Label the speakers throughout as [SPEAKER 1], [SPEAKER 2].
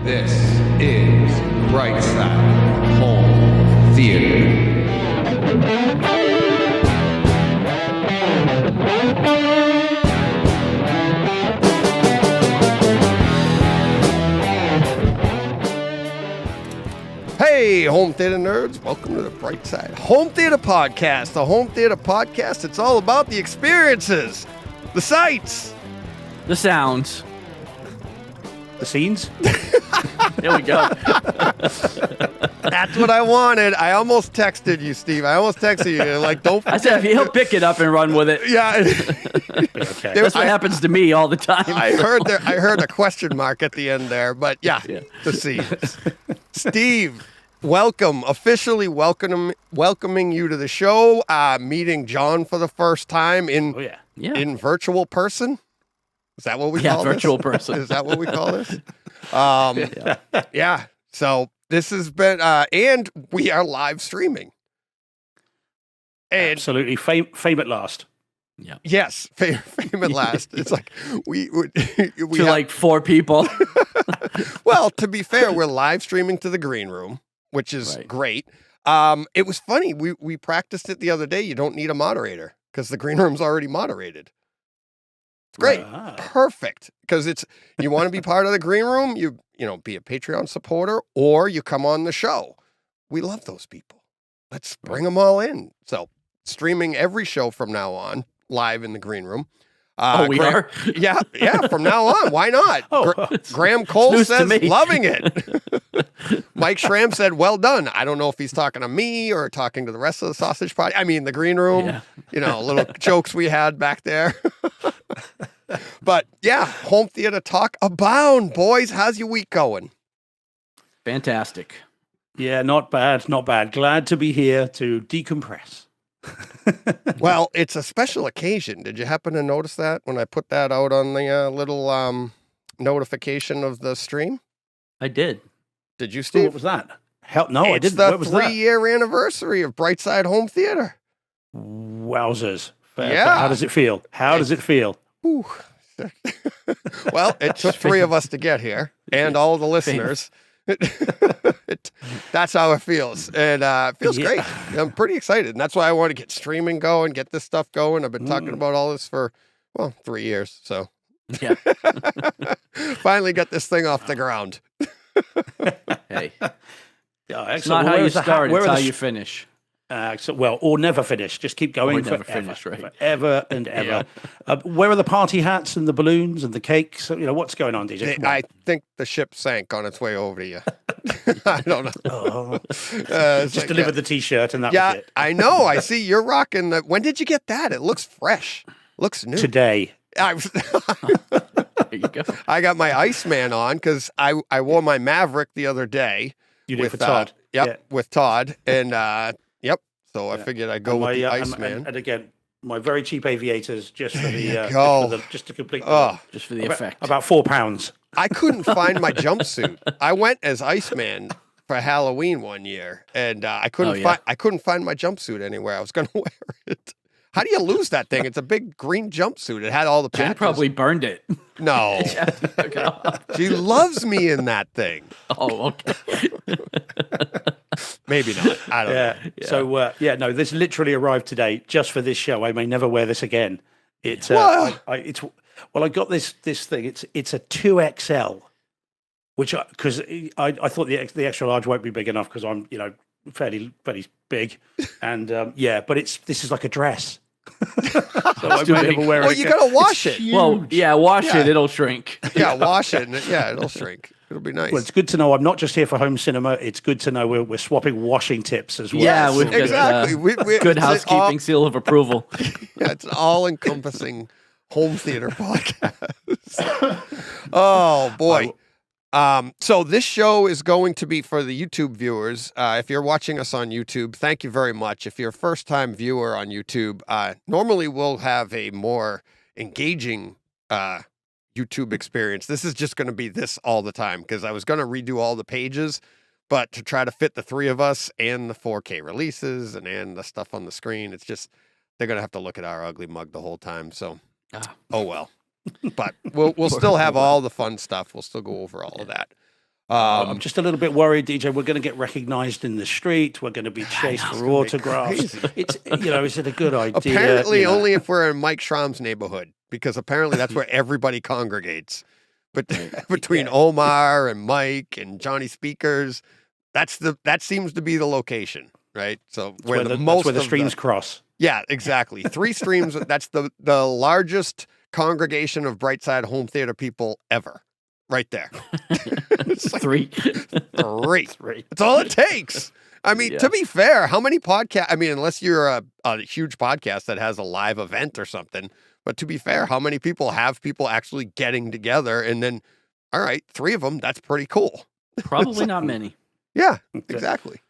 [SPEAKER 1] This is Brightside Home Theater. Hey, home theater nerds, welcome to the Brightside Home Theater Podcast. The Home Theater Podcast, it's all about the experiences, the sights,
[SPEAKER 2] the sounds,
[SPEAKER 3] the scenes.
[SPEAKER 2] There we go.
[SPEAKER 1] That's what I wanted. I almost texted you, Steve. I almost texted you. Like, don't forget.
[SPEAKER 2] I said he'll pick it up and run with it.
[SPEAKER 1] Yeah.
[SPEAKER 3] Okay.
[SPEAKER 2] That's what happens to me all the time.
[SPEAKER 1] I heard a question mark at the end there, but yeah. The scenes. Steve, welcome. Officially welcoming you to the show. Meeting John for the first time in virtual person. Is that what we call this?
[SPEAKER 2] Virtual person.
[SPEAKER 1] Is that what we call this? Yeah. So this has been, and we are live streaming. And
[SPEAKER 3] Absolutely. Fame at last.
[SPEAKER 2] Yeah.
[SPEAKER 1] Yes, fame at last. It's like we
[SPEAKER 2] to like 4 people.
[SPEAKER 1] Well, to be fair, we're live streaming to the green room, which is great. It was funny. We practiced it the other day. You don't need a moderator because the green room's already moderated. It's great.
[SPEAKER 3] Wow.
[SPEAKER 1] Perfect. Because you want to be part of the green room, you be a Patreon supporter, or you come on the show. We love those people. Let's bring them all in. So streaming every show from now on, live in the green room.
[SPEAKER 2] We are?
[SPEAKER 1] Yeah, from now on. Why not? Graham Cole
[SPEAKER 2] news
[SPEAKER 1] says,
[SPEAKER 2] to me.
[SPEAKER 1] loving it. Mike Schramm said, well done. I don't know if he's talking to me or talking to the rest of the sausage party. I mean, the green room, little jokes we had back there. But yeah, home theater talk abound, boys. How's your week going?
[SPEAKER 2] Fantastic.
[SPEAKER 3] Yeah, not bad. Not bad. Glad to be here to decompress.
[SPEAKER 1] Well, it's a special occasion. Did you happen to notice that when I put that out on the little notification of the stream?
[SPEAKER 2] I did.
[SPEAKER 1] Did you,
[SPEAKER 3] Ooh,
[SPEAKER 1] Steve?
[SPEAKER 3] what was that? Hell, no, I
[SPEAKER 1] It's
[SPEAKER 3] didn't.
[SPEAKER 1] the
[SPEAKER 3] What was that?
[SPEAKER 1] 3-year anniversary of Brightside Home Theater.
[SPEAKER 3] Wowzers.
[SPEAKER 1] Yeah.
[SPEAKER 3] How does it feel? How does it feel?
[SPEAKER 1] Ooh. Well, it took 3 of us to get here, and all the listeners. That's how it feels, and it feels great. I'm pretty excited, and that's why I want to get streaming going, get this stuff going. I've been talking about all this for 3 years, so finally got this thing off the ground.
[SPEAKER 2] Hey,
[SPEAKER 3] Yeah,
[SPEAKER 2] it's not how you start; it's how you finish.
[SPEAKER 3] Or never finish. Just keep going
[SPEAKER 2] never
[SPEAKER 3] forever,
[SPEAKER 2] finish, right?
[SPEAKER 3] Forever and ever. Where are the party hats and the balloons and the cakes? What's going on, DJ?
[SPEAKER 1] I think the ship sank on its way over to you. I don't know.
[SPEAKER 3] Oh.
[SPEAKER 1] Just
[SPEAKER 3] Just delivered the T-shirt and that was it.
[SPEAKER 1] I know. I see you're rocking the. When did you get that? It looks fresh. Looks new.
[SPEAKER 3] Today.
[SPEAKER 2] There you go.
[SPEAKER 1] I got my Iceman on because I wore my Maverick the other day.
[SPEAKER 3] You did
[SPEAKER 1] with
[SPEAKER 3] for Todd.
[SPEAKER 1] With Todd. And so I figured I'd go with the Iceman.
[SPEAKER 3] And again, my very cheap aviators just for the just to complete
[SPEAKER 2] just for the effect.
[SPEAKER 3] About £4.
[SPEAKER 1] I couldn't find my jumpsuit. I went as Iceman for Halloween one year, and I couldn't find my jumpsuit anywhere. I was going to wear it. How do you lose that thing? It's a big green jumpsuit. It had all the patches.
[SPEAKER 2] Jen probably burned it.
[SPEAKER 1] No. She loves me in that thing.
[SPEAKER 2] Oh, okay.
[SPEAKER 1] Maybe not. I don't know.
[SPEAKER 3] Yeah. So, no, this literally arrived today just for this show. I may never wear this again. It's I got this thing. It's a 2XL, which because I thought the extra large won't be big enough because I'm fairly big, and but this is like a dress. So I may never wear it.
[SPEAKER 1] Well, you gotta wash it.
[SPEAKER 2] Well, wash it; it'll shrink.
[SPEAKER 1] Yeah, wash it. It'll shrink. It'll be nice.
[SPEAKER 3] Well, it's good to know I'm not just here for home cinema. It's good to know we're swapping washing tips as well.
[SPEAKER 2] Yeah, we've
[SPEAKER 1] exactly.
[SPEAKER 2] got good housekeeping seal of approval.
[SPEAKER 1] Yeah, it's an all-encompassing home theater podcast. Oh boy. So this show is going to be for the YouTube viewers. If you're watching us on YouTube, thank you very much. If you're a first-time viewer on YouTube, normally we'll have a more engaging YouTube experience. This is just going to be this all the time because I was going to redo all the pages, but to try to fit the 3 of us and the 4K releases and the stuff on the screen, it's just they're going to have to look at our ugly mug the whole time. So, oh well. But we'll still have all the fun stuff. We'll still go over all of that.
[SPEAKER 3] I'm just a little bit worried, DJ. We're going to get recognized in the street. We're going to be chased for autographs. It's is it a good idea?
[SPEAKER 1] Apparently, only if we're in Mike Schramm's neighborhood, because apparently that's where everybody congregates. But between Omar and Mike and Johnny Speakers, that seems to be the location, right? So
[SPEAKER 3] where the streams cross.
[SPEAKER 1] Yeah, exactly. 3 streams. That's the largest congregation of Brightside home theater people ever. Right there.
[SPEAKER 2] It's like 3.
[SPEAKER 1] 3. That's all it takes. I mean, to be fair, how many podcasts? I mean, unless you're a huge podcast that has a live event or something, but to be fair, how many people have people actually getting together? And then, all right, 3 of them, that's pretty cool.
[SPEAKER 2] Probably not many.
[SPEAKER 1] Yeah, exactly. So.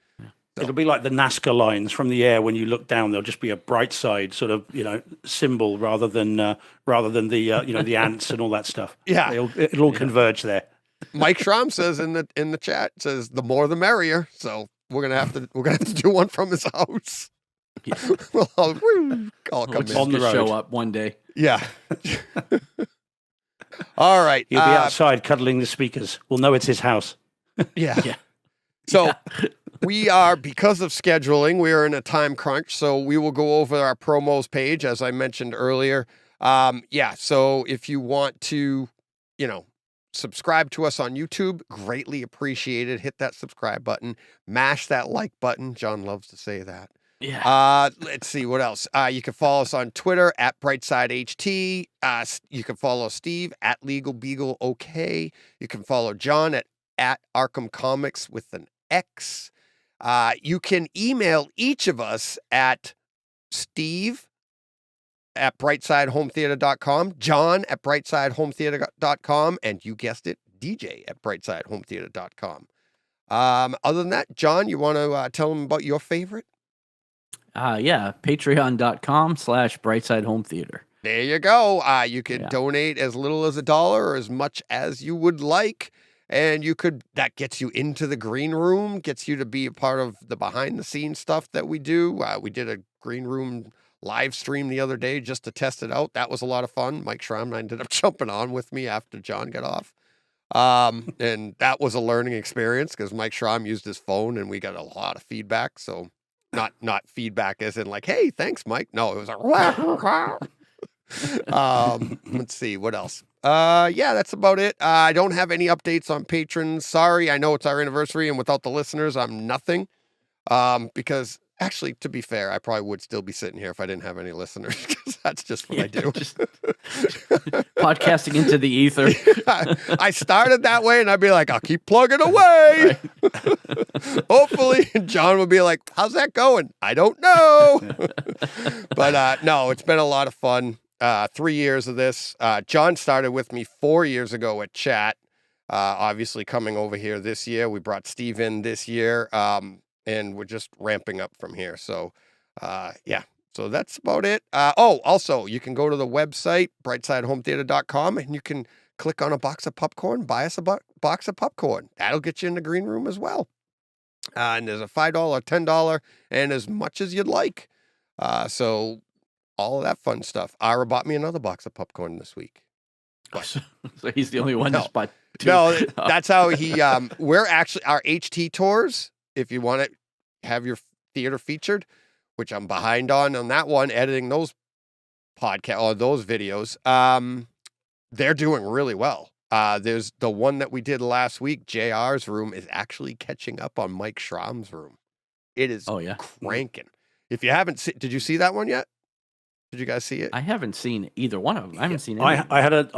[SPEAKER 3] It'll be like the Nazca lines from the air. When you look down, there'll just be a bright side sort of, symbol rather than the, the ants and all that stuff.
[SPEAKER 1] Yeah.
[SPEAKER 3] It'll all converge there.
[SPEAKER 1] Mike Schramm says in the chat, says the more the merrier. So we're gonna have to do one from his house.
[SPEAKER 2] Yeah.
[SPEAKER 1] We'll all come
[SPEAKER 2] on the road. Show up one day.
[SPEAKER 1] Yeah. All right.
[SPEAKER 3] He'll be outside cuddling the speakers. We'll know it's his house.
[SPEAKER 1] Yeah. So we are, because of scheduling, we are in a time crunch. So we will go over our promos page, as I mentioned earlier. So if you want to, subscribe to us on YouTube, greatly appreciated. Hit that subscribe button, mash that like button. John loves to say that.
[SPEAKER 2] Yeah.
[SPEAKER 1] Let's see what else. You can follow us on Twitter at BrightSideHT. You can follow Steve at LegalBeagleOK. You can follow John at Arkham Comics with an X. You can email each of us at Steve at BrightsideHomeTheater.com, John at BrightsideHomeTheater.com, and you guessed it, DJ at BrightsideHomeTheater.com. Other than that, John, you want to tell them about your favorite?
[SPEAKER 2] Patreon.com/BrightsideHomeTheater.
[SPEAKER 1] There you go. You can donate as little as $1 or as much as you would like. And that gets you into the green room, gets you to be a part of the behind the scenes stuff that we do. We did a green room live stream the other day just to test it out. That was a lot of fun. Mike Schramm ended up jumping on with me after John got off. And that was a learning experience because Mike Schramm used his phone and we got a lot of feedback. So not feedback as in like, hey, thanks, Mike. No, it was like, let's see what else. That's about it. I don't have any updates on patrons. Sorry, I know it's our anniversary, and without the listeners, I'm nothing. Because actually, to be fair, I probably would still be sitting here if I didn't have any listeners, because that's just what I do.
[SPEAKER 2] Just podcasting into the ether.
[SPEAKER 1] I started that way, and I'd be like, I'll keep plugging away. Hopefully, John would be like, how's that going? I don't know. But no, it's been a lot of fun. 3 years of this. John started with me 4 years ago at Chat. Obviously coming over here this year. We brought Steve in this year. And we're just ramping up from here. So, so that's about it. Also, you can go to the website, BrightsideHomeTheater.com, and you can click on a box of popcorn, buy us a box of popcorn. That'll get you in the green room as well. And there's a $5, $10, and as much as you'd like. So all of that fun stuff. Ira bought me another box of popcorn this week.
[SPEAKER 2] So he's the only one that's bought 2.
[SPEAKER 1] No, that's how he, we're actually, our HT tours, if you want to have your theater featured, which I'm behind on that one, editing those podcast or those videos, they're doing really well. There's the one that we did last week, JR's room, is actually catching up on Mike Schramm's room. It is cranking. If you haven't seen, did you see that one yet? Did you guys see it?
[SPEAKER 2] I haven't seen either one of them. I haven't seen it.
[SPEAKER 3] I had a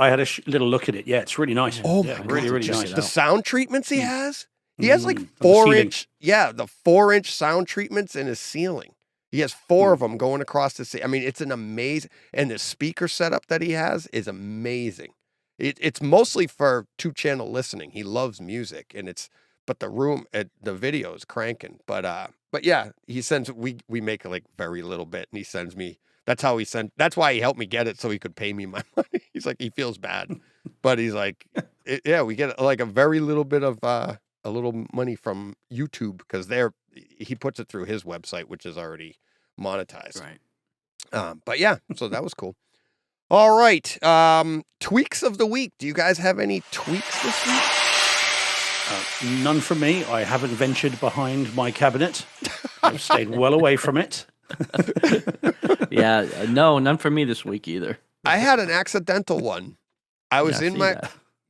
[SPEAKER 3] little look at it. Yeah, it's really nice.
[SPEAKER 1] Oh my
[SPEAKER 3] God, really nice.
[SPEAKER 1] The sound treatments he has. He has like 4-inch, the 4-inch sound treatments in his ceiling. He has 4 of them going across the ceiling. I mean, it's an amazing, and the speaker setup that he has is amazing. It's mostly for 2-channel listening. He loves music, but the room, the video is cranking. But yeah, he sends, we make like very little bit, and he sends me. That's why he helped me get it so he could pay me my money. He's like, he feels bad, but he's like, we get like a very little bit of, a little money from YouTube because he puts it through his website, which is already monetized.
[SPEAKER 2] Right.
[SPEAKER 1] But yeah, so that was cool. All right. Tweaks of the week. Do you guys have any tweaks this week?
[SPEAKER 3] None from me. I haven't ventured behind my cabinet. I've stayed well away from it.
[SPEAKER 2] Yeah, no, none for me this week either.
[SPEAKER 1] I had an accidental one. I was in my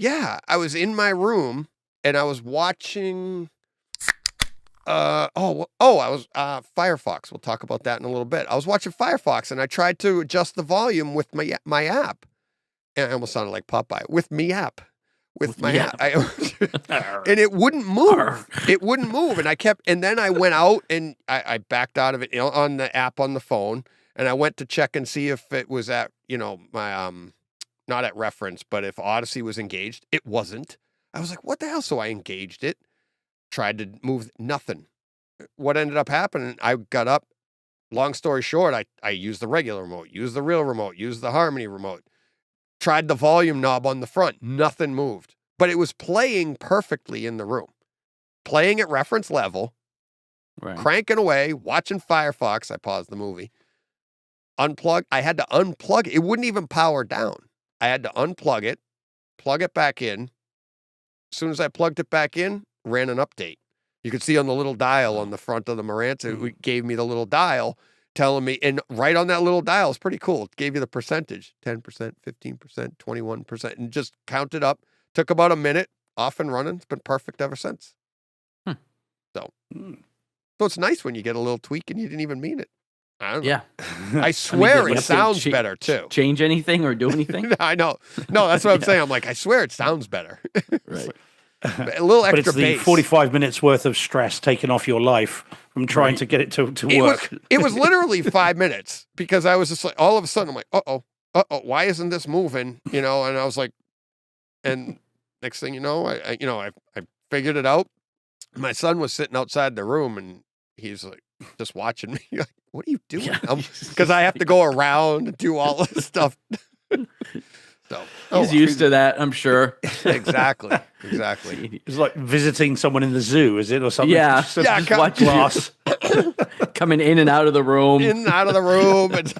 [SPEAKER 1] I was in my room and I was watching I was Firefox. We'll talk about that in a little bit. I was watching Firefox and I tried to adjust the volume with my app. And I almost sounded like Popeye. With me app. With my app. And it wouldn't move. It wouldn't move. And then I went out and I backed out of it on the app on the phone. And I went to check and see if it was at, my, not at reference, but if Odyssey was engaged. It wasn't. I was like, what the hell? So I engaged it, tried to move, nothing. What ended up happening, I got up, long story short, I used the regular remote, used the real remote, used the Harmony remote, tried the volume knob on the front, nothing moved. But it was playing perfectly in the room. Playing at reference level, cranking away, watching Firefox. I paused the movie. I had to unplug it. It wouldn't even power down. I had to unplug it, plug it back in. As soon as I plugged it back in, ran an update. You could see on the little dial on the front of the Marantz, it gave me the little dial telling me, and right on that little dial, it's pretty cool. It gave you the percentage, 10%, 15%, 21%, and just counted up. Took about a minute, off and running. It's been perfect ever since. So it's nice when you get a little tweak and you didn't even mean it. I don't know.
[SPEAKER 2] Yeah.
[SPEAKER 1] I swear it sounds better too.
[SPEAKER 2] Change anything or do anything?
[SPEAKER 1] I know. No, that's what I'm saying. I'm like, I swear it sounds better.
[SPEAKER 2] Right.
[SPEAKER 1] A little extra
[SPEAKER 3] but it's the
[SPEAKER 1] bass.
[SPEAKER 3] 45 minutes worth of stress taken off your life from trying to get it to work.
[SPEAKER 1] It was literally 5 minutes because I was just like, all of a sudden, I'm like, uh-oh, why isn't this moving? And I was like, and next thing you know, I figured it out. My son was sitting outside the room and he's like, just watching me. Like, what are you doing? Because I have to go around and do all this stuff. So
[SPEAKER 2] he's used to that, I'm sure.
[SPEAKER 1] Exactly.
[SPEAKER 3] It's like visiting someone in the zoo, is it, or something?
[SPEAKER 2] Yeah,
[SPEAKER 3] just watch glass
[SPEAKER 2] coming in and out of the room.
[SPEAKER 1] In and out of the room. And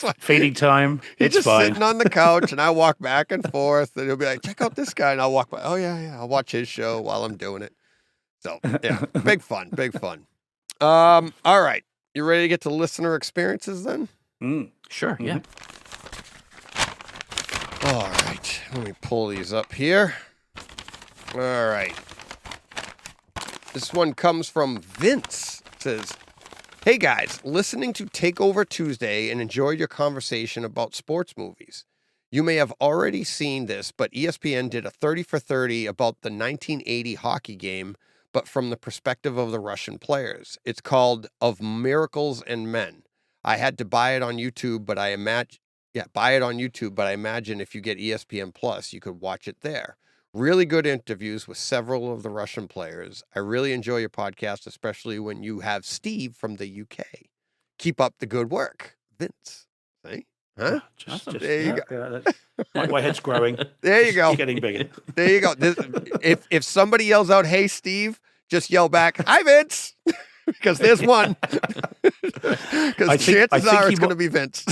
[SPEAKER 3] like, feeding time.
[SPEAKER 1] He's just
[SPEAKER 3] fine.
[SPEAKER 1] sitting on the couch, and I walk back and forth, and he'll be like, check out this guy. And I'll walk by. Oh, yeah. I'll watch his show while I'm doing it. So, yeah, big fun. All right. You ready to get to listener experiences then?
[SPEAKER 2] Sure, yeah.
[SPEAKER 1] All right. Let me pull these up here. All right. This one comes from Vince. It says, hey guys, listening to Takeover Tuesday and enjoyed your conversation about sports movies. You may have already seen this, but ESPN did a 30 for 30 about the 1980 hockey game, but from the perspective of the Russian players. It's called Of Miracles and Men. I had to buy it on YouTube, but I imagine if you get ESPN Plus, you could watch it there. Really good interviews with several of the Russian players. I really enjoy your podcast, especially when you have Steve from the UK. Keep up the good work. Vince. See? Huh?
[SPEAKER 3] There you go. My head's growing.
[SPEAKER 1] There you go.
[SPEAKER 3] It's getting bigger.
[SPEAKER 1] There you go. If somebody yells out, hey, Steve, just yell back, hi, Vince. Because there's one. Because chances are it's going to be Vince.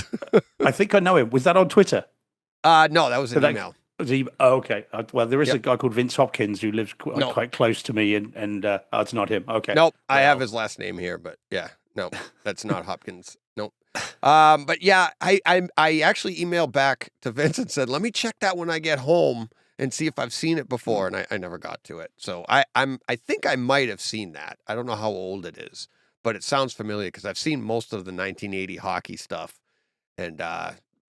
[SPEAKER 3] I think I know him. Was that on Twitter?
[SPEAKER 1] No, that was an email.
[SPEAKER 3] Okay. Well, there is a guy called Vince Hopkins who lives quite close to me, and it's not him. Okay.
[SPEAKER 1] Nope. I have his last name here, but yeah, no, that's not Hopkins. Nope. But yeah, I actually emailed back to Vince and said, let me check that when I get home and see if I've seen it before, and I never got to it. So I think I might have seen that. I don't know how old it is, but it sounds familiar because I've seen most of the 1980 hockey stuff, and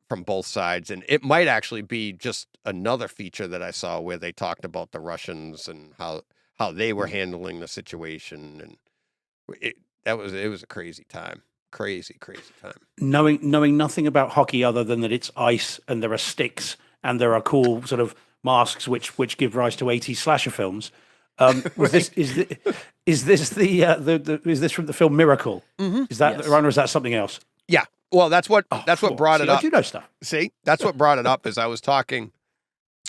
[SPEAKER 1] from both sides, and it might actually be just another feature that I saw where they talked about the Russians and how they were handling the situation, and it was a crazy time. Crazy time.
[SPEAKER 3] Knowing nothing about hockey other than that it's ice and there are sticks and there are cool sort of masks which give rise to 80s slasher films. Is this from the film Miracle? Mm-hmm. Is that or is that something else?
[SPEAKER 1] Yeah. Well, that's what brought it up.
[SPEAKER 3] I do know stuff.
[SPEAKER 1] See, that's what brought it up. Is I was talking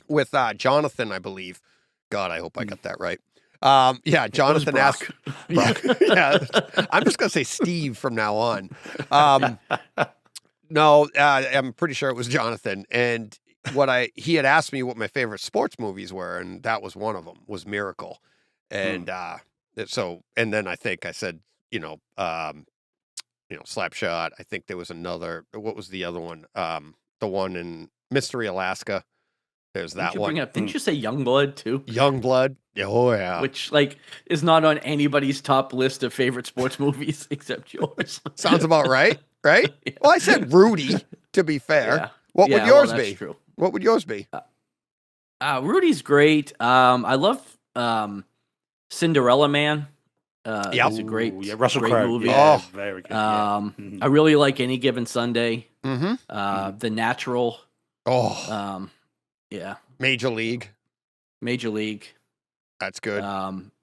[SPEAKER 1] with Jonathan, I believe. God, I hope I got that right. Yeah, Jonathan asked. Yeah, I'm just gonna say Steve from now on. No, I'm pretty sure it was Jonathan, and he had asked me what my favorite sports movies were, and that was one of them, was Miracle. And and then I think I said, Slapshot. I think there was another, what was the other one? The one in Mystery Alaska. There's that one.
[SPEAKER 2] Didn't you say Youngblood too?
[SPEAKER 1] Youngblood. Oh yeah.
[SPEAKER 2] Which is not on anybody's top list of favorite sports movies except yours.
[SPEAKER 1] Sounds about right, right? Yeah. Well, I said Rudy, to be fair.
[SPEAKER 2] Yeah.
[SPEAKER 1] What would yours be?
[SPEAKER 2] True.
[SPEAKER 1] What would yours be?
[SPEAKER 2] Rudy's great. I love Cinderella Man. It's a great,
[SPEAKER 3] Russell Crowe
[SPEAKER 2] movie.
[SPEAKER 3] Yeah, very good.
[SPEAKER 2] I really like Any Given Sunday.
[SPEAKER 1] Mm-hmm.
[SPEAKER 2] The Natural.
[SPEAKER 1] Oh.
[SPEAKER 2] Yeah.
[SPEAKER 1] Major League.
[SPEAKER 3] That's good.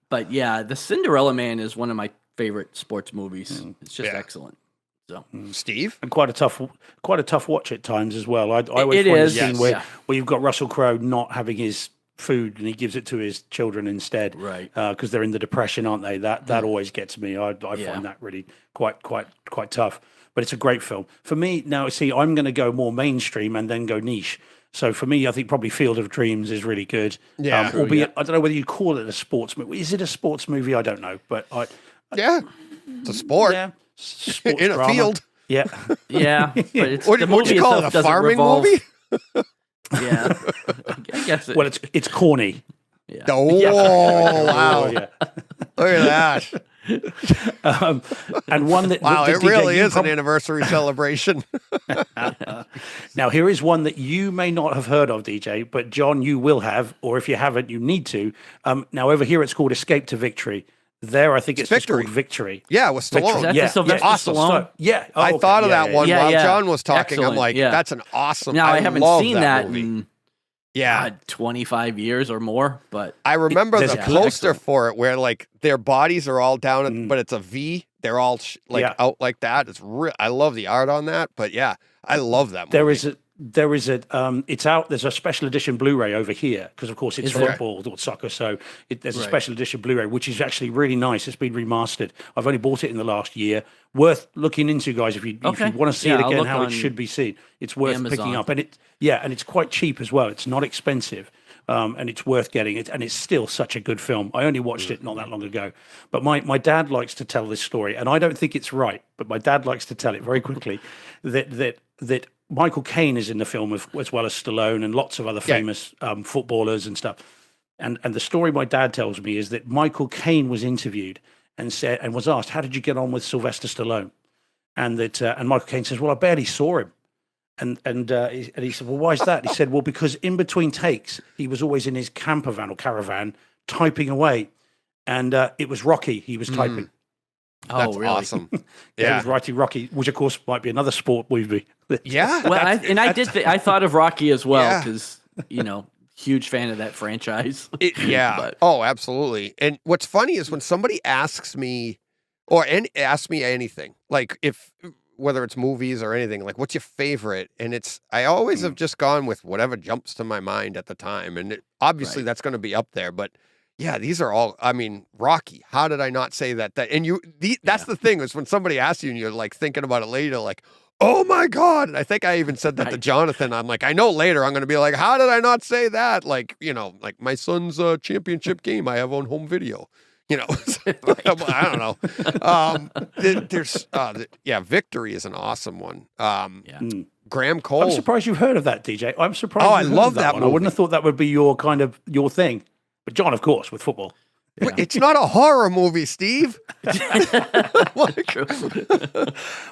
[SPEAKER 2] But yeah, the Cinderella Man is one of my favorite sports movies. It's just excellent. So,
[SPEAKER 1] Steve,
[SPEAKER 3] and quite a tough watch at times as well. I always find the scene where you've got Russell Crowe not having his food and he gives it to his children instead,
[SPEAKER 2] right?
[SPEAKER 3] Because they're in the depression, aren't they? That always gets me. I find that really quite tough. But it's a great film for me. Now, see, I'm going to go more mainstream and then go niche. So for me, I think probably Field of Dreams is really good.
[SPEAKER 1] Yeah,
[SPEAKER 3] albeit I don't know whether you call it a sports movie. Is it a sports movie? I don't know, but
[SPEAKER 1] it's a sport.
[SPEAKER 3] Yeah, sports
[SPEAKER 1] in a
[SPEAKER 3] drama.
[SPEAKER 1] field.
[SPEAKER 2] Yeah, but it's
[SPEAKER 1] what would you call it? A farming movie?
[SPEAKER 2] Yeah, I guess.
[SPEAKER 3] Well, it's corny.
[SPEAKER 2] Yeah.
[SPEAKER 1] Oh wow! Yeah. Look at that.
[SPEAKER 3] And one that
[SPEAKER 1] it really is an anniversary celebration.
[SPEAKER 3] Now, here is one that you may not have heard of, DJ, but John, you will have, or if you haven't, you need to. Now, over here, it's called Escape to Victory. There, I think it's just called Victory.
[SPEAKER 1] Yeah, with Stallone.
[SPEAKER 2] Sylvester Stallone?
[SPEAKER 1] I thought of that one while John was talking.
[SPEAKER 2] Excellent.
[SPEAKER 1] I'm like, that's an awesome.
[SPEAKER 2] Now, I haven't seen that
[SPEAKER 1] movie.
[SPEAKER 2] in 25 years or more, but
[SPEAKER 1] I remember the poster for it where like their bodies are all down, but it's a V. They're all out like that. It's real. I love the art on that, but I love that movie.
[SPEAKER 3] It's out. There's a special edition Blu-ray over here because, of course, it's football or soccer. So there's a special edition Blu-ray, which is actually really nice. It's been remastered. I've only bought it in the last year. Worth looking into, guys. If you want to see it again, how it should be seen, it's worth picking up. And it's quite cheap as well. It's not expensive. And it's worth getting it, and it's still such a good film. I only watched it not that long ago, but my dad likes to tell this story, and I don't think it's right, but my dad likes to tell it very quickly. That Michael Caine is in the film as well as Stallone and lots of other famous footballers and stuff. And the story my dad tells me is that Michael Caine was interviewed and was asked, "How did you get on with Sylvester Stallone?" And Michael Caine says, "Well, I barely saw him." And he said, "Well, why is that?" He said, "Well, because in between takes, he was always in his camper van or caravan typing away, and it was Rocky he was typing."
[SPEAKER 1] That's really awesome.
[SPEAKER 3] He was writing Rocky, which of course might be another sport movie.
[SPEAKER 1] Yeah.
[SPEAKER 2] Well, I thought of Rocky as well because huge fan of that franchise.
[SPEAKER 1] Oh, absolutely. And what's funny is when somebody asks me asks me anything, like whether it's movies or anything, like what's your favorite? And I always have just gone with whatever jumps to my mind at the time. And obviously that's going to be up there, but yeah, these are all, I mean, Rocky, how did I not say that? That's the thing is when somebody asks you and you're like thinking about it later, like, oh my God. And I think I even said that to Jonathan. I'm like, I know later I'm going to be like, how did I not say that? Like, like my son's championship game, I have on home video. I don't know. Victory is an awesome one. Graham Cole.
[SPEAKER 3] I'm surprised you've heard of that, DJ. I'm surprised.
[SPEAKER 1] Oh, I love that one.
[SPEAKER 3] I wouldn't have thought that would be your thing. But John, of course, with football.
[SPEAKER 1] Yeah. It's not a horror movie, Steve.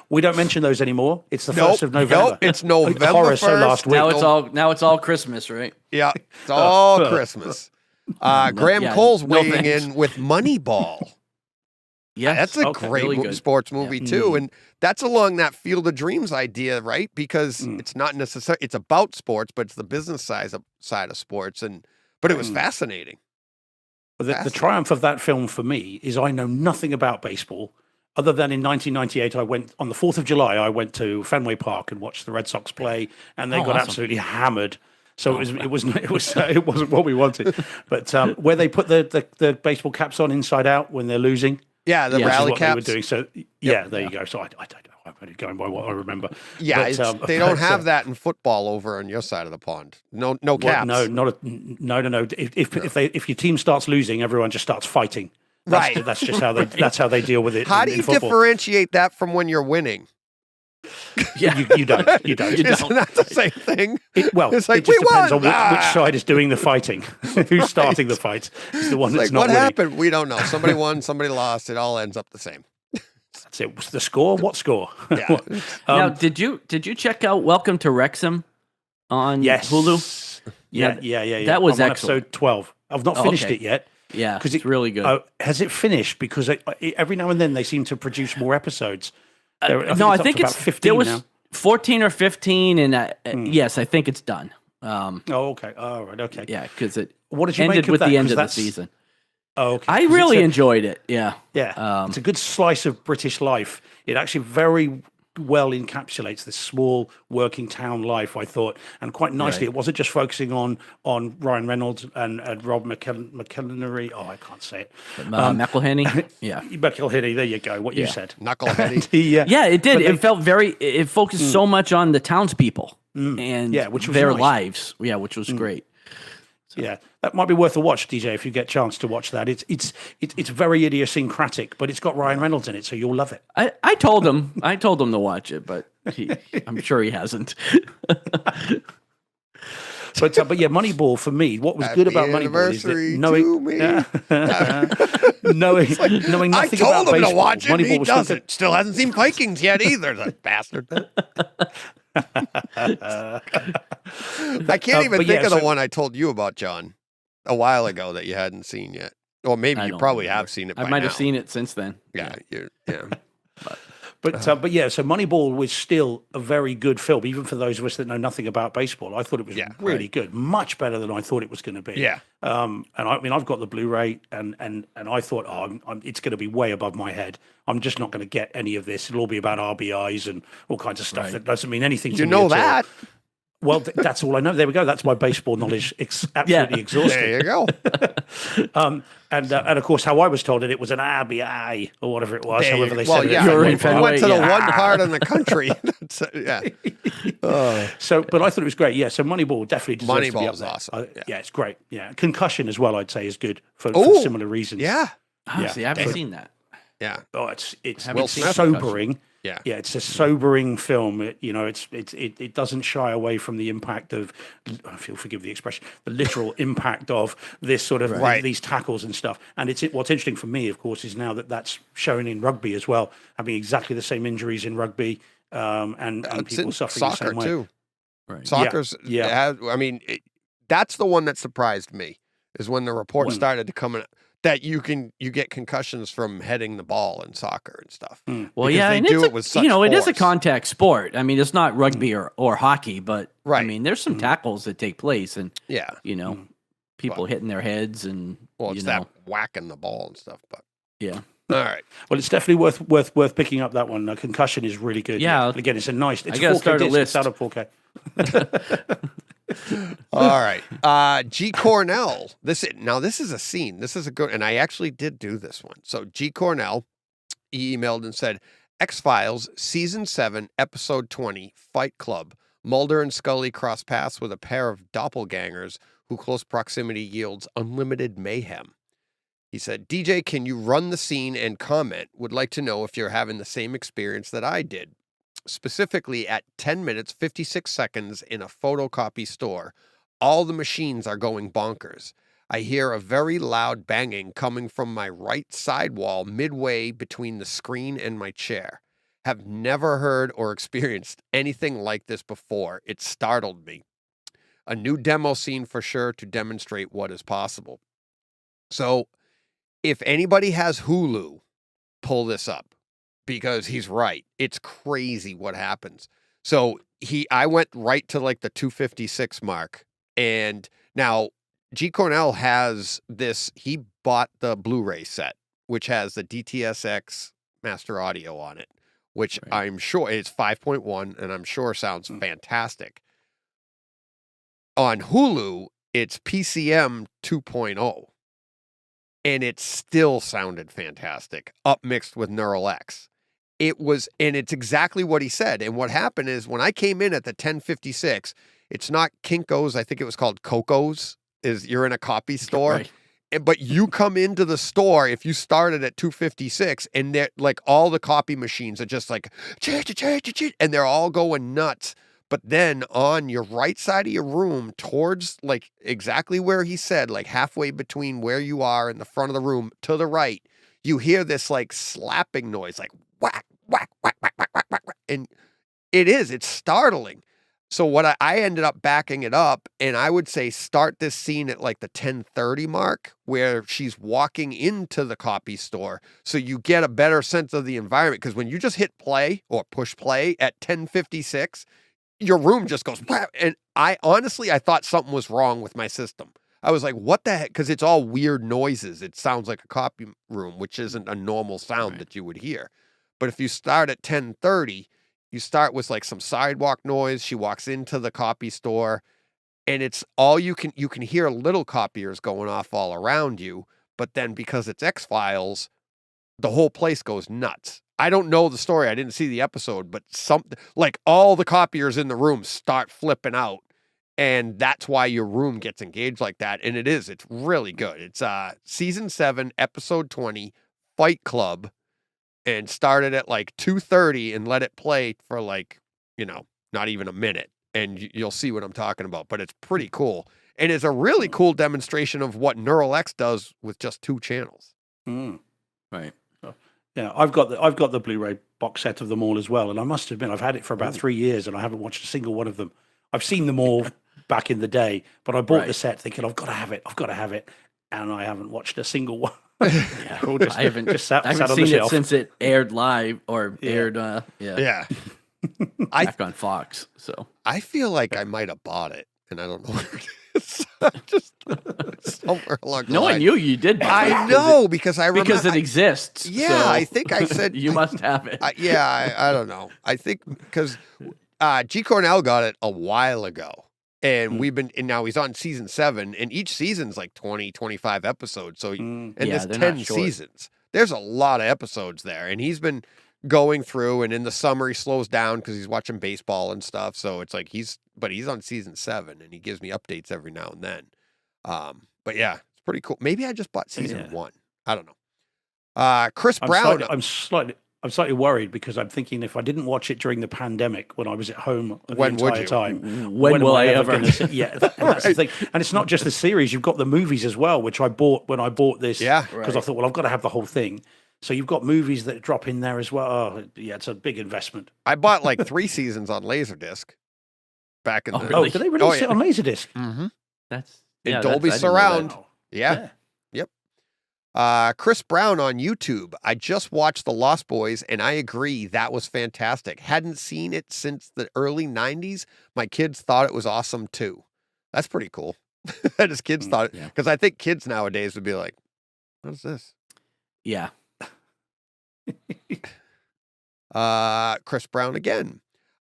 [SPEAKER 3] We don't mention those anymore. It's the 1st of November.
[SPEAKER 1] Nope, it's November
[SPEAKER 3] horror
[SPEAKER 1] 1st.
[SPEAKER 3] So last week.
[SPEAKER 2] Now it's all Christmas, right?
[SPEAKER 1] Yeah, it's all Christmas. Graham Cole's weighing in with Moneyball.
[SPEAKER 2] Yeah,
[SPEAKER 1] that's a great really sports movie too, and that's along that Field of Dreams idea, right? Because it's not necessarily it's about sports, but it's the business side of sports, but it was fascinating.
[SPEAKER 3] But the triumph of that film for me is I know nothing about baseball other than in 1998 I went on the 4th of July. I went to Fenway Park and watched the Red Sox play, and they got absolutely hammered. So it wasn't what we wanted, but where they put the baseball caps on inside out when they're losing,
[SPEAKER 1] the rally caps.
[SPEAKER 3] They were doing. So there you go. So I don't know. I'm only going by what I remember.
[SPEAKER 1] Yeah,
[SPEAKER 3] But,
[SPEAKER 1] they don't have that in football over on your side of the pond. No caps.
[SPEAKER 3] No, no. If your team starts losing, everyone just starts fighting. That's just how they deal with it.
[SPEAKER 1] How do you differentiate that from when you're winning?
[SPEAKER 3] Yeah, you don't.
[SPEAKER 1] Isn't that the same thing?
[SPEAKER 3] It's like, it just depends on which side is doing the fighting. Who's starting the fight is the one that's not winning.
[SPEAKER 1] What happened? We don't know. Somebody won, somebody lost. It all ends up the same.
[SPEAKER 3] That's it. What's the score? What score?
[SPEAKER 1] Yeah.
[SPEAKER 2] Now, did you check out Welcome to Wrexham on Hulu?
[SPEAKER 3] Yeah.
[SPEAKER 2] That was
[SPEAKER 3] I'm on
[SPEAKER 2] excellent.
[SPEAKER 3] episode 12. I've not finished it yet.
[SPEAKER 2] Yeah, because it's really good.
[SPEAKER 3] Has it finished? Because every now and then they seem to produce more episodes.
[SPEAKER 2] I think it's
[SPEAKER 3] 15
[SPEAKER 2] there was
[SPEAKER 3] now.
[SPEAKER 2] 14 or 15, and yes, I think it's done.
[SPEAKER 3] Okay. All right. Okay.
[SPEAKER 2] Yeah, because it
[SPEAKER 3] what did you
[SPEAKER 2] ended
[SPEAKER 3] make of
[SPEAKER 2] with
[SPEAKER 3] that?
[SPEAKER 2] the end of the season.
[SPEAKER 3] Oh, okay.
[SPEAKER 2] I really enjoyed it. Yeah.
[SPEAKER 3] Yeah. It's a good slice of British life. It actually very well encapsulates this small working town life, I thought, and quite nicely. It wasn't just focusing on Ryan Reynolds and Rob McElhenney. Oh, I can't say it.
[SPEAKER 2] McElhenney. Yeah.
[SPEAKER 3] McElhenney. There you go. What you said.
[SPEAKER 1] Knuckleheady.
[SPEAKER 2] Yeah, it did. It felt very. It focused so much on the townspeople and
[SPEAKER 3] which was
[SPEAKER 2] their
[SPEAKER 3] nice.
[SPEAKER 2] lives. Yeah, which was great.
[SPEAKER 3] So. Yeah, that might be worth a watch, DJ, if you get a chance to watch that. It's very idiosyncratic, but it's got Ryan Reynolds in it, so you'll love it.
[SPEAKER 2] I told him to watch it, but I'm sure he hasn't.
[SPEAKER 3] But yeah, Moneyball for me. What was good about Moneyball is that knowing nothing about baseball.
[SPEAKER 1] I told him to watch it.
[SPEAKER 3] Moneyball
[SPEAKER 1] He doesn't. Still hasn't seen Vikings yet either. The bastard. I can't even think of the one I told you about, John, a while ago that you hadn't seen yet. Or maybe you probably have seen it by now.
[SPEAKER 2] I might have seen it since then.
[SPEAKER 1] Yeah.
[SPEAKER 3] But yeah, so Moneyball was still a very good film, even for those of us that know nothing about baseball. I thought it was really good, much better than I thought it was going to be.
[SPEAKER 1] Yeah.
[SPEAKER 3] And I mean, I've got the Blu-ray, and I thought, it's going to be way above my head. I'm just not going to get any of this. It'll all be about RBIs and all kinds of stuff that doesn't mean anything to me.
[SPEAKER 1] You know that?
[SPEAKER 3] Well, that's all I know. There we go. That's my baseball knowledge absolutely exhausted.
[SPEAKER 1] There you go.
[SPEAKER 3] And of course, how I was told it was an RBI or whatever it was. However they said it.
[SPEAKER 1] We went to the one part in the country.
[SPEAKER 3] But I thought it was great. Yeah. So Moneyball definitely deserves to be up there.
[SPEAKER 1] Awesome.
[SPEAKER 3] Yeah, it's great. Yeah. Concussion as well, I'd say, is good for similar reasons.
[SPEAKER 1] Yeah.
[SPEAKER 2] See, I haven't seen that.
[SPEAKER 1] Yeah.
[SPEAKER 3] Oh, it's
[SPEAKER 1] Yeah.
[SPEAKER 3] sobering. Yeah, it's a sobering film. It doesn't shy away from the impact of, if you'll forgive the expression, the literal impact of this sort of these tackles and stuff. And what's interesting for me, of course, is now that that's shown in rugby as well, having exactly the same injuries in rugby and people suffering the same way.
[SPEAKER 1] Too.
[SPEAKER 2] Right.
[SPEAKER 1] Soccer's, I mean, that's the one that surprised me, is when the report started to come in. That you get concussions from heading the ball in soccer and stuff.
[SPEAKER 2] Well,
[SPEAKER 1] because they do it with such
[SPEAKER 2] it is a
[SPEAKER 1] force.
[SPEAKER 2] contact sport. I mean, it's not rugby or hockey, but
[SPEAKER 1] Right.
[SPEAKER 2] I mean, there's some tackles that take place, and
[SPEAKER 1] Yeah.
[SPEAKER 2] people hitting their heads, and
[SPEAKER 1] It's that whacking the ball and stuff. But
[SPEAKER 2] yeah.
[SPEAKER 1] All right.
[SPEAKER 3] Well, it's definitely worth picking up that one. Concussion is really good.
[SPEAKER 2] Yeah.
[SPEAKER 3] But again, it's a nice. It's
[SPEAKER 2] I gotta
[SPEAKER 3] 4K
[SPEAKER 2] start a
[SPEAKER 3] disc.
[SPEAKER 2] list.
[SPEAKER 3] It's out of 4K.
[SPEAKER 1] All right. G. Cornell. This is a scene. This is a good, and I actually did do this one. So G. Cornell, he emailed and said, X-Files, Season 7, Episode 20, Fight Club. Mulder and Scully cross paths with a pair of doppelgangers who close proximity yields unlimited mayhem. He said, DJ, can you run the scene and comment? Would like to know if you're having the same experience that I did. Specifically, at 10 minutes, 56 seconds in a photocopy store, all the machines are going bonkers. I hear a very loud banging coming from my right side wall midway between the screen and my chair. Have never heard or experienced anything like this before. It startled me. A new demo scene for sure to demonstrate what is possible. So, if anybody has Hulu, pull this up. Because he's right. It's crazy what happens. So I went right to like the 256 mark. And now G. Cornell has this, he bought the Blu-ray set, which has the DTSX master audio on it, which I'm sure it's 5.1 and I'm sure sounds fantastic. On Hulu, it's PCM 2.0 and it still sounded fantastic, upmixed with Neural X. and it's exactly what he said. And what happened is when I came in at the 1056, it's not Kinko's, I think it was called Coco's, is you're in a copy store.
[SPEAKER 2] Right.
[SPEAKER 1] But you come into the store if you started at 256 and they're like all the copy machines are just like, and they're all going nuts. But then on your right side of your room towards like exactly where he said, like halfway between where you are and the front of the room to the right, you hear this like slapping noise, like whack, whack, whack, whack, whack, whack, whack. And it's startling. So what I ended up backing it up, and I would say start this scene at like the 10:30 mark where she's walking into the copy store so you get a better sense of the environment. Because when you just hit play or push play at 10:56, your room just goes, whap, and I thought something was wrong with my system. I was like, what the heck? Because it's all weird noises. It sounds like a copy room, which isn't a normal sound that you would hear. But if you start at 10:30, you start with like some sidewalk noise. She walks into the copy store and it's all you can hear little copiers going off all around you. But then because it's X-Files, the whole place goes nuts. I don't know the story. I didn't see the episode, but like all the copiers in the room start flipping out. And that's why your room gets engaged like that. And it's really good. It's season 7, episode 20, Fight Club. And started at like 2:30 and let it play for like, not even a minute. And you'll see what I'm talking about. But it's pretty cool. And it's a really cool demonstration of what Neural X does with just 2 channels.
[SPEAKER 2] Right.
[SPEAKER 3] Yeah, I've got the Blu-ray box set of them all as well. And I must admit, I've had it for about 3 years and I haven't watched a single one of them. I've seen them all back in the day, but I bought the set thinking, I've got to have it. And I haven't watched a single one.
[SPEAKER 2] Yeah, I haven't seen it since it aired live or aired.
[SPEAKER 1] Yeah.
[SPEAKER 2] Back on Fox. So
[SPEAKER 1] I feel like I might have bought it, and I don't know where it is. Just somewhere along the line.
[SPEAKER 2] Knowing you did buy it.
[SPEAKER 1] I know because I remember
[SPEAKER 2] because it exists.
[SPEAKER 1] Yeah,
[SPEAKER 2] so
[SPEAKER 1] I think I said
[SPEAKER 2] you must have it.
[SPEAKER 1] I don't know. I think because G. Cornell got it a while ago. And and now he's on season 7, and each season's like 20, 25 episodes. So, and there's 10 seasons. There's a lot of episodes there. And he's been going through, and in the summer he slows down because he's watching baseball and stuff. So it's like he's on season 7, and he gives me updates every now and then. But yeah, it's pretty cool. Maybe I just bought season 1. I don't know. Chris Brown.
[SPEAKER 3] I'm slightly worried because I'm thinking if I didn't watch it during the pandemic when I was at home the
[SPEAKER 1] when
[SPEAKER 3] entire
[SPEAKER 1] would you?
[SPEAKER 3] time,
[SPEAKER 2] when will I ever?
[SPEAKER 3] That's the thing. And it's not just the series; you've got the movies as well, which I bought when I bought this.
[SPEAKER 1] Yeah,
[SPEAKER 3] because I thought, well, I've got to have the whole thing. So you've got movies that drop in there as well. Oh, yeah, it's a big investment.
[SPEAKER 1] I bought like 3 seasons on Laserdisc back in the.
[SPEAKER 2] Really?
[SPEAKER 3] Oh, did they release it on Laserdisc?
[SPEAKER 1] Mm-hmm.
[SPEAKER 2] That's
[SPEAKER 1] in Dolby Surround. Yeah.
[SPEAKER 3] Yeah.
[SPEAKER 1] Chris Brown on YouTube. I just watched The Lost Boys, and I agree that was fantastic. Hadn't seen it since the early 90s. My kids thought it was awesome too. That's pretty cool. That his kids thought it, because I think kids nowadays would be like, "What is this?"
[SPEAKER 2] Yeah.
[SPEAKER 1] Chris Brown again.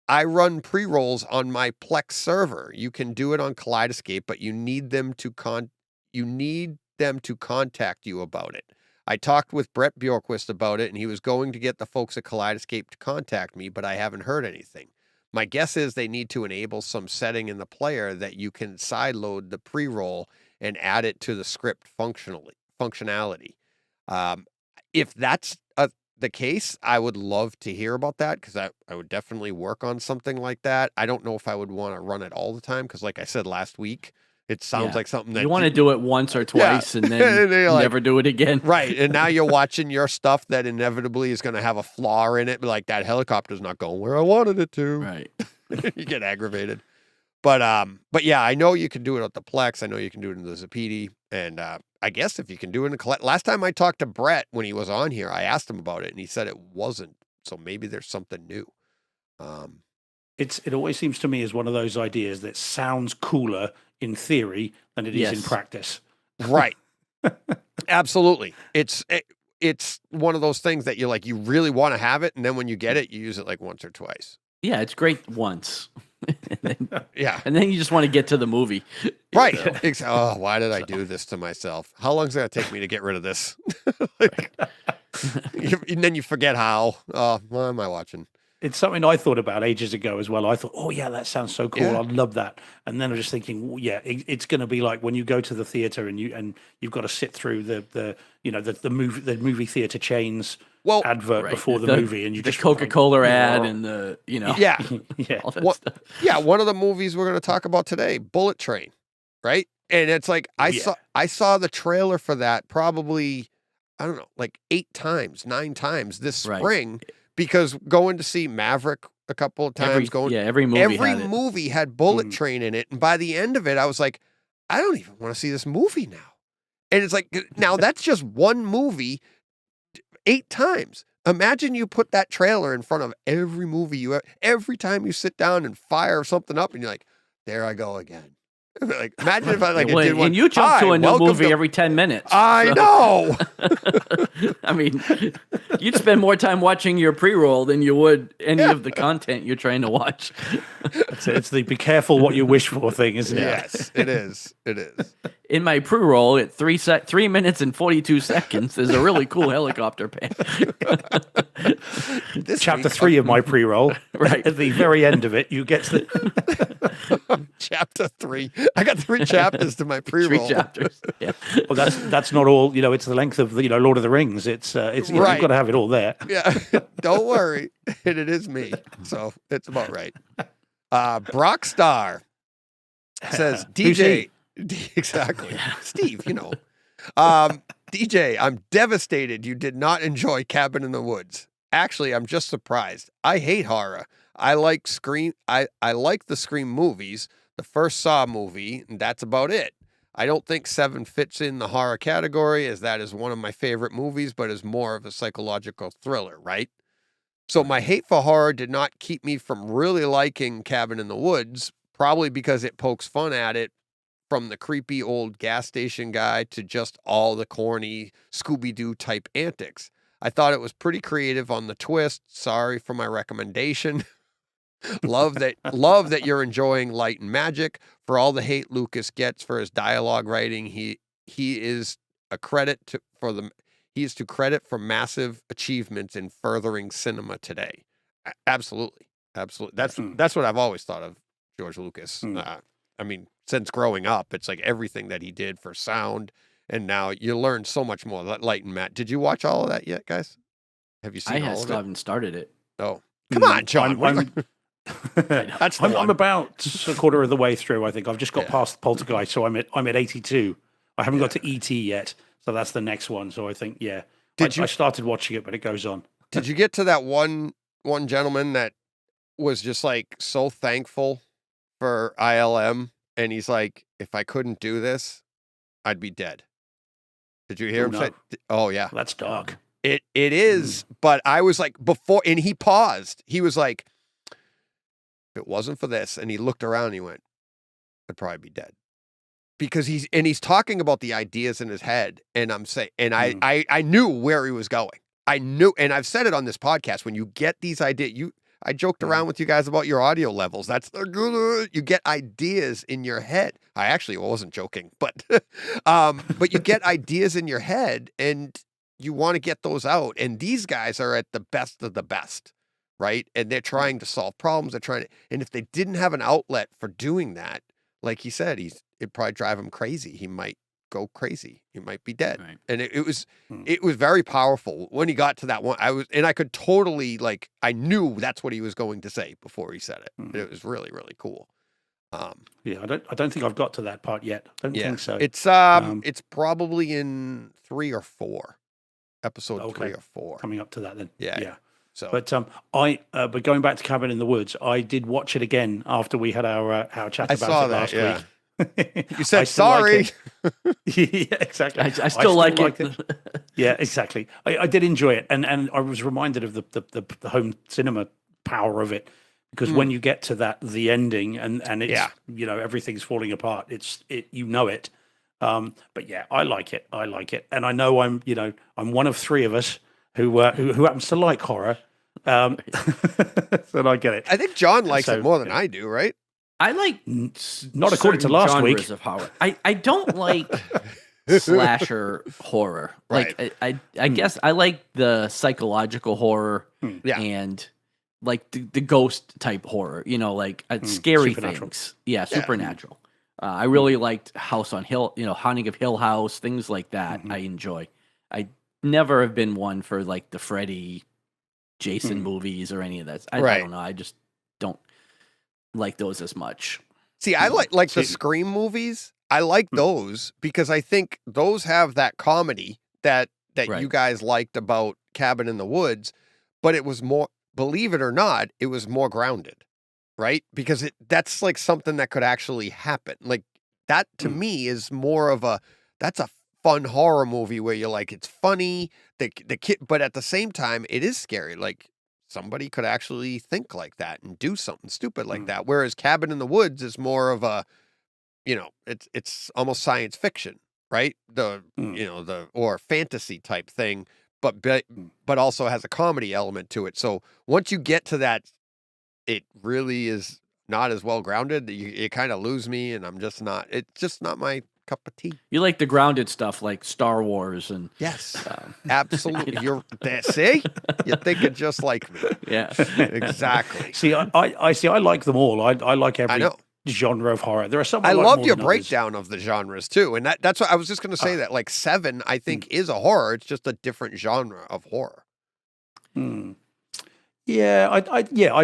[SPEAKER 1] I run pre-rolls on my Plex server. You can do it on Kaleidescape, but you need them to contact you about it. I talked with Brett Bjorkquist about it, and he was going to get the folks at Kaleidescape to contact me, but I haven't heard anything. My guess is they need to enable some setting in the player that you can sideload the pre-roll and add it to the script functionality. If that's the case, I would love to hear about that because I would definitely work on something like that. I don't know if I would want to run it all the time because, like I said last week, it sounds like something that
[SPEAKER 2] you want to do it once or twice and then never do it again.
[SPEAKER 1] Right. And now you're watching your stuff that inevitably is going to have a flaw in it. Like that helicopter's not going where I wanted it to.
[SPEAKER 2] Right.
[SPEAKER 1] You get aggravated. But yeah, I know you can do it at the Plex. I know you can do it in the Zapiti. And I guess if you can do it in the last time I talked to Brett when he was on here, I asked him about it and he said it wasn't. So maybe there's something new.
[SPEAKER 3] It always seems to me as one of those ideas that sounds cooler in theory than it is in practice.
[SPEAKER 1] Right. Absolutely. It's one of those things that you're like, you really want to have it. And then when you get it, you use it like once or twice.
[SPEAKER 2] Yeah, it's great once. And
[SPEAKER 1] then
[SPEAKER 2] you just want to get to the movie.
[SPEAKER 1] Right. Oh, why did I do this to myself? How long is it going to take me to get rid of this? And then you forget how. Oh, what am I watching?
[SPEAKER 3] It's something I thought about ages ago as well. I thought, oh yeah, that sounds so cool.
[SPEAKER 1] Yeah.
[SPEAKER 3] I'd love that. And then I'm just thinking, well, yeah, it's going to be like when you go to the theater and you've got to sit through the movie theater chains advert before the movie, and you just
[SPEAKER 2] Coca-Cola ad and the
[SPEAKER 1] Yeah.
[SPEAKER 2] all that stuff.
[SPEAKER 1] Yeah, one of the movies we're going to talk about today, Bullet Train, right? And it's like I saw the trailer for that probably, I don't know, like 8 times, 9 times this spring, because going to see Maverick a couple of times,
[SPEAKER 2] every movie
[SPEAKER 1] had Bullet Train in it, and by the end of it, I was like, I don't even want to see this movie now. And it's like, now that's just one movie 8 times. Imagine you put that trailer in front of every movie every time you sit down and fire something up, and you're like, there I go again. Like, imagine if I did one.
[SPEAKER 2] And you jump to a new movie every 10 minutes.
[SPEAKER 1] I know.
[SPEAKER 2] I mean, you'd spend more time watching your pre-roll than you would any of the content you're trying to watch.
[SPEAKER 3] It's the be careful what you wish for thing, isn't it?
[SPEAKER 1] Yes, it is. It is.
[SPEAKER 2] In my pre-roll, at 3 minutes and 42 seconds, there's a really cool helicopter pan.
[SPEAKER 3] This chapter 3 of my pre-roll,
[SPEAKER 2] right
[SPEAKER 3] at the very end of it, you get to
[SPEAKER 1] chapter 3. I got 3 chapters to my pre-roll.
[SPEAKER 2] 3 chapters. Yeah.
[SPEAKER 3] Well, that's not all. It's the length of Lord of the Rings. It's you've got to have it all there.
[SPEAKER 1] Yeah, don't worry, and it is me, so it's about right. Brockstar says DJ. Exactly, Steve. DJ, I'm devastated you did not enjoy Cabin in the Woods. Actually, I'm just surprised. I hate horror. I like Scream. I like the Scream movies. The first Saw movie, and that's about it. I don't think 7 fits in the horror category, as that is one of my favorite movies, but is more of a psychological thriller, right? So my hate for horror did not keep me from really liking Cabin in the Woods, probably because it pokes fun at it, from the creepy old gas station guy to just all the corny Scooby-Doo type antics. I thought it was pretty creative on the twist. Sorry for my recommendation. Love that you're enjoying Light and Magic. For all the hate Lucas gets for his dialogue writing, he is to credit for massive achievements in furthering cinema today. Absolutely. That's what I've always thought of George Lucas. I mean, since growing up, it's like everything that he did for sound, and now you learn so much more. Light and Magic. Did you watch all of that yet, guys? Have you seen all of it? I still haven't
[SPEAKER 2] started it.
[SPEAKER 1] Oh, come on, John.
[SPEAKER 3] I'm about a quarter of the way through. I think I've just got past Poltergeist, so I'm at 82. I haven't got to ET yet, so that's the next one. So I think I started watching it, but it goes on.
[SPEAKER 1] Did you get to that one gentleman that was just like so thankful for ILM, and he's like, if I couldn't do this, I'd be dead. Did you hear him say? Oh yeah,
[SPEAKER 3] that's dark.
[SPEAKER 1] It is, but I was like before, and he paused. He was like, if it wasn't for this, and he looked around and he went, I'd probably be dead. Because he's talking about the ideas in his head, and I'm saying, and I knew where he was going. I knew, and I've said it on this podcast, when you get these ideas, I joked around with you guys about your audio levels. You get ideas in your head. I actually wasn't joking, but you get ideas in your head, and you want to get those out. And these guys are at the best of the best, right? And they're trying to solve problems. And if they didn't have an outlet for doing that, like he said, it'd probably drive him crazy. He might go crazy. He might be dead. Right. And it was very powerful when he got to that one. I could totally, like, I knew that's what he was going to say before he said it. And it was really, really cool.
[SPEAKER 3] I don't think I've got to that part yet. I don't think so.
[SPEAKER 1] It's probably in 3 or 4. Episode 3 or 4.
[SPEAKER 3] Coming up to that then.
[SPEAKER 1] Yeah. So,
[SPEAKER 3] but but going back to Cabin in the Woods, I did watch it again after we had our chat about it last week.
[SPEAKER 1] You said sorry.
[SPEAKER 3] Yeah, exactly.
[SPEAKER 2] I still like it.
[SPEAKER 3] Yeah, exactly. I did enjoy it, and I was reminded of the home cinema power of it, because when you get to the ending and it's everything's falling apart. It. But yeah, I like it. And I know I'm one of 3 of us who happens to like horror. So I get it.
[SPEAKER 1] I think John likes it more than I do, right?
[SPEAKER 2] I like
[SPEAKER 3] not according to last week
[SPEAKER 2] of horror. I don't like slasher horror.
[SPEAKER 1] Right.
[SPEAKER 2] Like I guess I like the psychological horror
[SPEAKER 1] Yeah.
[SPEAKER 2] and like the ghost type horror, you know, like scary
[SPEAKER 3] Supernatural.
[SPEAKER 2] things. Yeah, supernatural. I really liked House on Hill, you know, Haunting of Hill House, things like that. I enjoy. I never have been one for like the Freddy, Jason movies or any of that. I don't know. I just don't like those as much.
[SPEAKER 1] See, I like the Scream movies. I like those because I think those have that comedy that you guys liked about Cabin in the Woods, but it was more, believe it or not, it was more grounded, right? Because that's like something that could actually happen. Like that to me is more of that's a fun horror movie where you're like, it's funny, the kid, but at the same time, it is scary. Like somebody could actually think like that and do something stupid like that. Whereas Cabin in the Woods is more of a, you know, it's almost science fiction, right? Or fantasy type thing, but also has a comedy element to it. So once you get to that, it really is not as well grounded. You kind of lose me, and it's just not my cup of tea.
[SPEAKER 2] You like the grounded stuff like Star Wars and
[SPEAKER 1] yes, absolutely. You're there. See, you're thinking just like me.
[SPEAKER 2] Yeah,
[SPEAKER 1] exactly.
[SPEAKER 3] See, I like them all. I like every genre of horror. There are some
[SPEAKER 1] I
[SPEAKER 3] like
[SPEAKER 1] love
[SPEAKER 3] more
[SPEAKER 1] your
[SPEAKER 3] than
[SPEAKER 1] breakdown of the genres too, and that's what I was just going to say. That like Seven, I think, is a horror. It's just a different genre of horror.
[SPEAKER 3] Yeah, I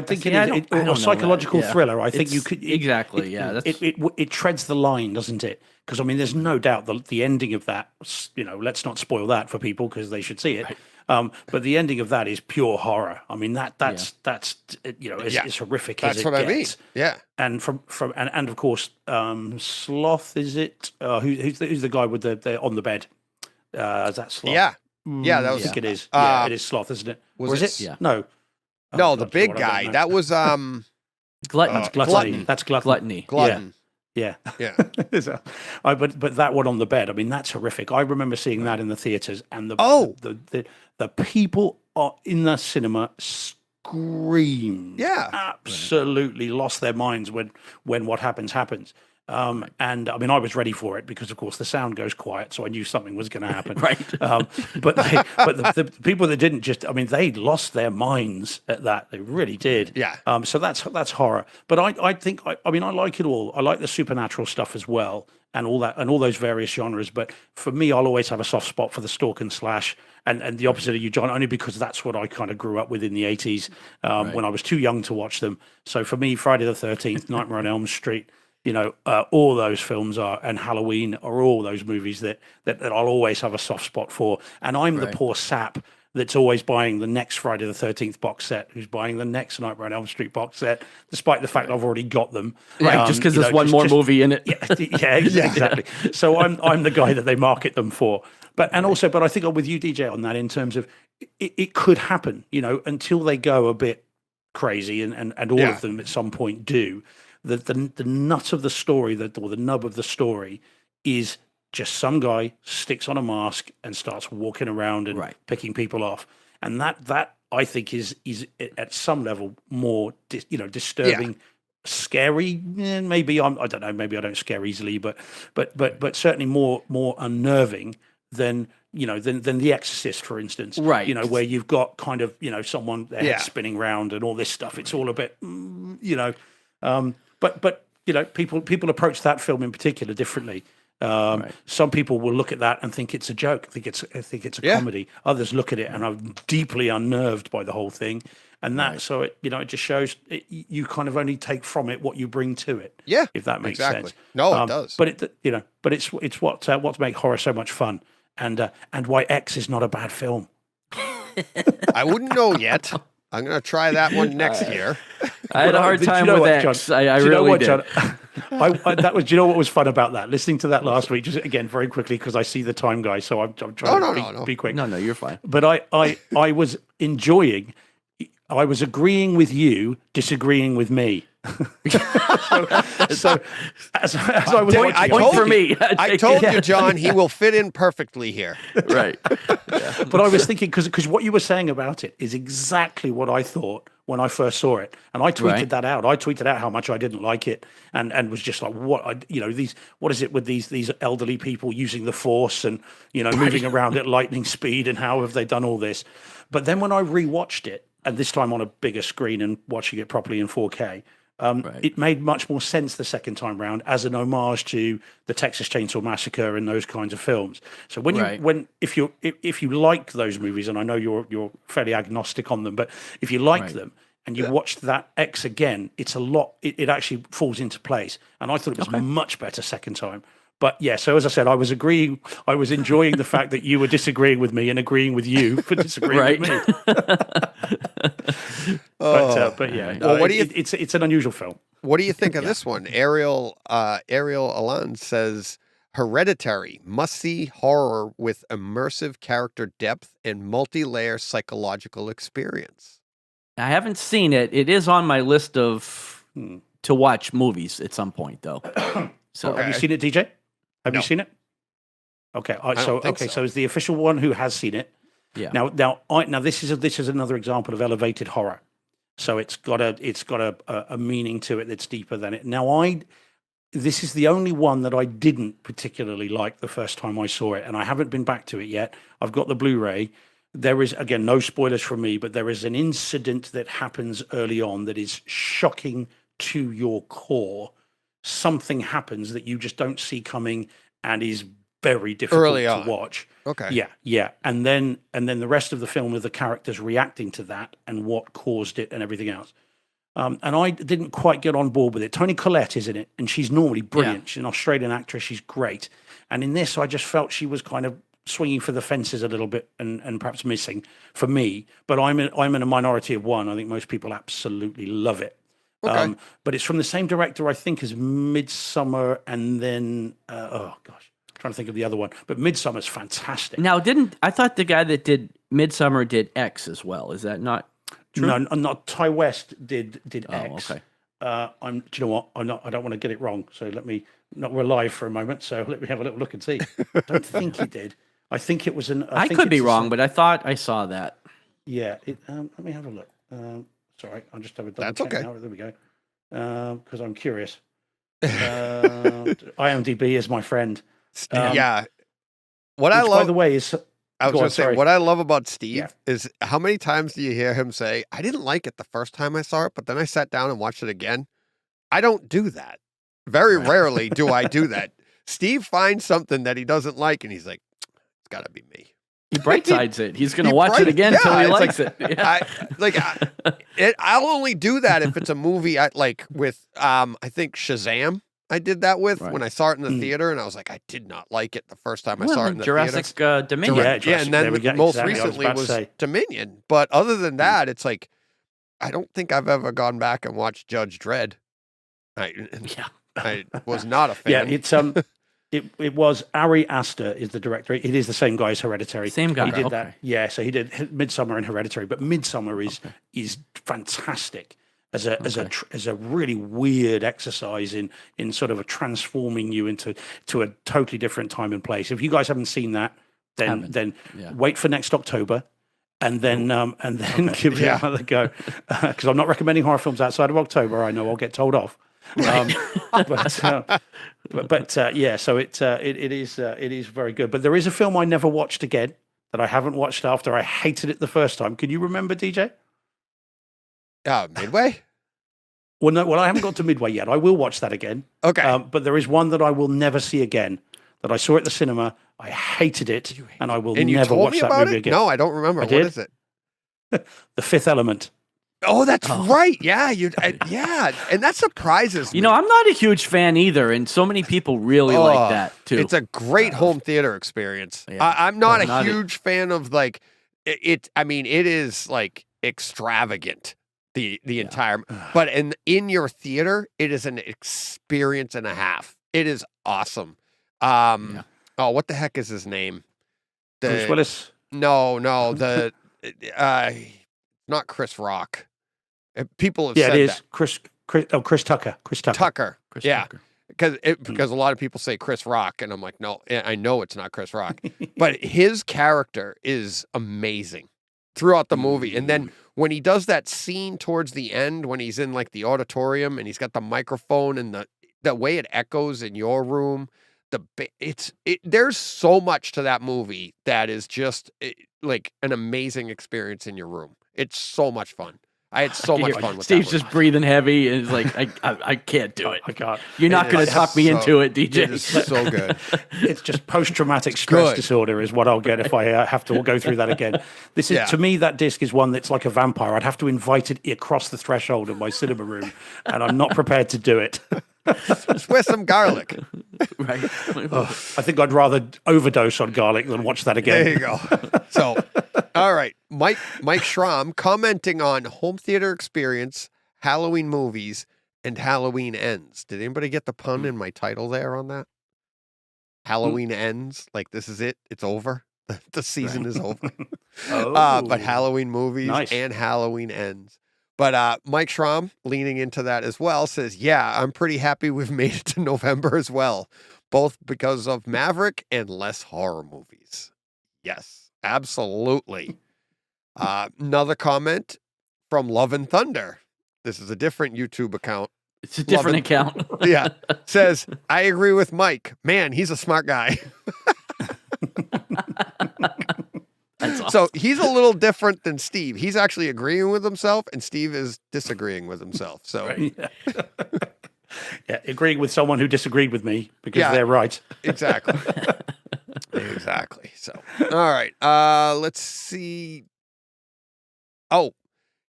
[SPEAKER 3] think it is a psychological thriller. I think you could
[SPEAKER 2] exactly.
[SPEAKER 3] It treads the line, doesn't it? Because I mean, there's no doubt the ending of that. You know, let's not spoil that for people because they should see it. Right. But the ending of that is pure horror. I mean, that's you know, as horrific as it gets. That's what I mean.
[SPEAKER 1] Yeah.
[SPEAKER 3] And and of course, Sloth, is it? Who's the guy with the on the bed? Is that Sloth?
[SPEAKER 1] Yeah. Yeah, that was.
[SPEAKER 3] I think it is. Yeah, it is Sloth, isn't it?
[SPEAKER 1] Was
[SPEAKER 3] it?
[SPEAKER 2] Yeah.
[SPEAKER 3] No.
[SPEAKER 1] No, the big guy. That was
[SPEAKER 2] Gluttony.
[SPEAKER 3] Gluttony. That's Gluttony.
[SPEAKER 1] Glutton.
[SPEAKER 3] Yeah.
[SPEAKER 1] Yeah.
[SPEAKER 3] But that one on the bed, I mean, that's horrific. I remember seeing that in the theaters, and the people are in the cinema screamed.
[SPEAKER 1] Yeah.
[SPEAKER 3] Absolutely lost their minds when what happens. And I mean, I was ready for it because, of course, the sound goes quiet, so I knew something was going to happen.
[SPEAKER 2] Right.
[SPEAKER 3] But the people that didn't they lost their minds at that. They really did.
[SPEAKER 1] Yeah.
[SPEAKER 3] So that's horror. But I think I like it all. I like the supernatural stuff as well, and all that, and all those various genres. But for me, I'll always have a soft spot for the stalk and slash, and the opposite of you, John, only because that's what I kind of grew up with in the 80s when I was too young to watch them. So for me, Friday the 13th, Nightmare on Elm Street. You know, all those films and Halloween are all those movies that I'll always have a soft spot for. And I'm the poor sap that's always buying the next Friday the 13th box set, who's buying the next Nightmare on Elm Street box set, despite the fact I've already got them.
[SPEAKER 2] Right, just because there's one more movie in it.
[SPEAKER 3] Yeah, exactly. So I'm the guy that they market them for. But I think I'm with you, DJ, on that in terms of it could happen, you know, until they go a bit crazy, and all of them at some point do. The nut of the story, or the nub of the story, is just some guy sticks on a mask and starts walking around and picking people off, and that I think is at some level more disturbing, scary. Maybe I don't know. Maybe I don't scare easily, but certainly more unnerving than The Exorcist, for instance.
[SPEAKER 2] Right.
[SPEAKER 3] You know, where you've got kind of someone their head spinning round and all this stuff. It's all a bit But people approach that film in particular differently. Some people will look at that and think it's a joke, think it's a comedy. Others look at it and are deeply unnerved by the whole thing, and so it just shows you kind of only take from it what you bring to it.
[SPEAKER 1] Yeah,
[SPEAKER 3] if that makes
[SPEAKER 1] sense.
[SPEAKER 3] sense.
[SPEAKER 1] No, it does.
[SPEAKER 3] But it's what makes horror so much fun, and why X is not a bad film.
[SPEAKER 1] I wouldn't know yet. I'm going to try that one next year.
[SPEAKER 2] I had a hard time with X. I really did.
[SPEAKER 3] John? Do you know what was fun about that? Listening to that last week, just again very quickly because I see the time, guys. So I'm trying to be quick.
[SPEAKER 2] No, you're fine.
[SPEAKER 3] But I was enjoying. I was agreeing with you, disagreeing with me. so as I was watching,
[SPEAKER 1] I told you, John, he will fit in perfectly here.
[SPEAKER 2] Right.
[SPEAKER 3] But I was thinking because what you were saying about it is exactly what I thought when I first saw it, and I tweeted
[SPEAKER 2] Right.
[SPEAKER 3] that out. I tweeted out how much I didn't like it, and was just like, what is it with these elderly people using the Force and moving around at lightning speed, and how have they done all this? But then when I rewatched it, and this time on a bigger screen and watching it properly in 4K. It made much more sense the second time round as an homage to the Texas Chainsaw Massacre and those kinds of films. So if you like those movies, and I know you're fairly agnostic on them, but if you like them and you watched that X again, it's a lot. It actually falls into place, and I thought it was much better second time. But yeah, so as I said, I was enjoying the fact that you were disagreeing with me and agreeing with you for disagreeing with me. But yeah,
[SPEAKER 1] Well,
[SPEAKER 3] it's an unusual film.
[SPEAKER 1] What do you think of this one? Ariel Alon says, Hereditary, must-see horror with immersive character depth and multi-layer psychological experience.
[SPEAKER 2] I haven't seen it. It is on my list of to watch movies at some point, though. So
[SPEAKER 3] Have you seen it, DJ? Have you seen it? Okay, so it's the official one who has seen it.
[SPEAKER 2] Yeah.
[SPEAKER 3] Now this is another example of elevated horror. So it's got a meaning to it that's deeper than it. Now this is the only one that I didn't particularly like the first time I saw it, and I haven't been back to it yet. I've got the Blu-ray. There is, again, no spoilers from me, but there is an incident that happens early on that is shocking to your core. Something happens that you just don't see coming and is very difficult to watch.
[SPEAKER 1] Okay.
[SPEAKER 3] Yeah. And then the rest of the film are the characters reacting to that and what caused it and everything else. And I didn't quite get on board with it. Toni Collette is in it, and she's normally brilliant. She's an Australian actress. She's great. And in this, I just felt she was kind of swinging for the fences a little bit and perhaps missing for me. But I'm in a minority of one. I think most people absolutely love it.
[SPEAKER 1] Okay.
[SPEAKER 3] But it's from the same director, I think, as Midsummer, and then I'm trying to think of the other one. But Midsummer's fantastic.
[SPEAKER 2] Now, I thought the guy that did Midsummer did X as well? Is that not true?
[SPEAKER 3] No, not Ty West did X.
[SPEAKER 2] Okay.
[SPEAKER 3] Do you know what? I don't want to get it wrong. So we're live for a moment. So let me have a little look and see. I don't think he did. I think it was
[SPEAKER 2] I could be wrong, but I thought I saw that.
[SPEAKER 3] Yeah. Let me have a look. Sorry, I'll just have a double
[SPEAKER 1] That's
[SPEAKER 3] check
[SPEAKER 1] okay.
[SPEAKER 3] now. There we go. Because I'm curious. IMDb is my friend.
[SPEAKER 1] Yeah. What I love,
[SPEAKER 3] by the way, is
[SPEAKER 1] I was going to say,
[SPEAKER 3] sorry.
[SPEAKER 1] what I love about Steve is how many times do you hear him say, I didn't like it the first time I saw it, but then I sat down and watched it again. I don't do that. Very rarely do I do that. Steve finds something that he doesn't like, and he's like, it's got to be me.
[SPEAKER 2] He brightsides it. He's going to watch it again until he likes it. Yeah.
[SPEAKER 1] I'll only do that if it's a movie I like with, I think Shazam. I did that with when I saw it in the theater, and I was like, I did not like it the first time I saw it in the
[SPEAKER 2] Jurassic
[SPEAKER 1] theater.
[SPEAKER 2] Dominion.
[SPEAKER 1] Yeah, and then most recently was Dominion. But other than that, it's like, I don't think I've ever gone back and watched Judge Dredd. I was not a fan.
[SPEAKER 3] Yeah, it's it was Ari Aster is the director. It is the same guy as Hereditary.
[SPEAKER 2] Same guy.
[SPEAKER 3] He did that. Yeah, so he did Midsummer and Hereditary, but Midsummer is fantastic as a really weird exercise in sort of transforming you into a totally different time and place. If you guys haven't seen that, then wait for next October. And then give it another go, because I'm not recommending horror films outside of October. I know I'll get told off. So it is very good. But there is a film I never watched again that I haven't watched after I hated it the first time. Can you remember, DJ?
[SPEAKER 1] Midway?
[SPEAKER 3] Well, no. Well, I haven't got to Midway yet. I will watch that again.
[SPEAKER 1] Okay.
[SPEAKER 3] But there is one that I will never see again. That I saw at the cinema. I hated it, and I will never watch that movie again.
[SPEAKER 1] No, I don't remember. What is it?
[SPEAKER 3] The Fifth Element.
[SPEAKER 1] Oh, that's right. Yeah, and that surprises me.
[SPEAKER 2] You know, I'm not a huge fan either, and so many people really like that too.
[SPEAKER 1] It's a great home theater experience. Yeah. I'm not a huge fan of like it. I mean, it is like extravagant. The entire, but in your theater, it is an experience and a half. It is awesome. Oh, what the heck is his name?
[SPEAKER 3] Bruce Willis?
[SPEAKER 1] No, the not Chris Rock. People have said
[SPEAKER 3] it is
[SPEAKER 1] that.
[SPEAKER 3] Chris Tucker. Chris Tucker.
[SPEAKER 1] Tucker. Because a lot of people say Chris Rock, and I'm like, no, I know it's not Chris Rock, but his character is amazing throughout the movie. And then when he does that scene towards the end, when he's in like the auditorium and he's got the microphone and the way it echoes in your room, there's so much to that movie that is just like an amazing experience in your room. It's so much fun. I had so much fun with
[SPEAKER 2] Steve's
[SPEAKER 1] that
[SPEAKER 2] just breathing heavy and is like, I can't do it.
[SPEAKER 3] I can't.
[SPEAKER 2] You're not going to talk me into it, DJ.
[SPEAKER 1] It is so good.
[SPEAKER 3] It's just post-traumatic stress disorder is what I'll get if I have to go through that again. This is to me, that disc is one that's like a vampire. I'd have to invite it across the threshold of my cinema room, and I'm not prepared to do it.
[SPEAKER 1] Just with some garlic.
[SPEAKER 2] Right.
[SPEAKER 3] I think I'd rather overdose on garlic than watch that again.
[SPEAKER 1] There you go. So, all right. Mike Schramm commenting on home theater experience, Halloween movies, and Halloween ends. Did anybody get the pun in my title there on that? Halloween ends. Like, this is it. It's over. The season is over. But Halloween movies and Halloween ends. But Mike Schramm, leaning into that as well, says, yeah, I'm pretty happy we've made it to November as well, both because of Maverick and less horror movies. Yes, absolutely. Another comment from Love and Thunder. This is a different YouTube account.
[SPEAKER 2] It's a different account.
[SPEAKER 1] Yeah. Says, I agree with Mike. Man, he's a smart guy.
[SPEAKER 2] That's awesome.
[SPEAKER 1] So he's a little different than Steve. He's actually agreeing with himself, and Steve is disagreeing with himself. So,
[SPEAKER 3] right. Yeah, agreeing with someone who disagreed with me because they're right.
[SPEAKER 1] Exactly. Exactly. So, all right. Let's see. Oh,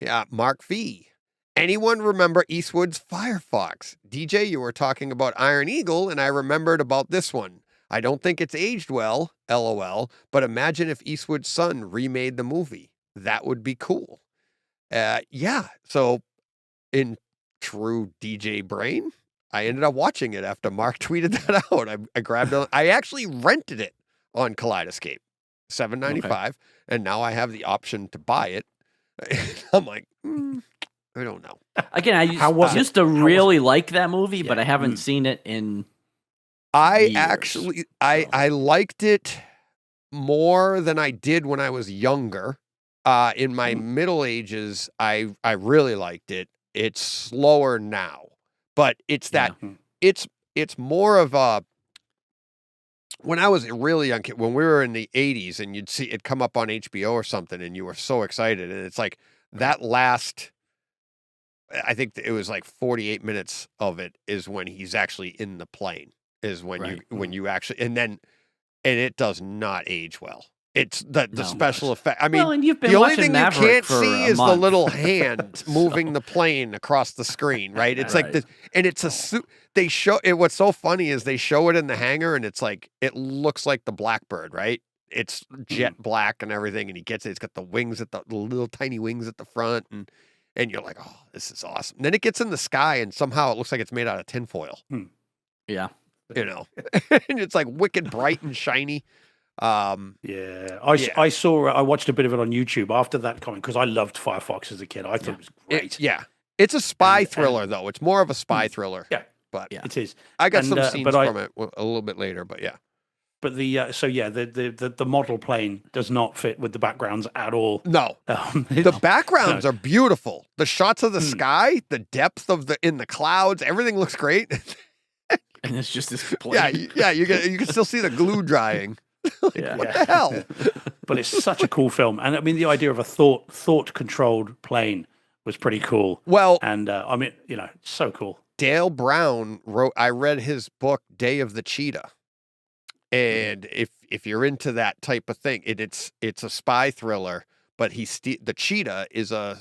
[SPEAKER 1] yeah. Mark V. Anyone remember Eastwood's Firefox? DJ, you were talking about Iron Eagle, and I remembered about this one. I don't think it's aged well, LOL, but imagine if Eastwood's son remade the movie. That would be cool. Yeah, so in true DJ brain, I ended up watching it after Mark tweeted that out. I grabbed it. I actually rented it on Kaleidescape, $7.95, and now I have the option to buy it. I'm like, I don't know.
[SPEAKER 2] Again, I used to really like that movie, but I haven't seen it in years.
[SPEAKER 1] I liked it more than I did when I was younger. In my middle ages, I really liked it. It's slower now, but it's that it's more of a, when I was a really young kid, when we were in the 80s and you'd see it come up on HBO or something and you were so excited, and it's like that last, I think it was like 48 minutes of it is when he's actually in the plane, is when you actually, and it does not age well. It's the special effect. I mean,
[SPEAKER 2] and you've been
[SPEAKER 1] the only thing
[SPEAKER 2] Maverick
[SPEAKER 1] you can't
[SPEAKER 2] for
[SPEAKER 1] see
[SPEAKER 2] a
[SPEAKER 1] is the
[SPEAKER 2] month.
[SPEAKER 1] little hand moving the plane across the screen, right? It's like this, and it's a suit. They show it. What's so funny is they show it in the hangar, and it's like it looks like the Blackbird, right? It's jet black and everything, and he gets it. It's got the wings the little tiny wings at the front, and you're like, oh, this is awesome. And then it gets in the sky, and somehow it looks like it's made out of tinfoil.
[SPEAKER 2] Yeah.
[SPEAKER 1] You know, and it's like wicked bright and shiny.
[SPEAKER 3] I watched a bit of it on YouTube after that comment because I loved Firefox as a kid. I thought it was great.
[SPEAKER 1] It's a spy thriller though. It's more of a spy thriller.
[SPEAKER 3] Yeah,
[SPEAKER 1] but
[SPEAKER 3] it is.
[SPEAKER 1] I got some scenes from it a little bit later, but yeah.
[SPEAKER 3] But the model plane does not fit with the backgrounds at all.
[SPEAKER 1] No, the backgrounds are beautiful. The shots of the sky, the depth of in the clouds, everything looks great.
[SPEAKER 2] And it's just this plane.
[SPEAKER 1] Yeah. You can still see the glue drying. What the hell?
[SPEAKER 3] But it's such a cool film, and I mean the idea of a thought controlled plane was pretty cool.
[SPEAKER 1] Well,
[SPEAKER 3] and I mean, it's so cool.
[SPEAKER 1] Dale Brown wrote. I read his book Day of the Cheetah, and if you're into that type of thing, it's a spy thriller. But the cheetah is a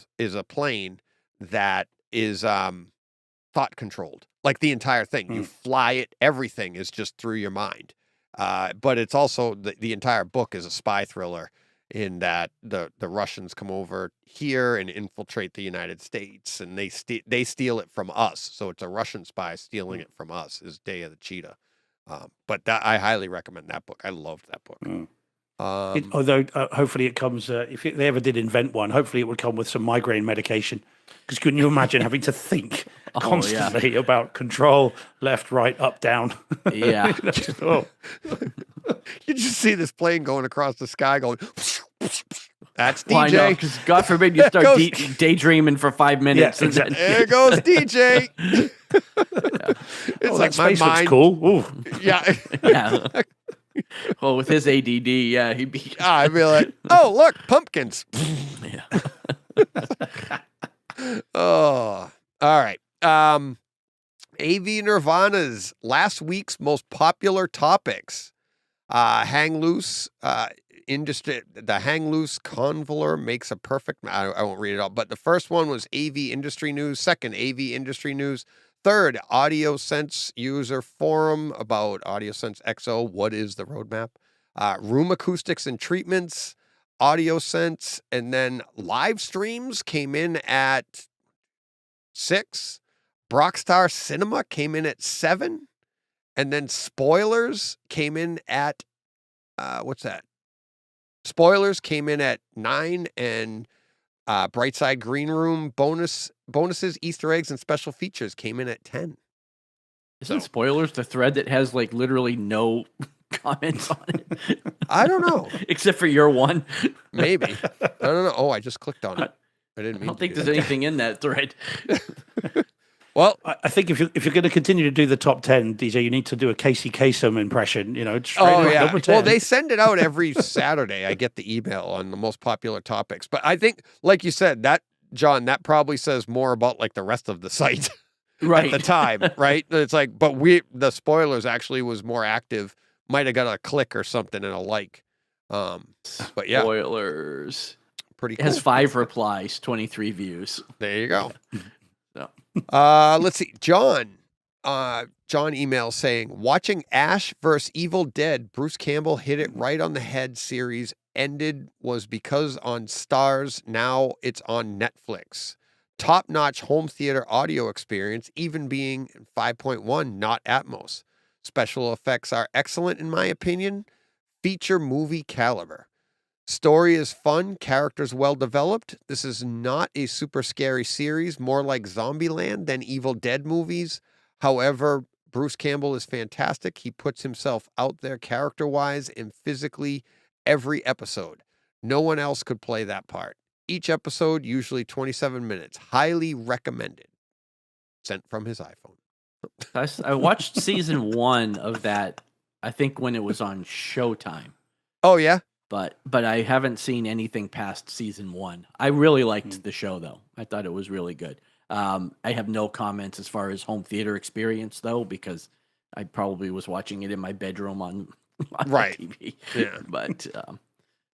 [SPEAKER 1] plane that is thought controlled, like the entire thing. You fly it. Everything is just through your mind. But it's also the entire book is a spy thriller in that the Russians come over here and infiltrate the United States, and they steal it from us. So it's a Russian spy stealing it from us. Is Day of the Cheetah. But I highly recommend that book. I loved that book.
[SPEAKER 3] Although hopefully it comes, if they ever did invent one, hopefully it would come with some migraine medication. Because couldn't you imagine having to think constantly about control, left, right, up, down?
[SPEAKER 2] Yeah.
[SPEAKER 1] You just see this plane going across the sky going, That's
[SPEAKER 2] Why not?
[SPEAKER 1] DJ.
[SPEAKER 2] Because God forbid you start
[SPEAKER 1] goes-
[SPEAKER 2] daydreaming for 5 minutes.
[SPEAKER 3] Yeah,
[SPEAKER 2] and then-
[SPEAKER 1] There goes DJ. It's
[SPEAKER 3] Oh,
[SPEAKER 1] like
[SPEAKER 3] that
[SPEAKER 1] my
[SPEAKER 3] space looks
[SPEAKER 1] mind.
[SPEAKER 3] cool. Ooh.
[SPEAKER 1] Yeah.
[SPEAKER 2] yeah. Well, with his ADD, yeah, he'd be.
[SPEAKER 1] I'd be like, oh, look, pumpkins.
[SPEAKER 2] Yeah.
[SPEAKER 1] Oh, all right. AV Nirvana's last week's most popular topics. Hang loose. Industry. The hang loose convoler makes a perfect. I won't read it all, but the first one was AV industry news. Second, AV industry news. Third, AudioSense user forum about AudioSense XO. What is the roadmap? Room acoustics and treatments. AudioSense, and then live streams came in at 6. Brockstar Cinema came in at 7, and then spoilers came in at what's that? Spoilers came in at 9, and Brightside Green Room bonuses, Easter eggs, and special features came in at 10.
[SPEAKER 2] Isn't spoilers the thread that has like literally no comments on it?
[SPEAKER 1] I don't know.
[SPEAKER 2] Except for your one.
[SPEAKER 1] Maybe. I don't know. Oh, I just clicked on it. I didn't
[SPEAKER 2] I
[SPEAKER 1] mean
[SPEAKER 2] don't
[SPEAKER 1] to
[SPEAKER 2] think
[SPEAKER 1] do
[SPEAKER 2] there's
[SPEAKER 1] that.
[SPEAKER 2] anything in that thread.
[SPEAKER 1] Well,
[SPEAKER 3] I think if you're going to continue to do the top 10, DJ, you need to do a Casey Kasem impression. Straight
[SPEAKER 1] oh
[SPEAKER 3] up
[SPEAKER 1] yeah.
[SPEAKER 3] number 10.
[SPEAKER 1] Well, they send it out every Saturday. I get the email on the most popular topics. But I think, like you said, that John, that probably says more about like the rest of the site
[SPEAKER 2] Right.
[SPEAKER 1] at the time, right? It's like, but the spoilers actually was more active. Might have got a click or something and a like. But yeah,
[SPEAKER 2] Spoilers.
[SPEAKER 1] pretty
[SPEAKER 2] It
[SPEAKER 1] cool.
[SPEAKER 2] has 5 replies, 23 views.
[SPEAKER 1] There you go.
[SPEAKER 2] So.
[SPEAKER 1] Let's see. John emails saying, watching Ash vs. Evil Dead, Bruce Campbell hit it right on the head series ended was because on Stars, now it's on Netflix. Top-notch home theater audio experience, even being 5.1, not Atmos. Special effects are excellent in my opinion. Feature movie caliber. Story is fun, characters well developed. This is not a super scary series, more like Zombieland than Evil Dead movies. However, Bruce Campbell is fantastic. He puts himself out there character-wise and physically every episode. No one else could play that part. Each episode, usually 27 minutes. Highly recommended. Sent from his iPhone.
[SPEAKER 2] I watched season 1 of that, I think when it was on Showtime.
[SPEAKER 1] Oh, yeah?
[SPEAKER 2] But I haven't seen anything past season 1. I really liked the show, though. I thought it was really good. I have no comments as far as home theater experience, though, because I probably was watching it in my bedroom on
[SPEAKER 1] Right.
[SPEAKER 2] TV.
[SPEAKER 1] Yeah.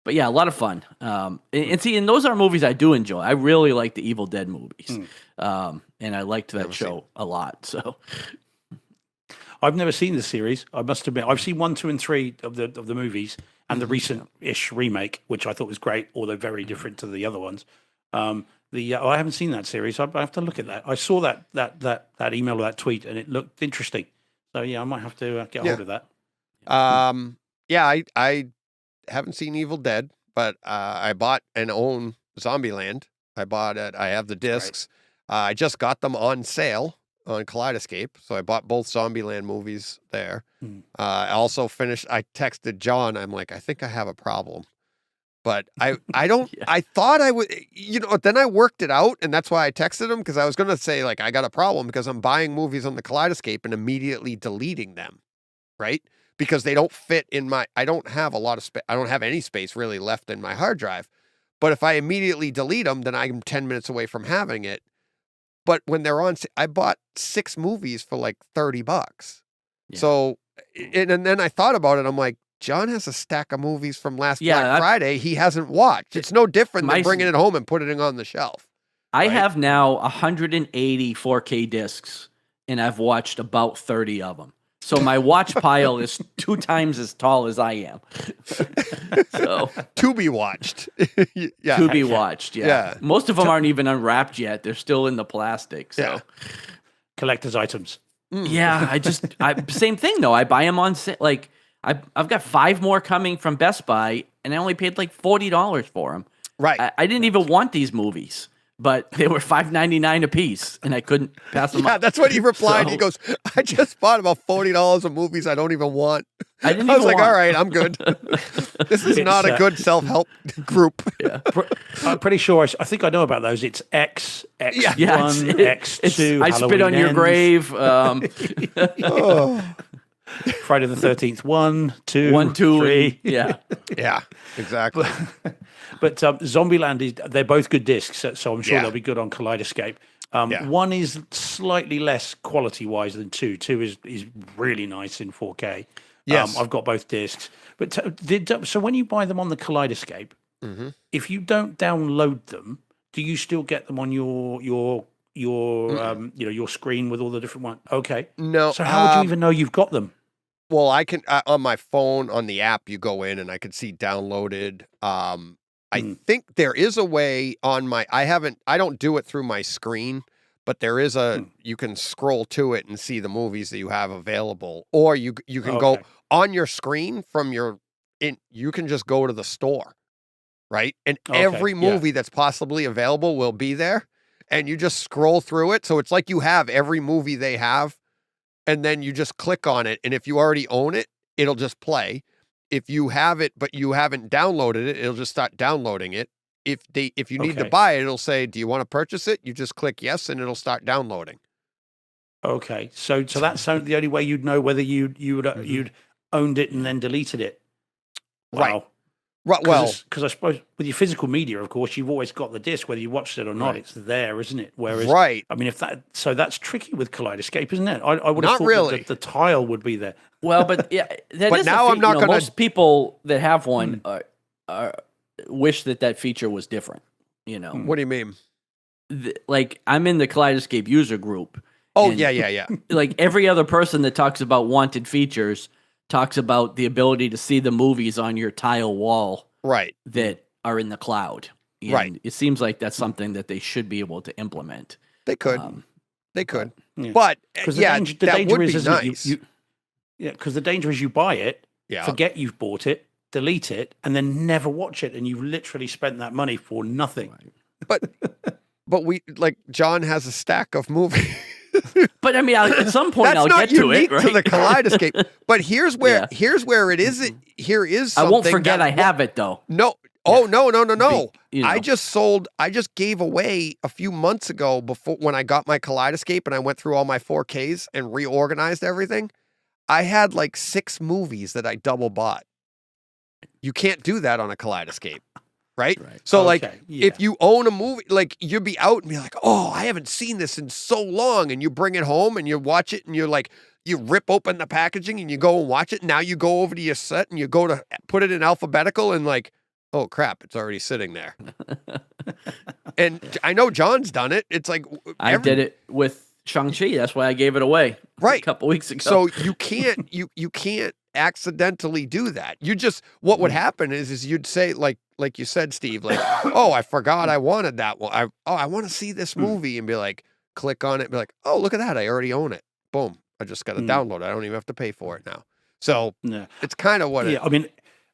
[SPEAKER 2] But yeah, a lot of fun. And see, and those are movies I do enjoy. I really like the Evil Dead movies, and I liked that
[SPEAKER 1] Never
[SPEAKER 2] show a lot. So
[SPEAKER 3] I've never seen the series. I must admit, I've seen 1, 2, and 3 of the movies, and the recent-ish remake, which I thought was great, although very different to the other ones. I haven't seen that series. I have to look at that. I saw that email or that tweet, and it looked interesting. So yeah, I might have to get hold of that.
[SPEAKER 1] Yeah, I haven't seen Evil Dead, but I bought and own Zombieland. I bought it. I have the discs. I just got them on sale on Kaleidescape, so I bought both Zombieland movies there. I also finished. I texted John. I'm like, I think I have a problem, but I don't.
[SPEAKER 2] Yeah.
[SPEAKER 1] I thought I would. Then I worked it out, and that's why I texted him, because I was going to say like I got a problem because I'm buying movies on the Kaleidescape and immediately deleting them, right? Because they don't fit in my. I don't have a lot of space. I don't have any space really left in my hard drive. But if I immediately delete them, then I'm 10 minutes away from having it. But when they're on, I bought 6 movies for like $30.
[SPEAKER 2] Yeah.
[SPEAKER 1] So, and then I thought about it. I'm like, John has a stack of movies from last Black Friday he hasn't watched. It's no different than bringing it home and putting it on the shelf.
[SPEAKER 2] I have now 180 4K discs, and I've watched about 30 of them. So my watch pile is 2 times as tall as I am. So
[SPEAKER 1] To be watched. Yeah.
[SPEAKER 2] to be watched. Yeah.
[SPEAKER 1] Yeah.
[SPEAKER 2] Most of them aren't even unwrapped yet. They're still in the plastic. So
[SPEAKER 1] Yeah.
[SPEAKER 3] Collector's items.
[SPEAKER 2] yeah, same thing though. I buy them on like I've got 5 more coming from Best Buy, and I only paid like $40 for them.
[SPEAKER 1] Right.
[SPEAKER 2] I didn't even want these movies, but they were $5.99 a piece, and I couldn't pass them
[SPEAKER 1] Yeah,
[SPEAKER 2] up.
[SPEAKER 1] that's what he replied.
[SPEAKER 2] So-
[SPEAKER 1] He goes, I just bought about $40 of movies I don't even want.
[SPEAKER 2] I didn't
[SPEAKER 1] I was
[SPEAKER 2] even
[SPEAKER 1] like,
[SPEAKER 2] want-
[SPEAKER 1] all right, I'm good. This is not a good self-help group.
[SPEAKER 2] Yeah.
[SPEAKER 3] I'm pretty sure. I think I know about those. It's X, X1,
[SPEAKER 2] Yeah,
[SPEAKER 3] X2.
[SPEAKER 2] I spit on
[SPEAKER 3] Halloween
[SPEAKER 2] your
[SPEAKER 3] Ends,
[SPEAKER 2] grave.
[SPEAKER 1] Oh,
[SPEAKER 3] Friday the 13th. 1, 2,
[SPEAKER 2] 1, 2,
[SPEAKER 3] 3.
[SPEAKER 2] yeah.
[SPEAKER 1] yeah, exactly.
[SPEAKER 3] But Zombieland they're both good discs, so I'm sure
[SPEAKER 1] Yeah.
[SPEAKER 3] they'll be good on Kaleidescape.
[SPEAKER 1] Yeah.
[SPEAKER 3] One is slightly less quality wise than two. Two is really nice in 4K.
[SPEAKER 1] Yes.
[SPEAKER 3] I've got both discs. But so when you buy them on the Kaleidescape,
[SPEAKER 1] Mm-hmm.
[SPEAKER 3] if you don't download them, do you still get them on your your screen with all the different ones? Okay.
[SPEAKER 1] No.
[SPEAKER 3] So how would you even know you've got them?
[SPEAKER 1] Well, I can on my phone on the app. You go in and I can see downloaded. I think there is a way on my. I don't do it through my screen, but there is a. You can scroll to it and see the movies that you have available, or you can go on your screen from your. You can just go to the store, right? And every movie that's possibly available will be there, and you just scroll through it. So it's like you have every movie they have. And then you just click on it, and if you already own it, it'll just play. If you have it, but you haven't downloaded it, it'll just start downloading it. If you need to buy it, it'll say, "Do you want to purchase it?" You just click yes, and it'll start downloading.
[SPEAKER 3] Okay, so that's the only way you'd know whether you'd owned it and then deleted it. Wow.
[SPEAKER 1] Right. Well,
[SPEAKER 3] because I suppose with your physical media, of course, you've always got the disc, whether you watched it or not. It's there, isn't it? Whereas,
[SPEAKER 1] right.
[SPEAKER 3] I mean, that's tricky with Kaleidescape, isn't it? I would have
[SPEAKER 1] Not
[SPEAKER 3] thought
[SPEAKER 1] really.
[SPEAKER 3] that the tile would be there.
[SPEAKER 2] Well, but yeah, that
[SPEAKER 1] But
[SPEAKER 2] is
[SPEAKER 1] now I'm not gonna-
[SPEAKER 2] Most people that have one wish that feature was different. You know,
[SPEAKER 1] what do you mean?
[SPEAKER 2] like I'm in the Kaleidescape user group.
[SPEAKER 1] Oh,
[SPEAKER 2] and
[SPEAKER 1] yeah.
[SPEAKER 2] like every other person that talks about wanted features talks about the ability to see the movies on your tile wall
[SPEAKER 1] Right.
[SPEAKER 2] that are in the cloud. And
[SPEAKER 1] Right.
[SPEAKER 2] It seems like that's something that they should be able to implement.
[SPEAKER 1] They could. They could.
[SPEAKER 3] Yeah.
[SPEAKER 1] But
[SPEAKER 3] Because
[SPEAKER 1] yeah,
[SPEAKER 3] the
[SPEAKER 1] that
[SPEAKER 3] danger
[SPEAKER 1] would
[SPEAKER 3] is,
[SPEAKER 1] be
[SPEAKER 3] isn't
[SPEAKER 1] nice.
[SPEAKER 3] it? Because the danger is you buy it,
[SPEAKER 1] Yeah.
[SPEAKER 3] forget you've bought it, delete it, and then never watch it, and you've literally spent that money for nothing.
[SPEAKER 1] But we like John has a stack of movies.
[SPEAKER 2] But I mean, at some point
[SPEAKER 1] That's
[SPEAKER 2] I'll
[SPEAKER 1] not
[SPEAKER 2] get to it.
[SPEAKER 1] unique
[SPEAKER 2] Right?
[SPEAKER 1] to the Kaleidescape. But here's where it is. Here is
[SPEAKER 2] I
[SPEAKER 1] something
[SPEAKER 2] won't forget
[SPEAKER 1] that
[SPEAKER 2] I have it though.
[SPEAKER 1] No. Oh, no.
[SPEAKER 2] You know.
[SPEAKER 1] I just gave away a few months ago when I got my Kaleidescape and I went through all my 4Ks and reorganized everything. I had like 6 movies that I double bought. You can't do that on a Kaleidescape, right? So if you own a movie, like you'd be out and be like, oh, I haven't seen this in so long. And you bring it home and you watch it and you're like, you rip open the packaging and you go and watch it. Now you go over to your set and you go to put it in alphabetical and like, oh crap, it's already sitting there. And I know John's done it. It's like
[SPEAKER 2] I did it with Shang-Chi. That's why I gave it away a couple weeks ago.
[SPEAKER 1] So you can't you can't accidentally do that. You just what would happen is you'd say like you said, Steve, like, oh, I forgot I wanted that one. I want to see this movie and be like, click on it and be like, oh, look at that. I already own it. Boom. I just got to download it. I don't even have to pay for it now. So it's kind of what
[SPEAKER 3] I mean,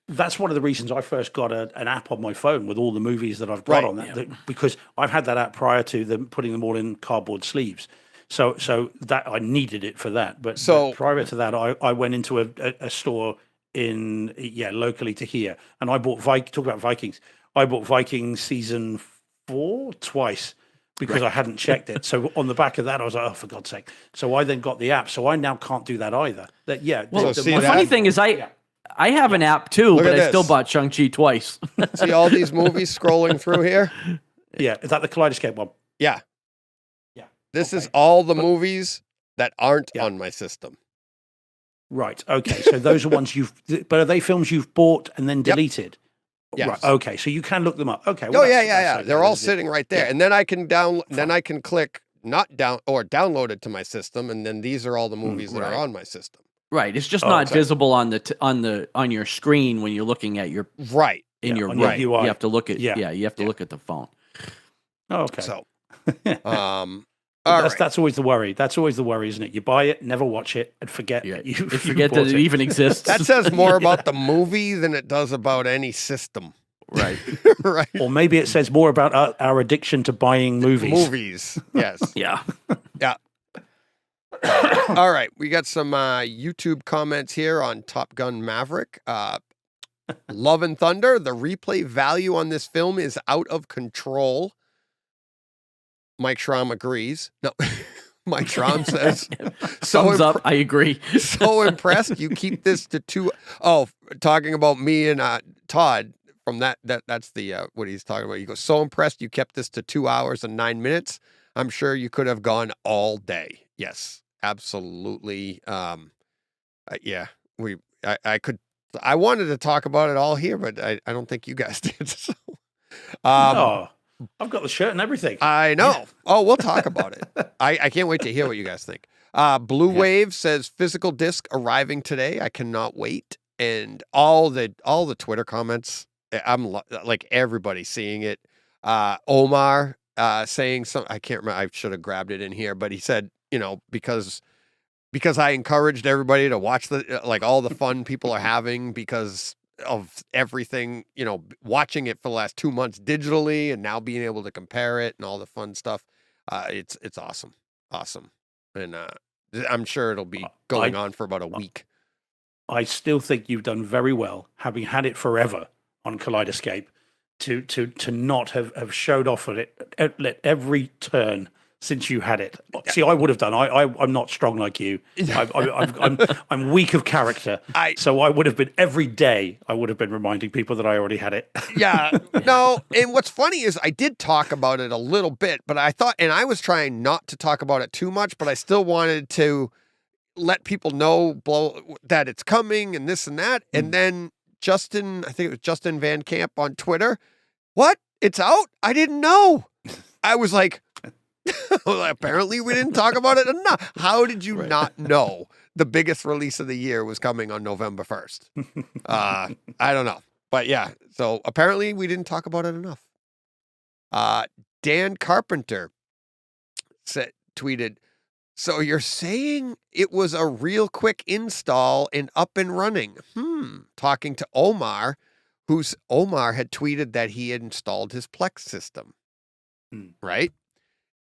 [SPEAKER 3] that's one of the reasons I first got an app on my phone with all the movies that I've got on that, because I've had that app prior to them putting them all in cardboard sleeves. So that I needed it for that. But prior to that, I went into a store locally to here, and I bought talk about Vikings. I bought Vikings season 4 twice because I hadn't checked it. So on the back of that, I was like, oh, for God's sake. So I then got the app. So I now can't do that either.
[SPEAKER 2] The funny thing is I have an app too,
[SPEAKER 1] Look
[SPEAKER 2] but
[SPEAKER 1] at
[SPEAKER 2] I still
[SPEAKER 1] this.
[SPEAKER 2] bought Shang-Chi twice.
[SPEAKER 1] See all these movies scrolling through here?
[SPEAKER 3] Yeah, is that the Kaleidescape one?
[SPEAKER 1] Yeah.
[SPEAKER 3] Yeah.
[SPEAKER 1] This is all the movies that aren't on my system.
[SPEAKER 3] Right. Okay. So those are ones but are they films you've bought and then deleted?
[SPEAKER 1] Yes.
[SPEAKER 3] Right. Okay. So you can look them up. Okay.
[SPEAKER 1] Oh, yeah. They're all sitting right there. And then I can then I can click download it to my system, and then these are all the movies that are on my system.
[SPEAKER 2] Right. It's just not visible on your screen when you're looking at your your
[SPEAKER 3] UI.
[SPEAKER 2] You have to look at you have to look at the phone.
[SPEAKER 3] Oh, okay.
[SPEAKER 1] So
[SPEAKER 3] that's always the worry. That's always the worry, isn't it? You buy it, never watch it, and forget that you
[SPEAKER 2] forget that it even exists.
[SPEAKER 1] that says more about the movie than it does about any system.
[SPEAKER 2] Right.
[SPEAKER 1] Right.
[SPEAKER 3] Or maybe it says more about our addiction to buying movies.
[SPEAKER 1] Movies. Yes.
[SPEAKER 2] Yeah.
[SPEAKER 1] Yeah. All right. We got some YouTube comments here on Top Gun Maverick. Love and Thunder. The replay value on this film is out of control. Mike Schramm agrees. No. Mike Schramm says,
[SPEAKER 2] Thumbs up. I agree.
[SPEAKER 1] So impressed. You keep this to 2. Oh, talking about me and Todd from that's the what he's talking about. He goes, so impressed you kept this to 2 hours and 9 minutes. I'm sure you could have gone all day. Yes, absolutely. Yeah, I could. I wanted to talk about it all here, but I don't think you guys did. So,
[SPEAKER 3] Oh, I've got the shirt and everything.
[SPEAKER 1] I know. Oh, we'll talk about it. I can't wait to hear what you guys think. Blue Wave says physical disc arriving today. I cannot wait. And all the Twitter comments, I'm like everybody seeing it. Omar saying something. I can't remember. I should have grabbed it in here, but he said, because I encouraged everybody to watch all the fun people are having because of everything, watching it for the last 2 months digitally and now being able to compare it and all the fun stuff. It's awesome. Awesome. And I'm sure it'll be going on for about a week.
[SPEAKER 3] I still think you've done very well, having had it forever on Kaleidescape, to not have showed off at it at every turn since you had it. See, I would have done. I'm not strong like you. I'm weak of character. So I would have been every day. I would have been reminding people that I already had it.
[SPEAKER 1] Yeah. No. And what's funny is I did talk about it a little bit, but I thought, and I was trying not to talk about it too much, but I still wanted to let people know that it's coming and this and that. And then Justin, I think it was Justin Van Camp on Twitter. What? It's out? I didn't know. I was like, well, apparently we didn't talk about it enough. How did you not know the biggest release of the year was coming on November 1st? I don't know. But yeah, so apparently we didn't talk about it enough. Dan Carpenter tweeted, so you're saying it was a real quick install and up and running? Talking to Omar, Omar had tweeted that he had installed his Plex system. Right?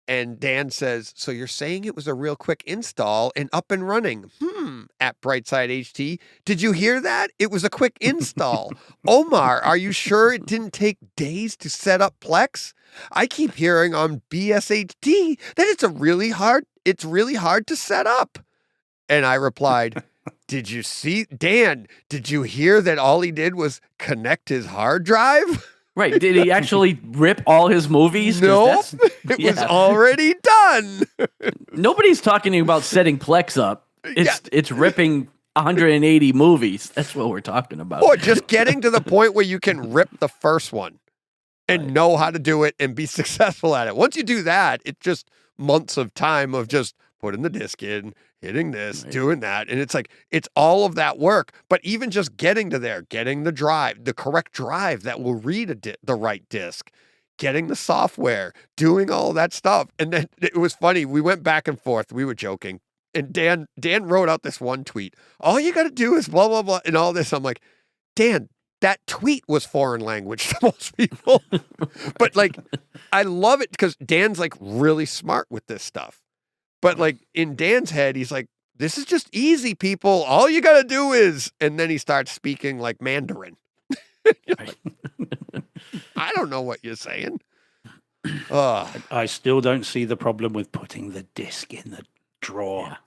[SPEAKER 1] And Dan says, so you're saying it was a real quick install and up and running? At Brightside HT. Did you hear that? It was a quick install. Omar, are you sure it didn't take days to set up Plex? I keep hearing on BSHD that it's really hard to set up. And I replied, did you see, Dan, did you hear that all he did was connect his hard drive?
[SPEAKER 2] Right. Did he actually rip all his movies?
[SPEAKER 1] No, it was already done.
[SPEAKER 2] Nobody's talking about setting Plex up. It's ripping 180 movies. That's what we're talking about.
[SPEAKER 1] Or just getting to the point where you can rip the first one and know how to do it and be successful at it. Once you do that, it's just months of time of just putting the disc in, hitting this, doing that. And it's like, it's all of that work. But even just getting to there, getting the drive, the correct drive that will read the right disc, getting the software, doing all that stuff. And then it was funny. We went back and forth. We were joking. And Dan wrote out this one tweet. All you got to do is blah, blah, blah, and all this. I'm like, Dan, that tweet was foreign language to most people. But like, I love it because Dan's like really smart with this stuff. But like in Dan's head, he's like, this is just easy, people. All you got to do is, and then he starts speaking like Mandarin. Like, I don't know what you're saying.
[SPEAKER 3] I still don't see the problem with putting the disc in the drawer.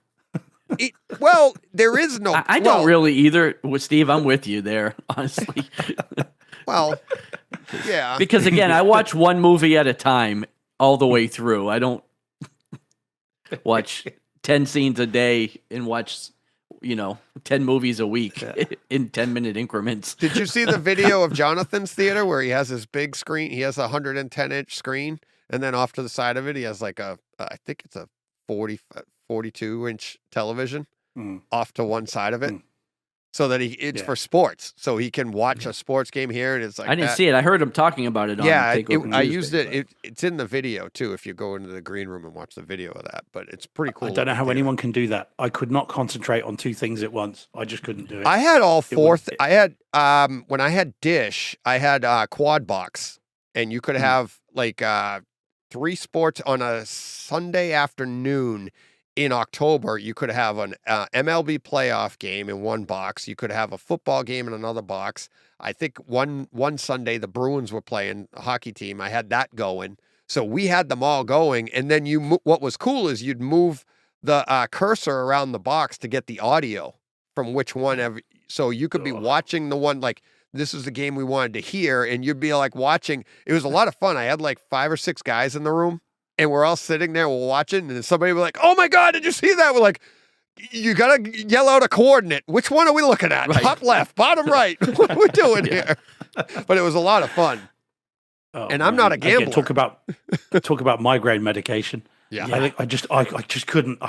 [SPEAKER 1] Well, there is no.
[SPEAKER 2] I don't really either. With Steve, I'm with you there, honestly.
[SPEAKER 1] Well, yeah.
[SPEAKER 2] Because again, I watch one movie at a time all the way through. I don't watch 10 scenes a day and watch, 10 movies a week in 10-minute increments.
[SPEAKER 1] Did you see the video of Jonathan's theater where he has his big screen? He has a 110-inch screen, and then off to the side of it, he has like I think it's a 42-inch television off to one side of it. so that it's for sports, so he can watch a sports game here, and it's like
[SPEAKER 2] I didn't see it. I heard him talking about it on Takeover
[SPEAKER 1] I
[SPEAKER 2] Tuesday,
[SPEAKER 1] used it. It's in the video too. If you go into the green room and watch the video of that, but it's pretty cool.
[SPEAKER 3] I don't know how anyone can do that. I could not concentrate on two things at once. I just couldn't do it.
[SPEAKER 1] I had all four. I had when I had Dish, I had Quad Box, and you could have like 3 sports on a Sunday afternoon. In October, you could have an MLB playoff game in one box. You could have a football game in another box. I think one Sunday the Bruins were playing a hockey team. I had that going, so we had them all going. And then what was cool is you'd move the cursor around the box to get the audio from which one. So you could be watching the one like this is the game we wanted to hear, and you'd be like watching. It was a lot of fun. I had like 5 or 6 guys in the room. And we're all sitting there, we're watching, and somebody will be like, "Oh my God, did you see that?" We're like, "You gotta yell out a coordinate. Which one are we looking at? Right. Top left, bottom right. What are we doing here?" But it was a lot of fun. And I'm not a gambler.
[SPEAKER 3] Again, talk about migraine medication.
[SPEAKER 1] Yeah,
[SPEAKER 3] I think I just couldn't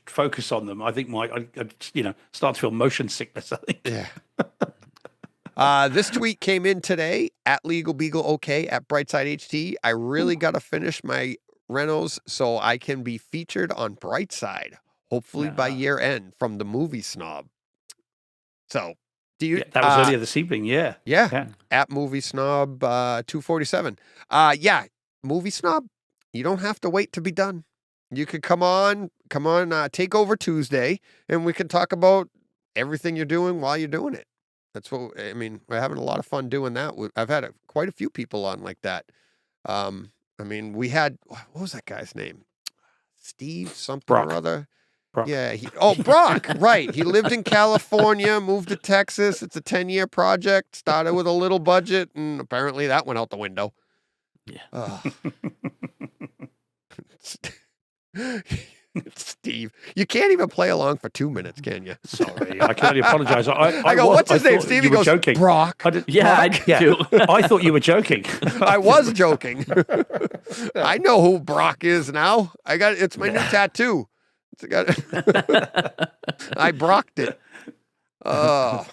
[SPEAKER 3] focus on them. I think I start to feel motion sickness. I think.
[SPEAKER 1] Yeah. This tweet came in today at Legal Beagle OK at Brightside HT. I really got to finish my renos so I can be featured on Brightside, hopefully by year end, from the Movie Snob. So, do you?
[SPEAKER 3] That was earlier this evening. Yeah.
[SPEAKER 1] At Movie Snob 247. Movie Snob. You don't have to wait to be done. You could come on, take over Tuesday, and we can talk about everything you're doing while you're doing it. That's what I mean. We're having a lot of fun doing that. I've had quite a few people on like that. I mean, we had, what was that guy's name? Steve something
[SPEAKER 3] Brock.
[SPEAKER 1] or other.
[SPEAKER 3] Brock.
[SPEAKER 1] Yeah. Brock. Right. He lived in California, moved to Texas. It's a 10-year project. Started with a little budget, and apparently that went out the window.
[SPEAKER 2] Yeah.
[SPEAKER 1] Steve, you can't even play along for 2 minutes, can you?
[SPEAKER 3] Sorry, I can only apologize.
[SPEAKER 1] I go, what's his name? Steve, he goes,
[SPEAKER 3] joking.
[SPEAKER 1] Brock.
[SPEAKER 2] I do.
[SPEAKER 3] I thought you were joking.
[SPEAKER 1] I was joking. I know who Brock is now. It's my new tattoo. I Brocked it. Oh,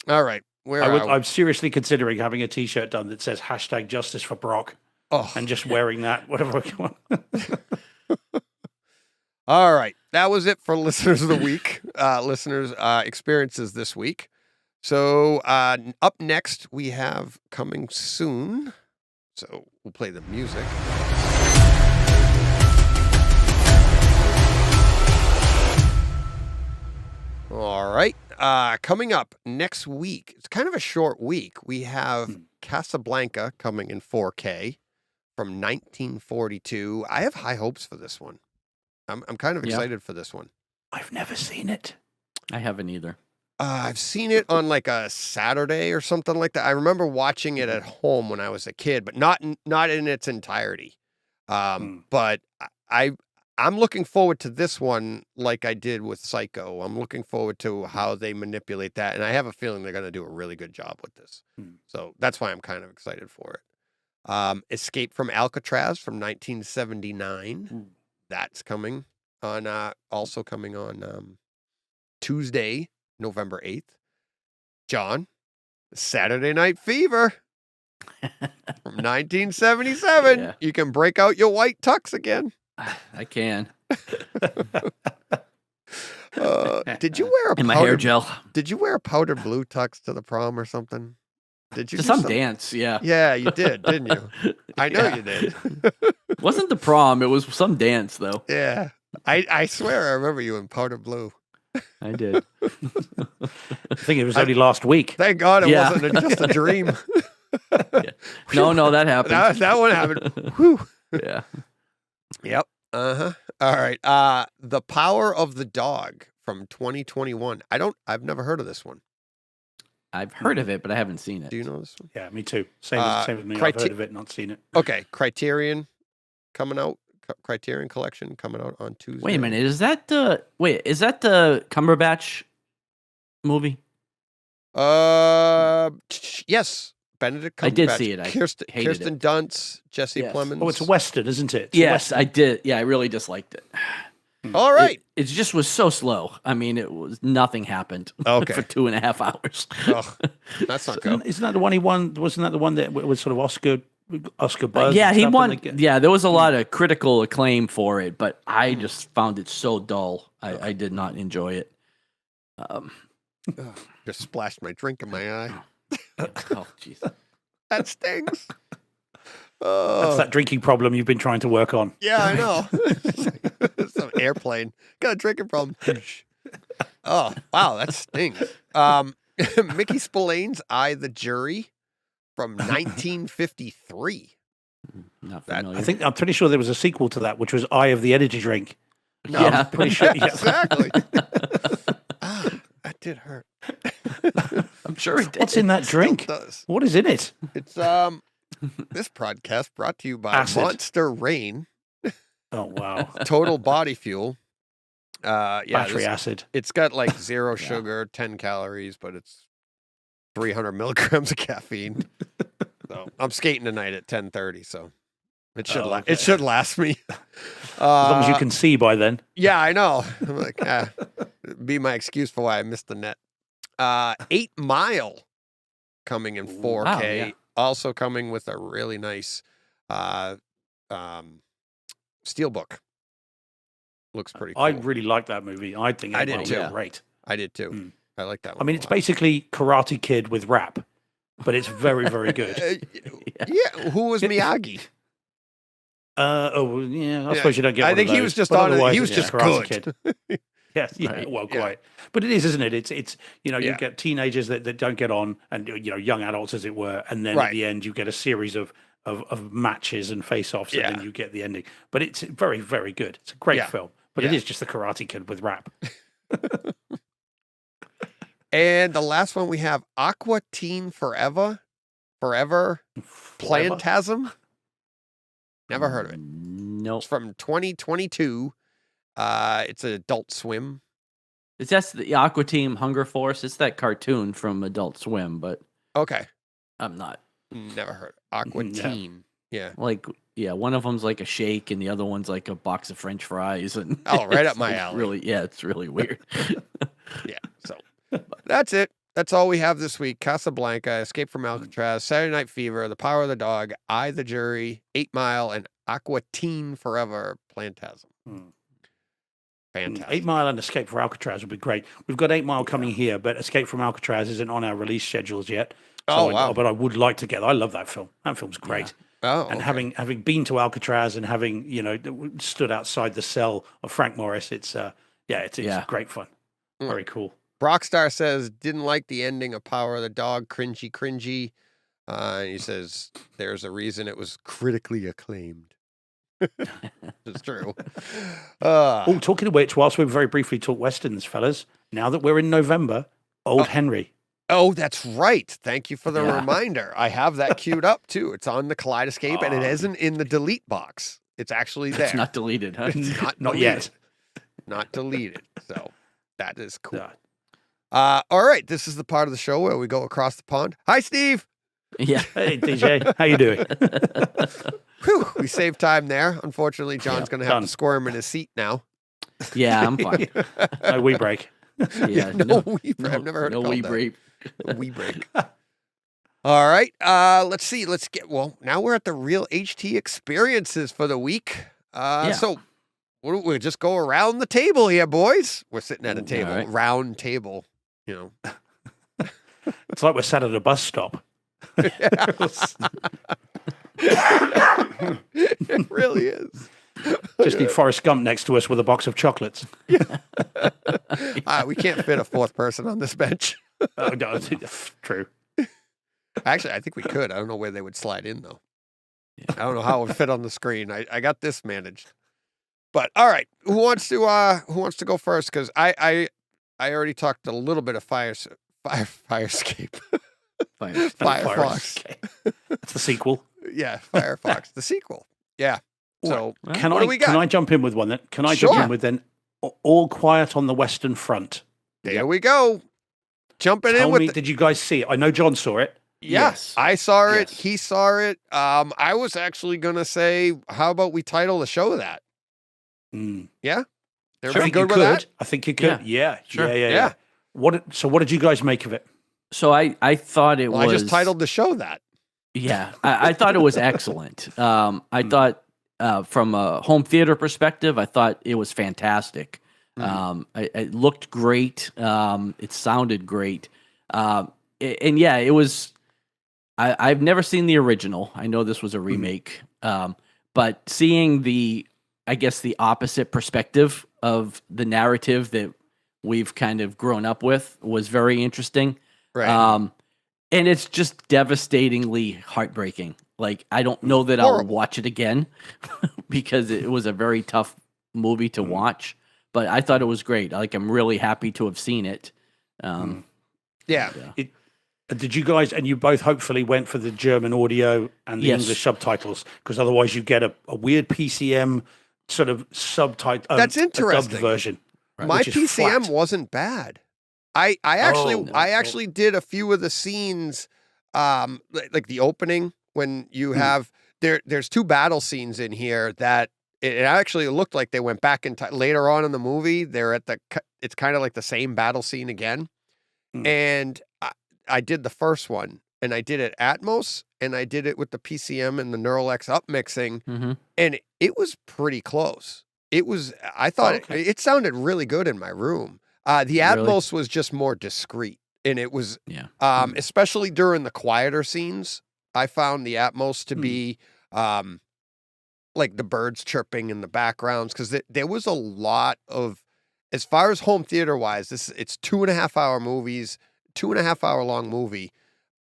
[SPEAKER 1] all right.
[SPEAKER 3] I'm seriously considering having a T-shirt done that says #Justice for Brock, and just wearing that, whatever.
[SPEAKER 1] All right. That was it for Listeners of the Week, listeners' experiences this week. So up next, we have coming soon. So we'll play the music. All right. Coming up next week, it's kind of a short week. We have Casablanca coming in 4K from 1942. I have high hopes for this one. I'm kind of excited for this one.
[SPEAKER 3] I've never seen it.
[SPEAKER 2] I haven't either.
[SPEAKER 1] I've seen it on like a Saturday or something like that. I remember watching it at home when I was a kid, but not in its entirety. But I'm looking forward to this one like I did with Psycho. I'm looking forward to how they manipulate that, and I have a feeling they're going to do a really good job with this. So that's why I'm kind of excited for it. Escape from Alcatraz from 1979. That's coming on, also coming on Tuesday, November 8th. John, Saturday Night Fever from 1977. Yeah. You can break out your white tux again.
[SPEAKER 2] I can.
[SPEAKER 1] Did you wear
[SPEAKER 2] my hair gel?
[SPEAKER 1] Did you wear a powder blue tux to the prom or something? Did you?
[SPEAKER 2] To some dance, yeah.
[SPEAKER 1] Yeah, you did, didn't you? I know you did.
[SPEAKER 2] Wasn't the prom, it was some dance, though.
[SPEAKER 1] Yeah. I swear I remember you in powder blue.
[SPEAKER 2] I did.
[SPEAKER 3] I think it was only last week.
[SPEAKER 1] Thank God it wasn't just a dream.
[SPEAKER 2] No, that happened.
[SPEAKER 1] That one happened. Whew.
[SPEAKER 2] Yeah.
[SPEAKER 1] Yep. All right. The Power of the Dog from 2021. I've never heard of this one.
[SPEAKER 2] I've heard of it, but I haven't seen it.
[SPEAKER 1] Do you know this one?
[SPEAKER 3] Yeah, me too. Same with me. I've heard of it, not seen it.
[SPEAKER 1] Okay. Criterion coming out. Criterion Collection coming out on Tuesday.
[SPEAKER 2] Wait a minute. Is that the Cumberbatch movie?
[SPEAKER 1] Yes. Benedict Cumberbatch.
[SPEAKER 2] I did see it.
[SPEAKER 1] Kirsten Dunst, Jesse Plemons.
[SPEAKER 3] Oh, it's a Western, isn't it?
[SPEAKER 2] Yes, I did. Yeah, I really disliked it.
[SPEAKER 1] All right.
[SPEAKER 2] It just was so slow. I mean, nothing happened
[SPEAKER 1] Okay.
[SPEAKER 2] for 2.5 hours.
[SPEAKER 1] Oh, that's not good.
[SPEAKER 3] Isn't that the one he won? Wasn't that the one that was sort of Oscar buzz?
[SPEAKER 2] Yeah,
[SPEAKER 3] and
[SPEAKER 2] he
[SPEAKER 3] stuff?
[SPEAKER 2] won. Yeah, there was a lot of critical acclaim for it, but I just found it so dull. I did not enjoy it.
[SPEAKER 1] Just splashed my drink in my eye.
[SPEAKER 2] Oh, jeez.
[SPEAKER 1] That stings.
[SPEAKER 3] That's that drinking problem you've been trying to work on.
[SPEAKER 1] Yeah, I know. Some airplane. Got a drinking problem. Oh, wow, that stings. Mickey Spillane's I, the Jury from 1953.
[SPEAKER 2] Not familiar.
[SPEAKER 3] I'm pretty sure there was a sequel to that, which was Eye of the Energy Drink.
[SPEAKER 1] No,
[SPEAKER 2] Yeah.
[SPEAKER 3] I'm pretty sure. Yeah.
[SPEAKER 1] Exactly. That did hurt.
[SPEAKER 2] I'm sure it did.
[SPEAKER 3] What's in that drink?
[SPEAKER 1] It does.
[SPEAKER 3] What is in it?
[SPEAKER 1] It's this podcast brought to you by
[SPEAKER 3] Acid.
[SPEAKER 1] Monster Rain
[SPEAKER 3] Oh wow,
[SPEAKER 1] Total Body Fuel.
[SPEAKER 3] battery acid.
[SPEAKER 1] It's got like 0 sugar, 10 calories, but it's 300 milligrams of caffeine. So I'm skating tonight at 10:30, so it should
[SPEAKER 3] okay.
[SPEAKER 1] it should last me.
[SPEAKER 3] As long as you can see by then.
[SPEAKER 1] Yeah, I know. I'm like, be my excuse for why I missed the net. 8 Mile coming in 4K.
[SPEAKER 2] Wow, yeah.
[SPEAKER 1] Also coming with a really nice steelbook. Looks pretty cool.
[SPEAKER 3] I really like that movie. I think
[SPEAKER 1] I did
[SPEAKER 3] it's
[SPEAKER 1] too.
[SPEAKER 3] great.
[SPEAKER 1] I did too.
[SPEAKER 3] Mm.
[SPEAKER 1] I like that one.
[SPEAKER 3] I mean,
[SPEAKER 1] a
[SPEAKER 3] it's
[SPEAKER 1] lot.
[SPEAKER 3] basically Karate Kid with rap, but it's very, very good.
[SPEAKER 1] Yeah. Who was Miyagi?
[SPEAKER 3] I suppose you don't get.
[SPEAKER 1] I
[SPEAKER 3] one
[SPEAKER 1] think
[SPEAKER 3] of
[SPEAKER 1] he
[SPEAKER 3] those,
[SPEAKER 1] was just
[SPEAKER 3] but
[SPEAKER 1] on it.
[SPEAKER 3] otherwise
[SPEAKER 1] He was
[SPEAKER 3] it's
[SPEAKER 1] just
[SPEAKER 3] Karate
[SPEAKER 1] good.
[SPEAKER 3] Kid. Yes, yeah,
[SPEAKER 2] Right.
[SPEAKER 3] well,
[SPEAKER 1] Yeah.
[SPEAKER 3] quite. But it is, isn't it? It's you
[SPEAKER 1] Yeah.
[SPEAKER 3] get teenagers that don't get on, and young adults, as it were, and then
[SPEAKER 1] Right.
[SPEAKER 3] at the end you get a series of matches and face-offs,
[SPEAKER 1] Yeah.
[SPEAKER 3] and then you get the ending. But it's very, very good. It's a great
[SPEAKER 1] Yeah.
[SPEAKER 3] film, but it
[SPEAKER 1] Yeah.
[SPEAKER 3] is just the Karate Kid with rap.
[SPEAKER 1] And the last one we have Aqua Teen Forever Plantasm. Never heard of it.
[SPEAKER 2] Nope.
[SPEAKER 1] It's from 2022. It's an Adult Swim.
[SPEAKER 2] It's just the Aqua Team Hunger Force. It's that cartoon from Adult Swim, but
[SPEAKER 1] Okay.
[SPEAKER 2] I'm not.
[SPEAKER 1] Never heard. Aqua
[SPEAKER 3] Yeah.
[SPEAKER 1] Teen. Yeah.
[SPEAKER 2] Like, yeah, one of them's like a shake and the other one's like a box of French fries. And
[SPEAKER 1] Oh, right up
[SPEAKER 2] it's,
[SPEAKER 1] my
[SPEAKER 2] like,
[SPEAKER 1] alley.
[SPEAKER 2] Really, yeah, it's really weird.
[SPEAKER 1] Yeah. So that's it. That's all we have this week. Casablanca, Escape from Alcatraz, Saturday Night Fever, The Power of the Dog, I, the Jury, 8 Mile, and Aqua Teen Forever Plantasm.
[SPEAKER 3] Mm.
[SPEAKER 1] Fantastic.
[SPEAKER 3] 8 Mile and Escape from Alcatraz would be great. We've got 8 Mile coming here, but Escape from Alcatraz isn't on our release schedules yet.
[SPEAKER 1] Oh, wow.
[SPEAKER 3] But I would like to get. I love that film. That film's great.
[SPEAKER 1] Oh,
[SPEAKER 3] And
[SPEAKER 1] okay.
[SPEAKER 3] having been to Alcatraz and having stood outside the cell of Frank Morris, it's great fun.
[SPEAKER 1] Mm.
[SPEAKER 3] Very cool.
[SPEAKER 1] Brockstar says, didn't like the ending of Power of the Dog, cringy. And he says, there's a reason it was critically acclaimed. It's true.
[SPEAKER 3] Oh, talking of which, whilst we very briefly talk westerns, fellas, now that we're in November, Old Henry.
[SPEAKER 1] Oh, that's right. Thank you for the
[SPEAKER 2] Yeah.
[SPEAKER 1] reminder. I have that queued up too. It's on the Kaleidescape and it isn't in the delete box. It's actually there.
[SPEAKER 2] It's not deleted, huh?
[SPEAKER 1] It's not
[SPEAKER 3] Not
[SPEAKER 1] deleted.
[SPEAKER 3] yet.
[SPEAKER 1] Not deleted. So that is cool.
[SPEAKER 3] Yeah.
[SPEAKER 1] All right. This is the part of the show where we go across the pond. Hi, Steve.
[SPEAKER 2] Yeah.
[SPEAKER 3] Hey, DJ, how you doing?
[SPEAKER 1] Whew, we saved time there. Unfortunately, John's going to have
[SPEAKER 3] done.
[SPEAKER 1] to squirm in his seat now.
[SPEAKER 2] Yeah, I'm fine.
[SPEAKER 3] No, we break.
[SPEAKER 2] Yeah,
[SPEAKER 1] no wee break. I've never heard
[SPEAKER 2] no
[SPEAKER 1] it called
[SPEAKER 2] wee
[SPEAKER 1] that.
[SPEAKER 2] break.
[SPEAKER 1] Wee break. All right. Let's see. Now we're at the real HT experiences for the week. So we'll just go around the table here, boys. We're sitting at a table,
[SPEAKER 2] right.
[SPEAKER 1] round table,
[SPEAKER 3] It's like we're sat at a bus stop.
[SPEAKER 1] It really is.
[SPEAKER 3] Just need Forrest Gump next to us with a box of chocolates.
[SPEAKER 1] We can't fit a fourth person on this bench.
[SPEAKER 3] Oh, no, true.
[SPEAKER 1] Actually, I think we could. I don't know where they would slide in though. I don't know how it would fit on the screen. I got this managed. But all right, who wants to go first? Because I already talked a little bit of Firescape. Firefox.
[SPEAKER 3] That's the sequel.
[SPEAKER 1] Yeah, Firefox, the sequel. Yeah. So
[SPEAKER 3] Can
[SPEAKER 1] what do we got?
[SPEAKER 3] I jump in with one then? Can I
[SPEAKER 1] Sure.
[SPEAKER 3] jump in with then All Quiet on the Western Front?
[SPEAKER 1] there we go. Jumping in
[SPEAKER 3] Tell
[SPEAKER 1] with
[SPEAKER 3] me, did you guys see it? I know John saw it.
[SPEAKER 1] Yes, I saw it.
[SPEAKER 2] Yes.
[SPEAKER 1] He saw it. I was actually gonna say, how about we title the show that?
[SPEAKER 3] Mm.
[SPEAKER 1] Is Everybody
[SPEAKER 3] think you
[SPEAKER 1] good with that?
[SPEAKER 3] could. I think you could. Yeah.
[SPEAKER 2] Sure.
[SPEAKER 3] Yeah. What did you guys make of it?
[SPEAKER 2] So I thought it was.
[SPEAKER 1] I just titled the show that.
[SPEAKER 2] Yeah, I thought it was excellent. I thought from a home theater perspective, I thought it was fantastic. It looked great. It sounded great. And yeah, it was. I've never seen the original. I know this was a remake, but seeing the opposite perspective of the narrative that we've kind of grown up with was very interesting.
[SPEAKER 1] Right.
[SPEAKER 2] And it's just devastatingly heartbreaking. Like, I don't know that I'll watch it again because it was a very tough movie to watch, but I thought it was great. Like, I'm really happy to have seen it.
[SPEAKER 1] Yeah.
[SPEAKER 3] Did you guys, and you both hopefully went for the German audio and the English subtitles, because otherwise you get a weird PCM sort of subtitle.
[SPEAKER 1] That's
[SPEAKER 3] A
[SPEAKER 1] interesting.
[SPEAKER 3] dubbed version.
[SPEAKER 1] My
[SPEAKER 3] which is
[SPEAKER 1] PCM
[SPEAKER 3] flat.
[SPEAKER 1] wasn't bad. I actually did a few of the scenes, like the opening when you have there's two battle scenes in here that it actually looked like they went back in time later on in the movie. They're at it's kind of like the same battle scene again, and I did the first one, and I did it Atmos, and I did it with the PCM and the Neural X upmixing, and it was pretty close. I thought it sounded really good in my room. The Atmos was just more discreet, and it was, especially during the quieter scenes, I found the Atmos to be, like the birds chirping in the backgrounds, because there was a lot of, as far as home theater wise, it's 2.5 hour movies, 2.5 hour long movie,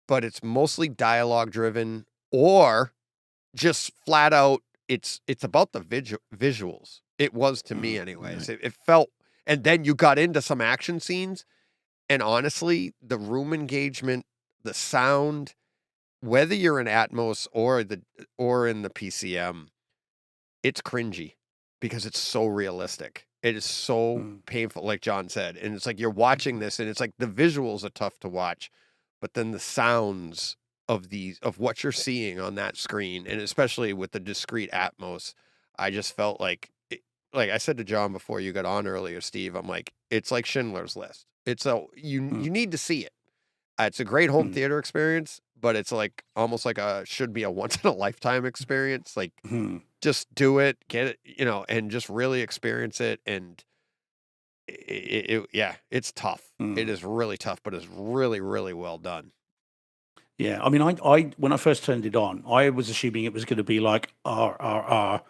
[SPEAKER 1] but it's mostly dialogue driven or just flat out. It's about the visuals. It was to me anyways. Right. It felt, and then you got into some action scenes, and honestly, the room engagement, the sound, whether you're in Atmos or in the PCM, it's cringy because it's so realistic. It is so painful, like John said. And it's like you're watching this, and it's like the visuals are tough to watch, but then the sounds of what you're seeing on that screen, and especially with the discrete Atmos, I just felt like I said to John before you got on earlier, Steve, I'm like, it's like Schindler's List. It's you need to see it. It's a great home theater experience, but it's like almost like should be a once in a lifetime experience. Like just do it, get it, and just really experience it. And it's tough. It is really tough, but it's really, really well done.
[SPEAKER 3] Yeah. I mean, I when I first turned it on, I was assuming it was going to be like RRR,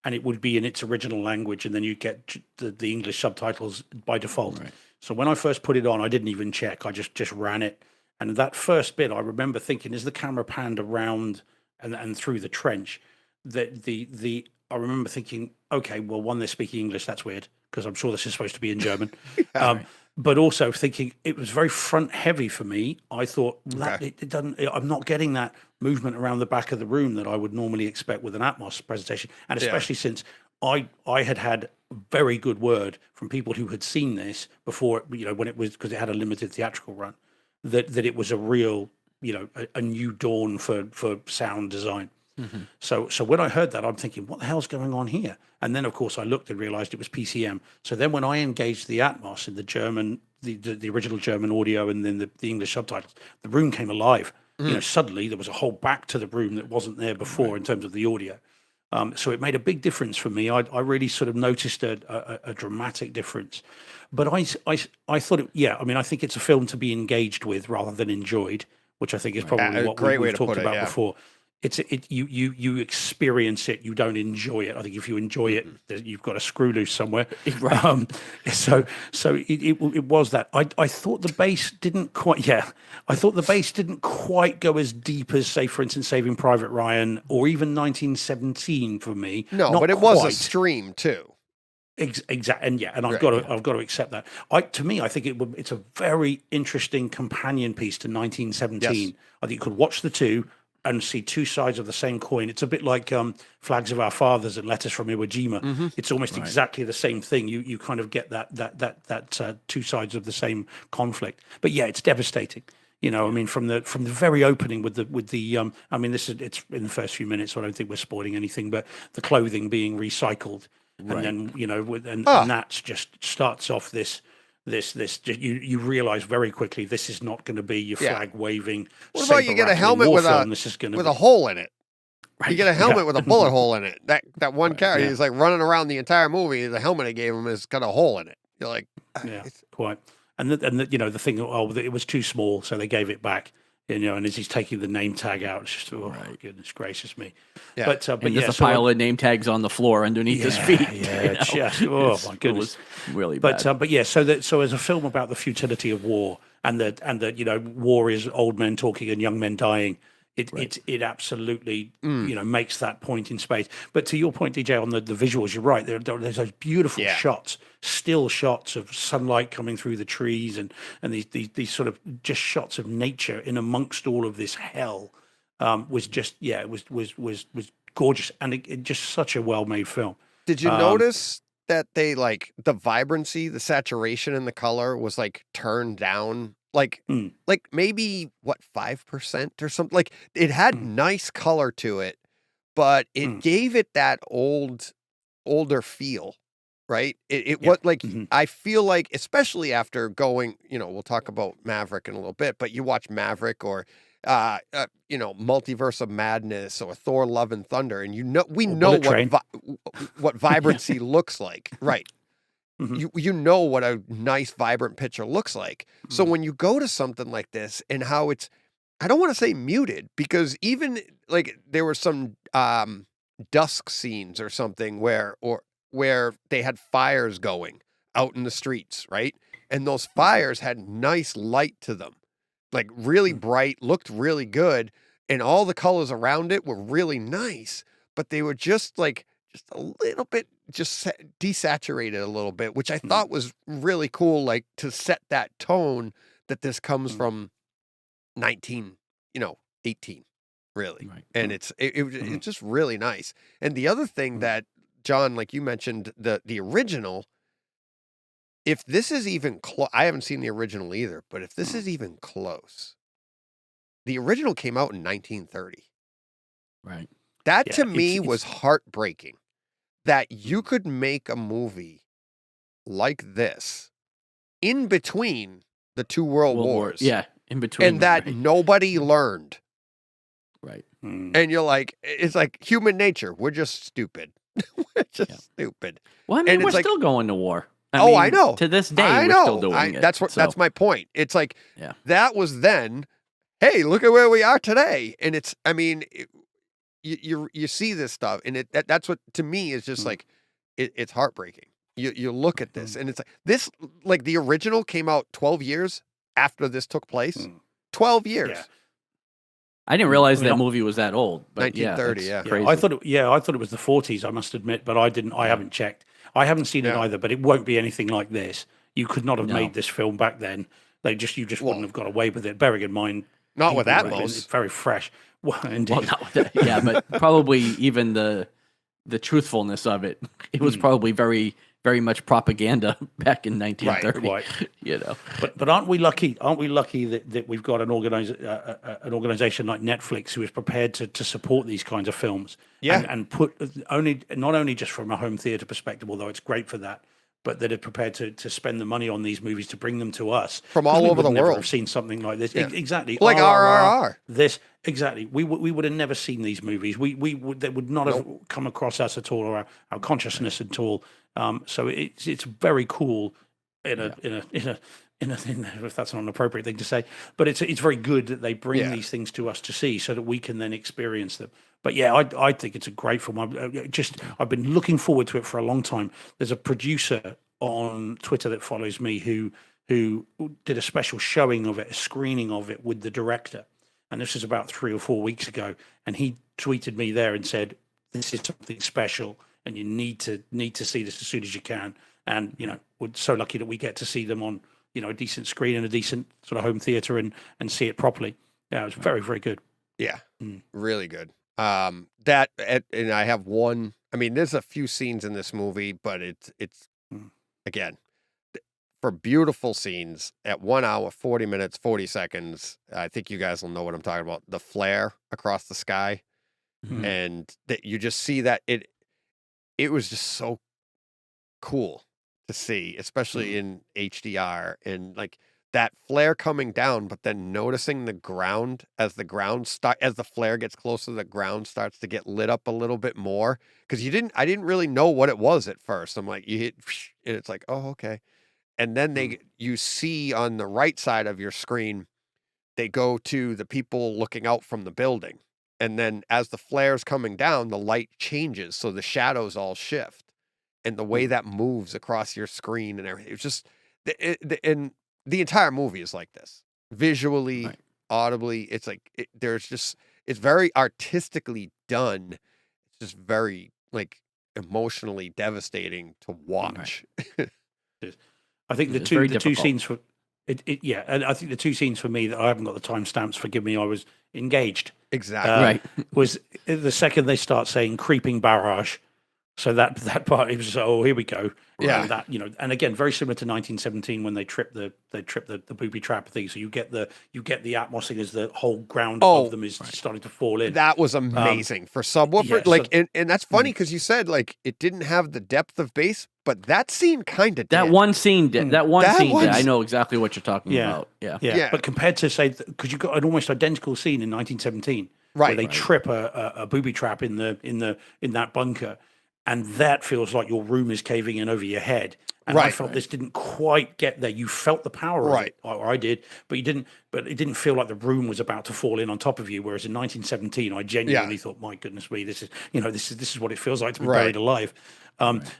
[SPEAKER 3] and it would be in its original language, and then you get the English subtitles by default. Right. So when I first put it on, I didn't even check. I just ran it. And that first bit, I remember thinking, as the camera panned around and through the trench, I remember thinking, okay, well, one, they're speaking English, that's weird, because I'm sure this is supposed to be in German. But also thinking it was very front heavy for me. I thought it doesn't. I'm not getting that movement around the back of the room that I would normally expect with an Atmos presentation, and especially since I had very good word from people who had seen this before, when it was, because it had a limited theatrical run, that it was a real, a new dawn for sound design. So when I heard that, I'm thinking, what the hell's going on here? And then, of course, I looked and realized it was PCM. So then when I engaged the Atmos in the German, the original German audio, and then the English subtitles, the room came alive. Suddenly there was a whole back to the room that wasn't there before in terms of the audio. So it made a big difference for me. I really sort of noticed a dramatic difference. But I thought I think it's a film to be engaged with rather than enjoyed, which I think is probably what we've talked about before. You experience it, you don't enjoy it. I think if you enjoy it, you've got a screw loose somewhere. Right. So it was that. I thought the bass didn't quite. Yeah, I thought the bass didn't quite go as deep as, say, for instance, Saving Private Ryan or even 1917 for me.
[SPEAKER 1] No, but it was a stream too.
[SPEAKER 3] Exactly, and I've got to accept that. To me, I think it's a very interesting companion piece to 1917. Yes. I think you could watch the two and see two sides of the same coin. It's a bit like Flags of Our Fathers and Letters from Iwo Jima. It's almost exactly the same thing. You kind of get that two sides of the same conflict. But yeah, it's devastating. I mean, from the very opening with the I mean, it's in the first few minutes, so I don't think we're spoiling anything, but the clothing being recycled, and then and that just starts off this. You realize very quickly this is not going to be your flag waving.
[SPEAKER 1] What about you get a helmet with a hole in it? Right. You get a helmet with a bullet hole in it. That one character is like running around the entire movie. The helmet I gave him has got a hole in it. You're like,
[SPEAKER 3] quite. And the thing, it was too small, so they gave it back. And as he's taking the name tag out, it's just goodness gracious me. Yeah. But
[SPEAKER 2] there's a pile of name tags on the floor underneath his feet.
[SPEAKER 3] Yeah, my goodness, it was
[SPEAKER 2] really bad.
[SPEAKER 3] So as a film about the futility of war and that war is old men talking and young men dying. It absolutely makes that point in space. But to your point, DJ, on the visuals, you're right. There's those beautiful shots, still shots of sunlight coming through the trees, and these sort of just shots of nature in amongst all of this hell. Was just it was gorgeous, and it just such a well made film.
[SPEAKER 1] Did you notice that they like the vibrancy, the saturation in the color was like turned down? Like maybe 5% or something. Like it had nice color to it, but it gave it that older feel, right? What like I feel like, especially after going, we'll talk about Maverick in a little bit, but you watch Maverick or Multiverse of Madness or Thor: Love and Thunder, and we know what vibrancy looks like, right? You know what a nice, vibrant picture looks like. So when you go to something like this and how it's, I don't want to say muted, because even like there were some dusk scenes or something where they had fires going out in the streets, right? And those fires had nice light to them, like really bright, looked really good, and all the colors around it were really nice, but they were just a little bit desaturated a little bit, which I thought was really cool, like to set that tone that this comes from 18, really. Right. And it's just really nice. And the other thing that, John, like you mentioned, the original, if this is even close, I haven't seen the original either, but if this is even close, the original came out in 1930.
[SPEAKER 2] Right.
[SPEAKER 1] That to me was heartbreaking. That you could make a movie like this in between the two world wars.
[SPEAKER 2] Yeah, in between.
[SPEAKER 1] And that nobody learned.
[SPEAKER 2] Right.
[SPEAKER 1] And you're like, it's like human nature. We're just stupid. We're just stupid.
[SPEAKER 2] Well, I mean, we're still going to war.
[SPEAKER 1] I know.
[SPEAKER 2] To this day, we're still doing it.
[SPEAKER 1] That's my point. It's like, that was then. Hey, look at where we are today. And it's, I mean, you see this stuff, and that's what to me is just like it's heartbreaking. You look at this, and it's like this, like the original came out 12 years after this took place. 12 years.
[SPEAKER 3] Yeah.
[SPEAKER 2] I didn't realize that movie was that old. But
[SPEAKER 1] 1930.
[SPEAKER 2] Crazy.
[SPEAKER 3] I thought it was the 40s. I must admit, but I didn't. I haven't checked. I haven't seen it either. But it won't be anything like this. You could not have made this film back then. You just wouldn't have got away with it. Bearing in mind,
[SPEAKER 1] not with Atmos. It's
[SPEAKER 3] very fresh. Well, indeed.
[SPEAKER 2] Well, not with that. Yeah, but probably even the truthfulness of it. It was probably very, very much propaganda back in 1930.
[SPEAKER 3] Right. But aren't we lucky? Aren't we lucky that we've got an organization like Netflix who is prepared to support these kinds of films? And put not only just from a home theater perspective, although it's great for that, but that are prepared to spend the money on these movies to bring them to us
[SPEAKER 1] from all over the world.
[SPEAKER 3] Have seen something like this. Exactly,
[SPEAKER 1] like RRR.
[SPEAKER 3] This exactly. We would have never seen these movies. They would not have come across us at all, or our consciousness at all. So it's very cool in a if that's not an appropriate thing to say, but it's very good that they bring these things to us to see, so that we can then experience them. But I think it's a great film. I've been looking forward to it for a long time. There's a producer on Twitter that follows me who did a special showing of it, a screening of it with the director, and this is about 3 or 4 weeks ago. And he tweeted me there and said, "This is something special, and you need to see this as soon as you can." And we're so lucky that we get to see them on a decent screen and a decent sort of home theater and see it properly. Yeah, it was very, very good.
[SPEAKER 1] Yeah, really good. And I have one. I mean, there's a few scenes in this movie, but it's again, for beautiful scenes at 1 hour, 40 minutes, 40 seconds. I think you guys will know what I'm talking about. The flare across the sky, and that you just see that it was just so cool to see, especially in HDR, and like that flare coming down, but then noticing the ground as the flare gets closer, the ground starts to get lit up a little bit more. Because I didn't really know what it was at first. I'm like, you hit, and it's like, oh, okay. And then you see on the right side of your screen, they go to the people looking out from the building. And then as the flare's coming down, the light changes. So the shadows all shift. And the way that moves across your screen and everything. It's just, and the entire movie is like this. Visually, audibly, it's like, it's very artistically done. It's just very, like, emotionally devastating to watch.
[SPEAKER 3] I think the two scenes for and I think the two scenes for me that I haven't got the timestamps, forgive me, I was engaged.
[SPEAKER 1] Exactly.
[SPEAKER 3] Was the second they start saying creeping barrage. So that part, it was just, oh, here we go.
[SPEAKER 1] Yeah.
[SPEAKER 3] That, and again, very similar to 1917 when they trip the booby trap thing. So you get the Atmos thing as the whole ground above them is starting to fall in.
[SPEAKER 1] That was amazing for subwoofer.
[SPEAKER 3] Yeah,
[SPEAKER 1] and that's funny because you said like it didn't have the depth of bass, but that scene kind of did.
[SPEAKER 2] That one scene did. I know exactly what you're talking about.
[SPEAKER 3] Yeah. But compared to say, because you've got an almost identical scene in 1917, where they trip a booby trap in that bunker. And that feels like your room is caving in over your head. And I felt this didn't quite get there. You felt the power of it, or I did, but you didn't. But it didn't feel like the room was about to fall in on top of you. Whereas in 1917, I genuinely thought, "My goodness me, this is what it feels like to be buried alive."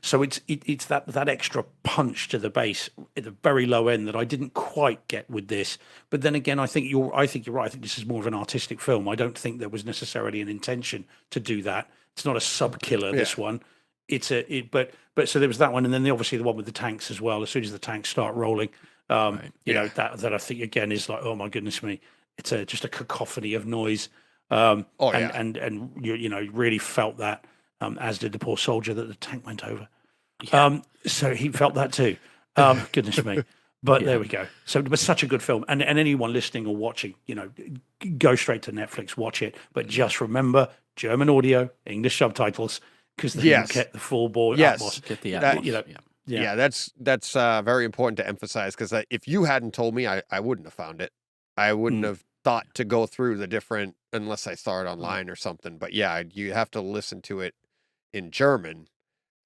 [SPEAKER 3] So it's that extra punch to the bass at the very low end that I didn't quite get with this. But then again, I think you're right. I think this is more of an artistic film. I don't think there was necessarily an intention to do that. It's not a sub killer. This one. But so there was that one, and then obviously the one with the tanks as well. As soon as the tanks start rolling, that I think again is like, oh my goodness me, it's just a cacophony of noise. And you really felt that, as did the poor soldier that the tank went over. So he felt that too. Goodness me. But there we go. So it was such a good film, and anyone listening or watching, go straight to Netflix, watch it. But just remember German audio, English subtitles. Because then you get the full bore Atmos.
[SPEAKER 2] Get the Atmos.
[SPEAKER 1] That's very important to emphasize, because if you hadn't told me, I wouldn't have found it. I wouldn't have thought to go through the different, unless I saw it online or something. But yeah, you have to listen to it in German.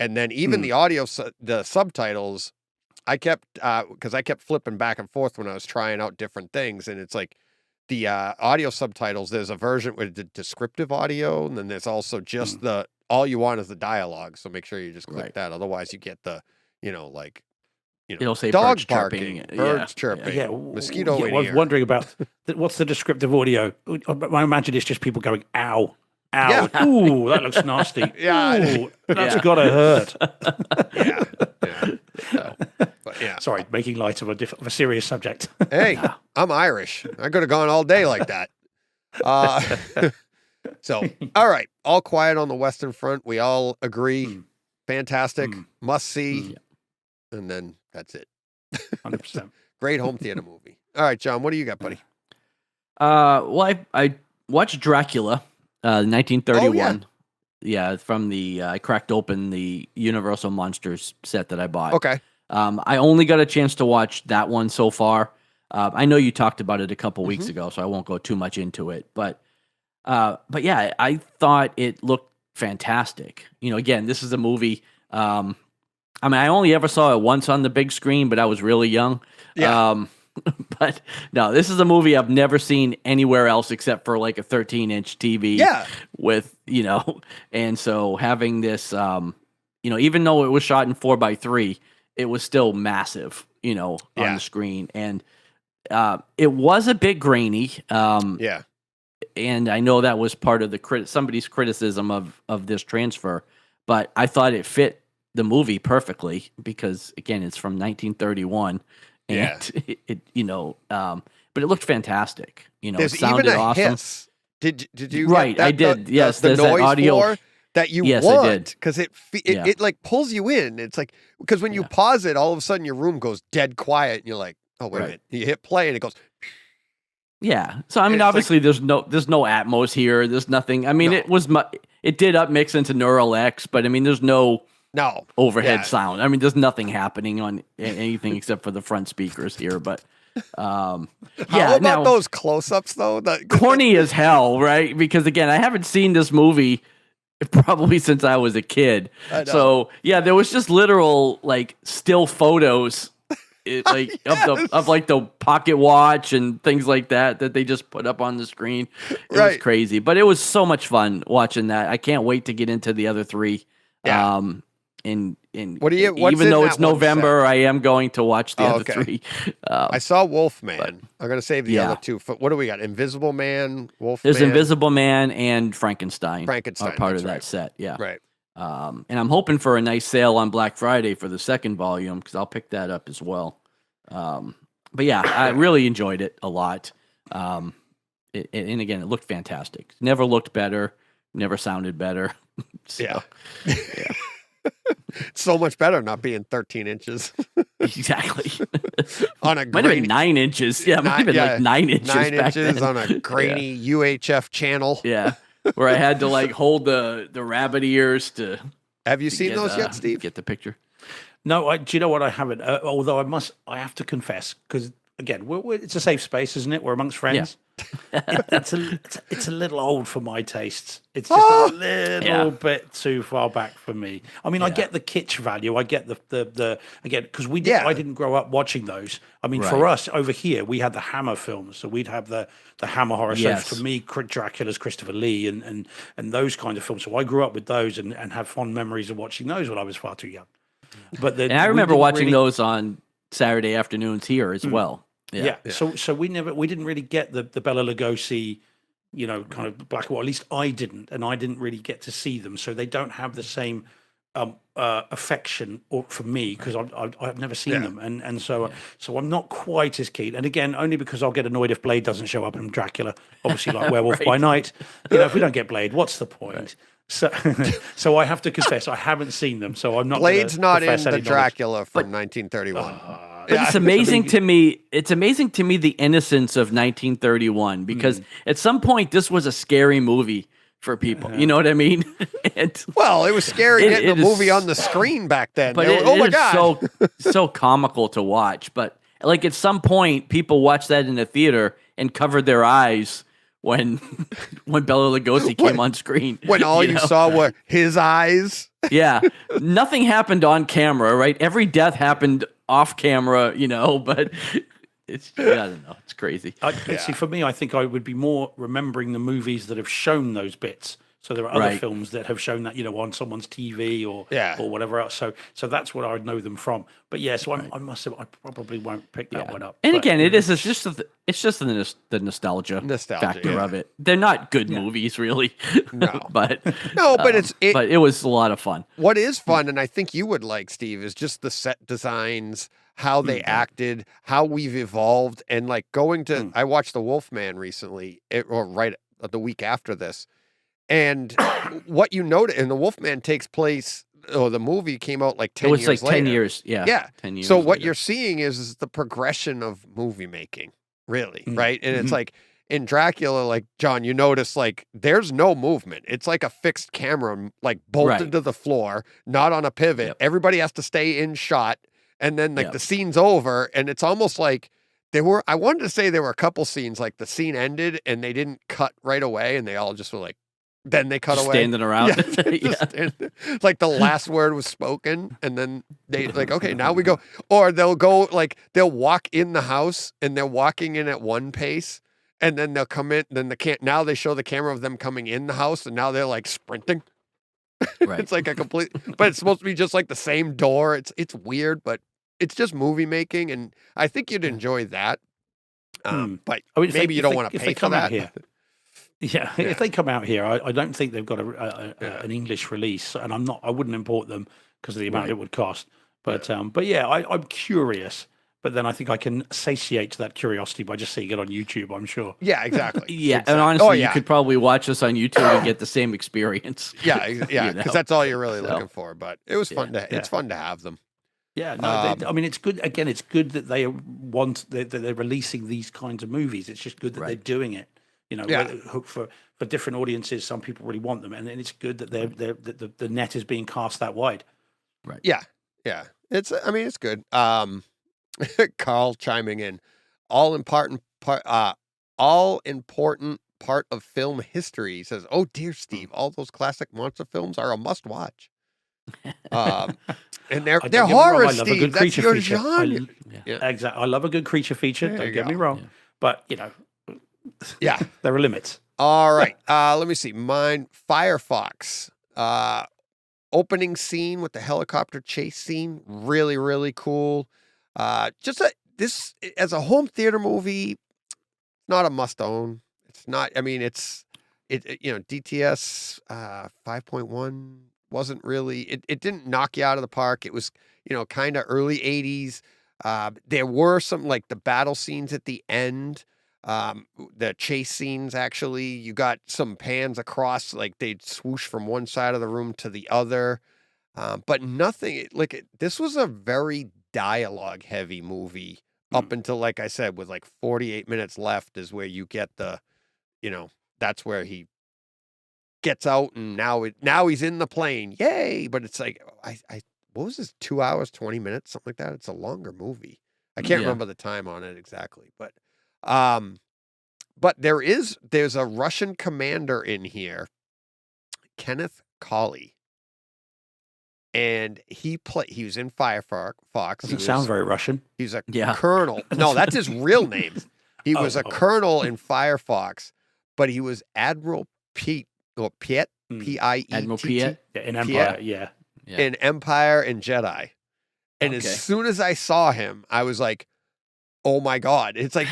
[SPEAKER 1] And then even the audio, the subtitles, I kept, because I kept flipping back and forth when I was trying out different things. And it's like the audio subtitles, there's a version with the descriptive audio, and then there's also just all you want is the dialogue, so make sure you just click that. Otherwise, you get the,
[SPEAKER 2] it'll say
[SPEAKER 1] dog
[SPEAKER 2] birds
[SPEAKER 1] barking, birds chirping, mosquito in
[SPEAKER 3] I was
[SPEAKER 1] here.
[SPEAKER 3] wondering about what's the descriptive audio. I imagine it's just people going, ow, ow, ooh, that looks nasty. Ooh, that's gotta hurt. Sorry, making light of a serious subject.
[SPEAKER 1] Hey, I'm Irish. I could have gone all day like that. So, all right. All Quiet on the Western Front. We all agree. Fantastic. Must see. And then that's it.
[SPEAKER 3] 100%.
[SPEAKER 1] Great home theater movie. All right, John, what do you got, buddy?
[SPEAKER 2] Well, I watched Dracula, 1931. From the, I cracked open the Universal Monsters set that I bought.
[SPEAKER 1] Okay.
[SPEAKER 2] I only got a chance to watch that one so far. I know you talked about it a couple weeks ago, so I won't go too much into it. But yeah, I thought it looked fantastic. Again, this is a movie. I only ever saw it once on the big screen, but I was really young. Yeah. But no, this is a movie I've never seen anywhere else except for like a 13-inch TV. Yeah. With, and so having this, even though it was shot in 4:3, it was still massive, on the screen. And it was a bit grainy. And I know that was part of somebody's criticism of this transfer, but I thought it fit the movie perfectly because, again, it's from 1931, and but it looked fantastic.
[SPEAKER 1] There's
[SPEAKER 2] it sounded
[SPEAKER 1] even a
[SPEAKER 2] awesome.
[SPEAKER 1] Hiss. Did you?
[SPEAKER 2] Right,
[SPEAKER 1] get that,
[SPEAKER 2] I did. Yes,
[SPEAKER 1] the
[SPEAKER 2] there's
[SPEAKER 1] noise
[SPEAKER 2] that audio
[SPEAKER 1] that you want, because it like pulls you in. It's like, because when you pause it, all of a sudden your room goes dead quiet, and you're like, oh wait a minute. You hit play, and it goes.
[SPEAKER 2] Yeah. So obviously there's no Atmos here. There's nothing. It did upmix into Neural X, but there's no
[SPEAKER 1] No.
[SPEAKER 2] overhead
[SPEAKER 1] Yeah.
[SPEAKER 2] sound. I mean, there's nothing happening on anything except for the front speakers here, but
[SPEAKER 1] How
[SPEAKER 2] yeah.
[SPEAKER 1] about
[SPEAKER 2] Now,
[SPEAKER 1] those close-ups though?
[SPEAKER 2] corny as hell, right? Because again, I haven't seen this movie probably since I was a kid.
[SPEAKER 1] I know.
[SPEAKER 2] So yeah, there was just literal like still photos. Like of like the pocket watch and things like that they just put up on the screen. It was crazy, but it was so much fun watching that. I can't wait to get into the other three.
[SPEAKER 1] Yeah.
[SPEAKER 2] And
[SPEAKER 1] what's
[SPEAKER 2] even though
[SPEAKER 1] in
[SPEAKER 2] it's
[SPEAKER 1] that one
[SPEAKER 2] November, I am going to watch the other
[SPEAKER 1] okay.
[SPEAKER 2] three.
[SPEAKER 1] I saw Wolfman. I'm going to save the
[SPEAKER 2] yeah.
[SPEAKER 1] other two. What do we got? Invisible Man, Wolfman.
[SPEAKER 2] There's Invisible Man and Frankenstein.
[SPEAKER 1] Frankenstein
[SPEAKER 2] are part of
[SPEAKER 1] right.
[SPEAKER 2] that set. Yeah.
[SPEAKER 1] Right.
[SPEAKER 2] And I'm hoping for a nice sale on Black Friday for the second volume because I'll pick that up as well. But yeah, I really enjoyed it a lot. And again, it looked fantastic. Never looked better. Never sounded better. So,
[SPEAKER 1] yeah.
[SPEAKER 2] Yeah.
[SPEAKER 1] So much better not being 13 inches.
[SPEAKER 2] Exactly.
[SPEAKER 1] On a
[SPEAKER 2] might have been 9 inches. Yeah, it might have been like 9 inches.
[SPEAKER 1] 9
[SPEAKER 2] back
[SPEAKER 1] inches
[SPEAKER 2] then.
[SPEAKER 1] on a grainy UHF channel.
[SPEAKER 2] Yeah. Where I had to like hold the rabbit ears to.
[SPEAKER 1] Have you seen those yet, Steve?
[SPEAKER 2] Get the picture.
[SPEAKER 3] No, do you know what? I haven't. Although I have to confess, because again, it's a safe space, isn't it? We're amongst friends. It's a little old for my tastes. It's just a little bit too far back for me. I mean, I get the kitsch value. I get the again because I didn't grow up watching those. I mean, for us over here, we had the Hammer films, so we'd have the Hammer horror.
[SPEAKER 2] Yes.
[SPEAKER 3] So for me, Dracula's Christopher Lee and those kind of films. So I grew up with those and have fond memories of watching those when I was far too young. But
[SPEAKER 2] and I remember watching those on Saturday afternoons here as well.
[SPEAKER 3] Yeah. So we didn't really get the Bela Lugosi, kind of black and white. At least I didn't, and I didn't really get to see them. So they don't have the same affection for me because I've never seen them, and so I'm not quite as keen. And again, only because I'll get annoyed if Blade doesn't show up in Dracula. Obviously, like Werewolf by Night. If we don't get Blade, what's the point? Right. So I have to confess I haven't seen them. So I'm not.
[SPEAKER 1] Blade's not in the Dracula from 1931.
[SPEAKER 2] But it's amazing to me. It's amazing to me the innocence of 1931 because at some point this was a scary movie for people. You know what I mean?
[SPEAKER 1] Well, it was scary getting a movie on the screen back then.
[SPEAKER 2] But
[SPEAKER 1] oh my god,
[SPEAKER 2] so comical to watch. But like at some point, people watched that in the theater and covered their eyes when Bela Lugosi came on screen.
[SPEAKER 1] When all you saw were his eyes.
[SPEAKER 2] Yeah, nothing happened on camera, right? Every death happened off camera, but it's, I don't know, it's crazy.
[SPEAKER 3] See, for me, I think I would be more remembering the movies that have shown those bits. So there are other films that have shown that, on someone's TV or whatever else. So that's what I would know them from. But yeah, so I probably won't pick that one up.
[SPEAKER 2] And again, it's just the nostalgia factor of it. They're not good movies, really.
[SPEAKER 1] No,
[SPEAKER 2] but
[SPEAKER 1] it
[SPEAKER 2] was a lot of fun.
[SPEAKER 1] What is fun, and I think you would like, Steve, is just the set designs, how they acted, how we've evolved, and like going to. I watched The Wolfman recently, or right the week after this. And what you notice, and The Wolfman takes place, the movie came out like 10 years later. It was like
[SPEAKER 2] 10 years, yeah.
[SPEAKER 1] 10 years. So what you're seeing is the progression of movie making, really, right? And it's like in Dracula, like, John, you notice, like, there's no movement. It's like a fixed camera, like, bolted to the floor, not on a pivot. Yep. Everybody has to stay in shot. And then, like, the scene's over, and it's almost like I wanted to say there were a couple scenes, like, the scene ended, and they didn't cut right away, and they all just were like, then they cut away.
[SPEAKER 2] Standing around.
[SPEAKER 1] Like the last word was spoken, and then they like, okay, now we go. Or they'll go, like, they'll walk in the house, and they're walking in at one pace, and then they'll come in, then now they show the camera of them coming in the house, and now they're like sprinting. Right. It's like a complete, but it's supposed to be just like the same door. It's weird, but it's just movie making, and I think you'd enjoy that. But maybe you don't want to pay for that.
[SPEAKER 3] Here. Yeah, if they come out here, I don't think they've got an English release, and I wouldn't import them because of the amount it would cost. But yeah, I'm curious. But then I think I can satiate that curiosity by just seeing it on YouTube, I'm sure.
[SPEAKER 1] Yeah, exactly.
[SPEAKER 2] And honestly, you could probably watch us on YouTube and get the same experience.
[SPEAKER 1] Yeah, because that's all you're really looking for. But it was fun it's fun to have them.
[SPEAKER 3] Yeah, no, I mean, it's good. Again, it's good that they're releasing these kinds of movies. It's just good that they're doing it. For different audiences, some people really want them, and it's good that the net is being cast that wide.
[SPEAKER 2] Right.
[SPEAKER 1] Yeah. I mean, it's good. Carl chiming in. All important part of film history. He says, "Oh dear, Steve, all those classic monster films are a must-watch." And they're
[SPEAKER 3] Don't get me wrong,
[SPEAKER 1] horror,
[SPEAKER 3] I love a
[SPEAKER 1] Steve.
[SPEAKER 3] good
[SPEAKER 1] That's
[SPEAKER 3] creature
[SPEAKER 1] your
[SPEAKER 3] feature.
[SPEAKER 1] genre.
[SPEAKER 2] Yeah.
[SPEAKER 3] Exactly. I love a good creature feature.
[SPEAKER 1] There
[SPEAKER 3] Don't
[SPEAKER 1] you
[SPEAKER 3] get me
[SPEAKER 1] go.
[SPEAKER 3] wrong.
[SPEAKER 2] Yeah.
[SPEAKER 3] But,
[SPEAKER 1] Yeah.
[SPEAKER 3] there are limits.
[SPEAKER 1] All right. Let me see. Mine, Firefox. Opening scene with the helicopter chase scene. Really, really cool. This as a home theater movie, not a must own. It's not. I mean, DTS 5.1 wasn't really. It didn't knock you out of the park. It was kind of early 80s. There were some like the battle scenes at the end. The chase scenes, actually, you got some pans across, like they'd swoosh from one side of the room to the other. But nothing like this was a very dialogue heavy movie up until, like I said, with like 48 minutes left is where you get that's where he gets out, and now he's in the plane. Yay. But it's like, what was this? 2 hours, 20 minutes, something like that. It's a longer movie. I can't remember the time on it exactly, but there's a Russian commander in here, Kenneth Colley, and he was in Firefox.
[SPEAKER 3] Doesn't sound very Russian.
[SPEAKER 1] He's a colonel. No, that's his real name. He was a colonel in Firefox, but he was Admiral Piet, Piet, Piet,
[SPEAKER 2] Admiral Piet
[SPEAKER 3] in Empire.
[SPEAKER 1] In Empire and Jedi. And as soon as I saw him, I was like, "Oh my God!" It's like,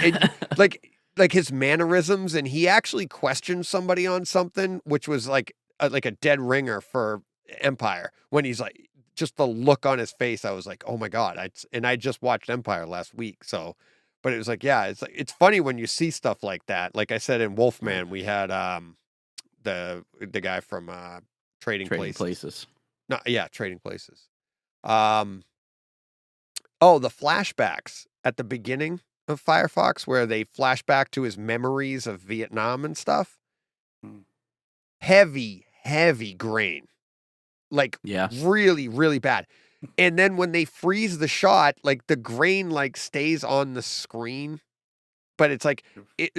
[SPEAKER 1] like his mannerisms, and he actually questioned somebody on something, which was like a dead ringer for Empire. When he's like, just the look on his face, I was like, "Oh my God!" I just watched Empire last week, so. But it was like, yeah, it's funny when you see stuff like that. Like I said in Wolfman, we had the guy from Trading Places. No, yeah, Trading Places. The flashbacks at the beginning of Firefox, where they flash back to his memories of Vietnam and stuff. Heavy grain. Like, really, really bad. And then when they freeze the shot, like the grain like stays on the screen, but it's like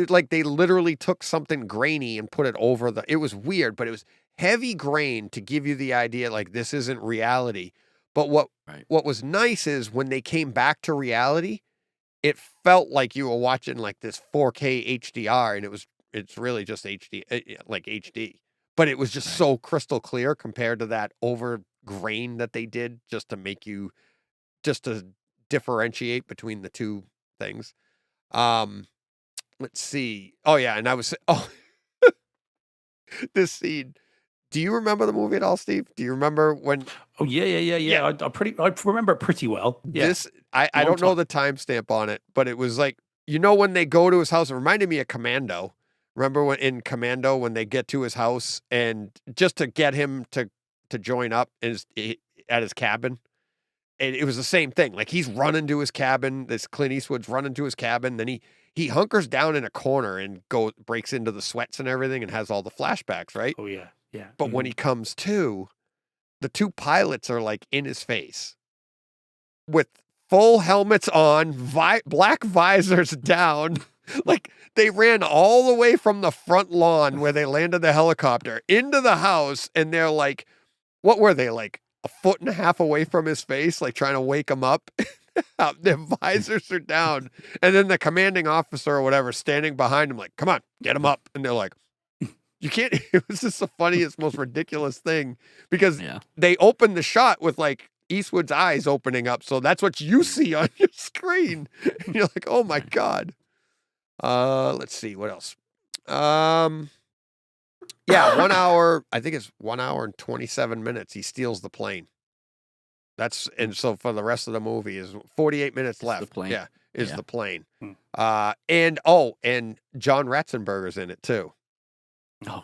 [SPEAKER 1] like they literally took something grainy and put it over it was weird, but it was heavy grain to give you the idea like this isn't reality. But what was nice is when they came back to reality, it felt like you were watching like this 4K HDR, and it's really just HD, like HD. But it was just so crystal clear compared to that over grain that they did just to differentiate between the two things. Let's see. Oh yeah, and this scene. Do you remember the movie at all, Steve? Do you remember when?
[SPEAKER 3] Oh yeah. I remember it pretty well. Yeah.
[SPEAKER 1] I don't know the timestamp on it, but it was like when they go to his house. It reminded me of Commando. Remember when in Commando when they get to his house and just to get him to join up at his cabin, and it was the same thing. Like he's running to his cabin. This Clint Eastwood's running to his cabin. Then he hunkers down in a corner and breaks into the sweats and everything and has all the flashbacks, right?
[SPEAKER 3] Oh yeah. Yeah.
[SPEAKER 1] But when he comes to, the two pilots are like in his face with full helmets on, black visors down. Like they ran all the way from the front lawn where they landed the helicopter into the house. And they're like, what were they, like a foot and a half away from his face, like trying to wake him up? Their visors are down. And then the commanding officer or whatever standing behind him like, come on, get him up. And they're like, you can't. It was just the funniest, most ridiculous thing because they opened the shot with like Eastwood's eyes opening up. So that's what you see on your screen. And you're like, oh my God. Let's see what else. 1 hour. I think it's 1 hour and 27 minutes. He steals the plane. And so for the rest of the movie is 48 minutes left.
[SPEAKER 2] The plane.
[SPEAKER 1] Is the plane. And John Ratzenberger's in it too.
[SPEAKER 2] Oh,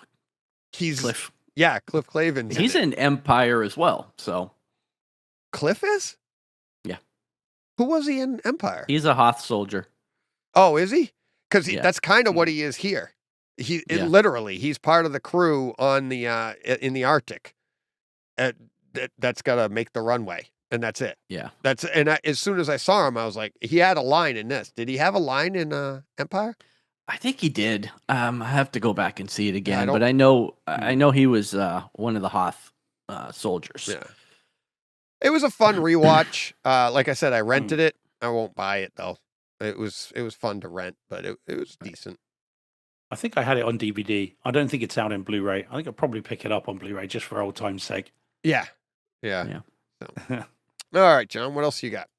[SPEAKER 1] he's
[SPEAKER 2] Cliff.
[SPEAKER 1] Yeah, Cliff Clavin's.
[SPEAKER 2] He's in Empire as well. So
[SPEAKER 1] Cliff is?
[SPEAKER 2] Yeah.
[SPEAKER 1] Who was he in Empire?
[SPEAKER 2] He's a Hoth soldier.
[SPEAKER 1] Oh, is he? Because that's kind of what he is here. Literally, he's part of the crew on the in the Arctic. that's got to make the runway. And that's it.
[SPEAKER 2] Yeah.
[SPEAKER 1] As soon as I saw him, I was like, he had a line in this. Did he have a line in Empire?
[SPEAKER 2] I think he did. I have to go back and see it again, but I
[SPEAKER 1] Hmm.
[SPEAKER 2] know he was one of the Hoth soldiers.
[SPEAKER 1] Yeah. It was a fun rewatch. Like I said, I rented it. I won't buy it though. It was fun to rent, but it was decent.
[SPEAKER 3] I think I had it on DVD. I don't think it's out in Blu-ray. I think I'll probably pick it up on Blu-ray just for old time's sake.
[SPEAKER 1] Yeah. So. All right, John, what else you got?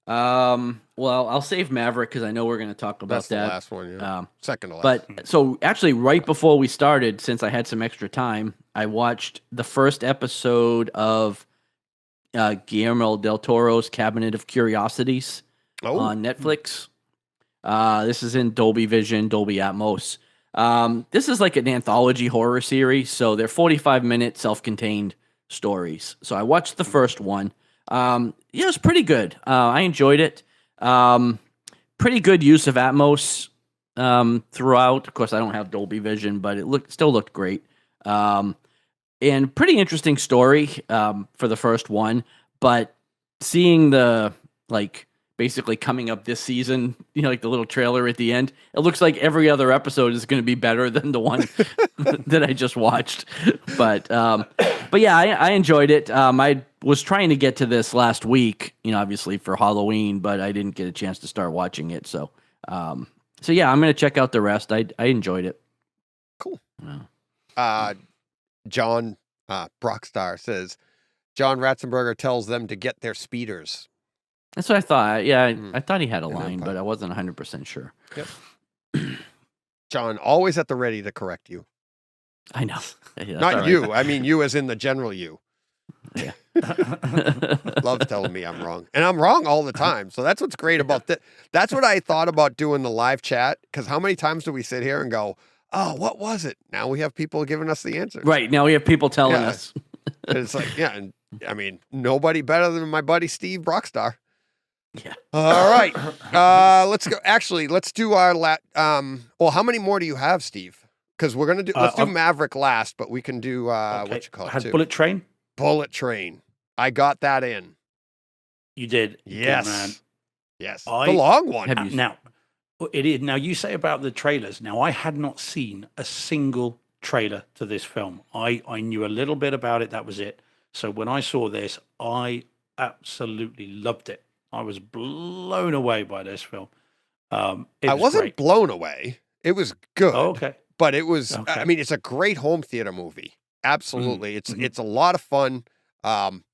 [SPEAKER 2] Well, I'll save Maverick because I know we're going to talk about
[SPEAKER 1] That's
[SPEAKER 2] that.
[SPEAKER 1] the last one, yeah. Second to last.
[SPEAKER 2] But so actually, right before we started, since I had some extra time, I watched the first episode of Guillermo del Toro's Cabinet of Curiosities on Netflix. This is in Dolby Vision, Dolby Atmos. This is like an anthology horror series, so they're 45-minute self-contained stories. So I watched the first one. Yeah, it was pretty good. I enjoyed it. Pretty good use of Atmos throughout. Of course, I don't have Dolby Vision, but it still looked great. And pretty interesting story for the first one. But seeing the basically coming up this season, like the little trailer at the end, it looks like every other episode is going to be better than the one that I just watched. But yeah, I enjoyed it. I was trying to get to this last week, obviously for Halloween, but I didn't get a chance to start watching it. So yeah, I'm going to check out the rest. I enjoyed it.
[SPEAKER 1] Cool. John Brockstar says, John Ratzenberger tells them to get their speeders.
[SPEAKER 2] That's what I thought. Yeah, I thought he had a line, but I wasn't 100% sure.
[SPEAKER 1] Yep. John, always at the ready to correct you.
[SPEAKER 2] I know. Yeah,
[SPEAKER 1] not
[SPEAKER 2] right.
[SPEAKER 1] you. I mean you as in the general you.
[SPEAKER 2] Yeah.
[SPEAKER 1] Loves telling me I'm wrong. And I'm wrong all the time. So that's what's great about this. That's what I thought about doing the live chat. Because how many times do we sit here and go, oh, what was it? Now we have people giving us the answers.
[SPEAKER 2] Right. Now we have people telling us.
[SPEAKER 1] And it's like, yeah. And I mean, nobody better than my buddy Steve Brockstar.
[SPEAKER 2] Yeah.
[SPEAKER 1] All right. Let's go. Actually, let's do our well, how many more do you have, Steve? Because we're gonna do. Let's do Maverick last, but we can do what you call it.
[SPEAKER 3] I had Bullet Train.
[SPEAKER 1] Bullet Train. I got that in.
[SPEAKER 3] You did.
[SPEAKER 1] Yes.
[SPEAKER 3] Good man.
[SPEAKER 1] Yes. The long one.
[SPEAKER 3] Now, it is. Now you say about the trailers. Now I had not seen a single trailer to this film. I knew a little bit about it. That was it. So when I saw this, I absolutely loved it. I was blown away by this film. I
[SPEAKER 1] wasn't blown away. It was good.
[SPEAKER 3] Oh, okay.
[SPEAKER 1] But it was, I mean, it's a great home theater movie. Absolutely. It's a lot of fun.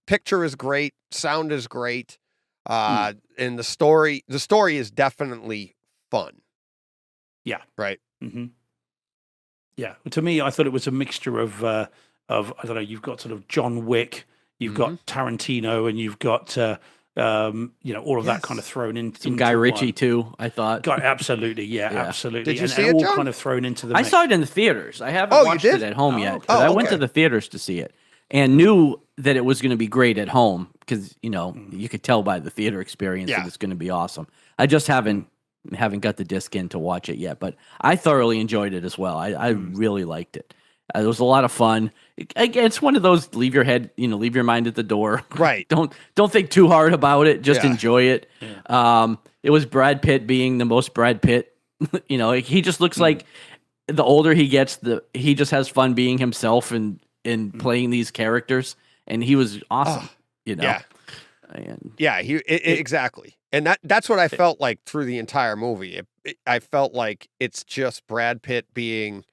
[SPEAKER 1] Picture is great. Sound is great. And the story is definitely fun.
[SPEAKER 3] Yeah.
[SPEAKER 1] Right.
[SPEAKER 3] Mm-hmm. Yeah. To me, I thought it was a mixture of I don't know, you've got sort of John Wick, you've got Tarantino, and you've got all of that kind of thrown into
[SPEAKER 2] some Guy Ritchie too. I thought.
[SPEAKER 3] Absolutely, absolutely.
[SPEAKER 1] Did you see it,
[SPEAKER 3] all
[SPEAKER 1] John?
[SPEAKER 3] kind of thrown into the.
[SPEAKER 2] I saw it in the theaters. I haven't watched it at home yet, but I went to the theaters to see it and knew that it was going to be great at home because you could tell by the theater experience that it's going to be awesome. I just haven't got the disc in to watch it yet, but I thoroughly enjoyed it as well. I really liked it. It was a lot of fun. It's one of those leave your mind at the door.
[SPEAKER 1] Right.
[SPEAKER 2] Don't think too hard about it. Just enjoy it. Yeah. It was Brad Pitt being the most Brad Pitt. He just looks like the older he gets, he just has fun being himself and playing these characters. And he was awesome.
[SPEAKER 1] Yeah.
[SPEAKER 2] And,
[SPEAKER 1] exactly. And that's what I felt like through the entire movie. I felt like it's just Brad Pitt being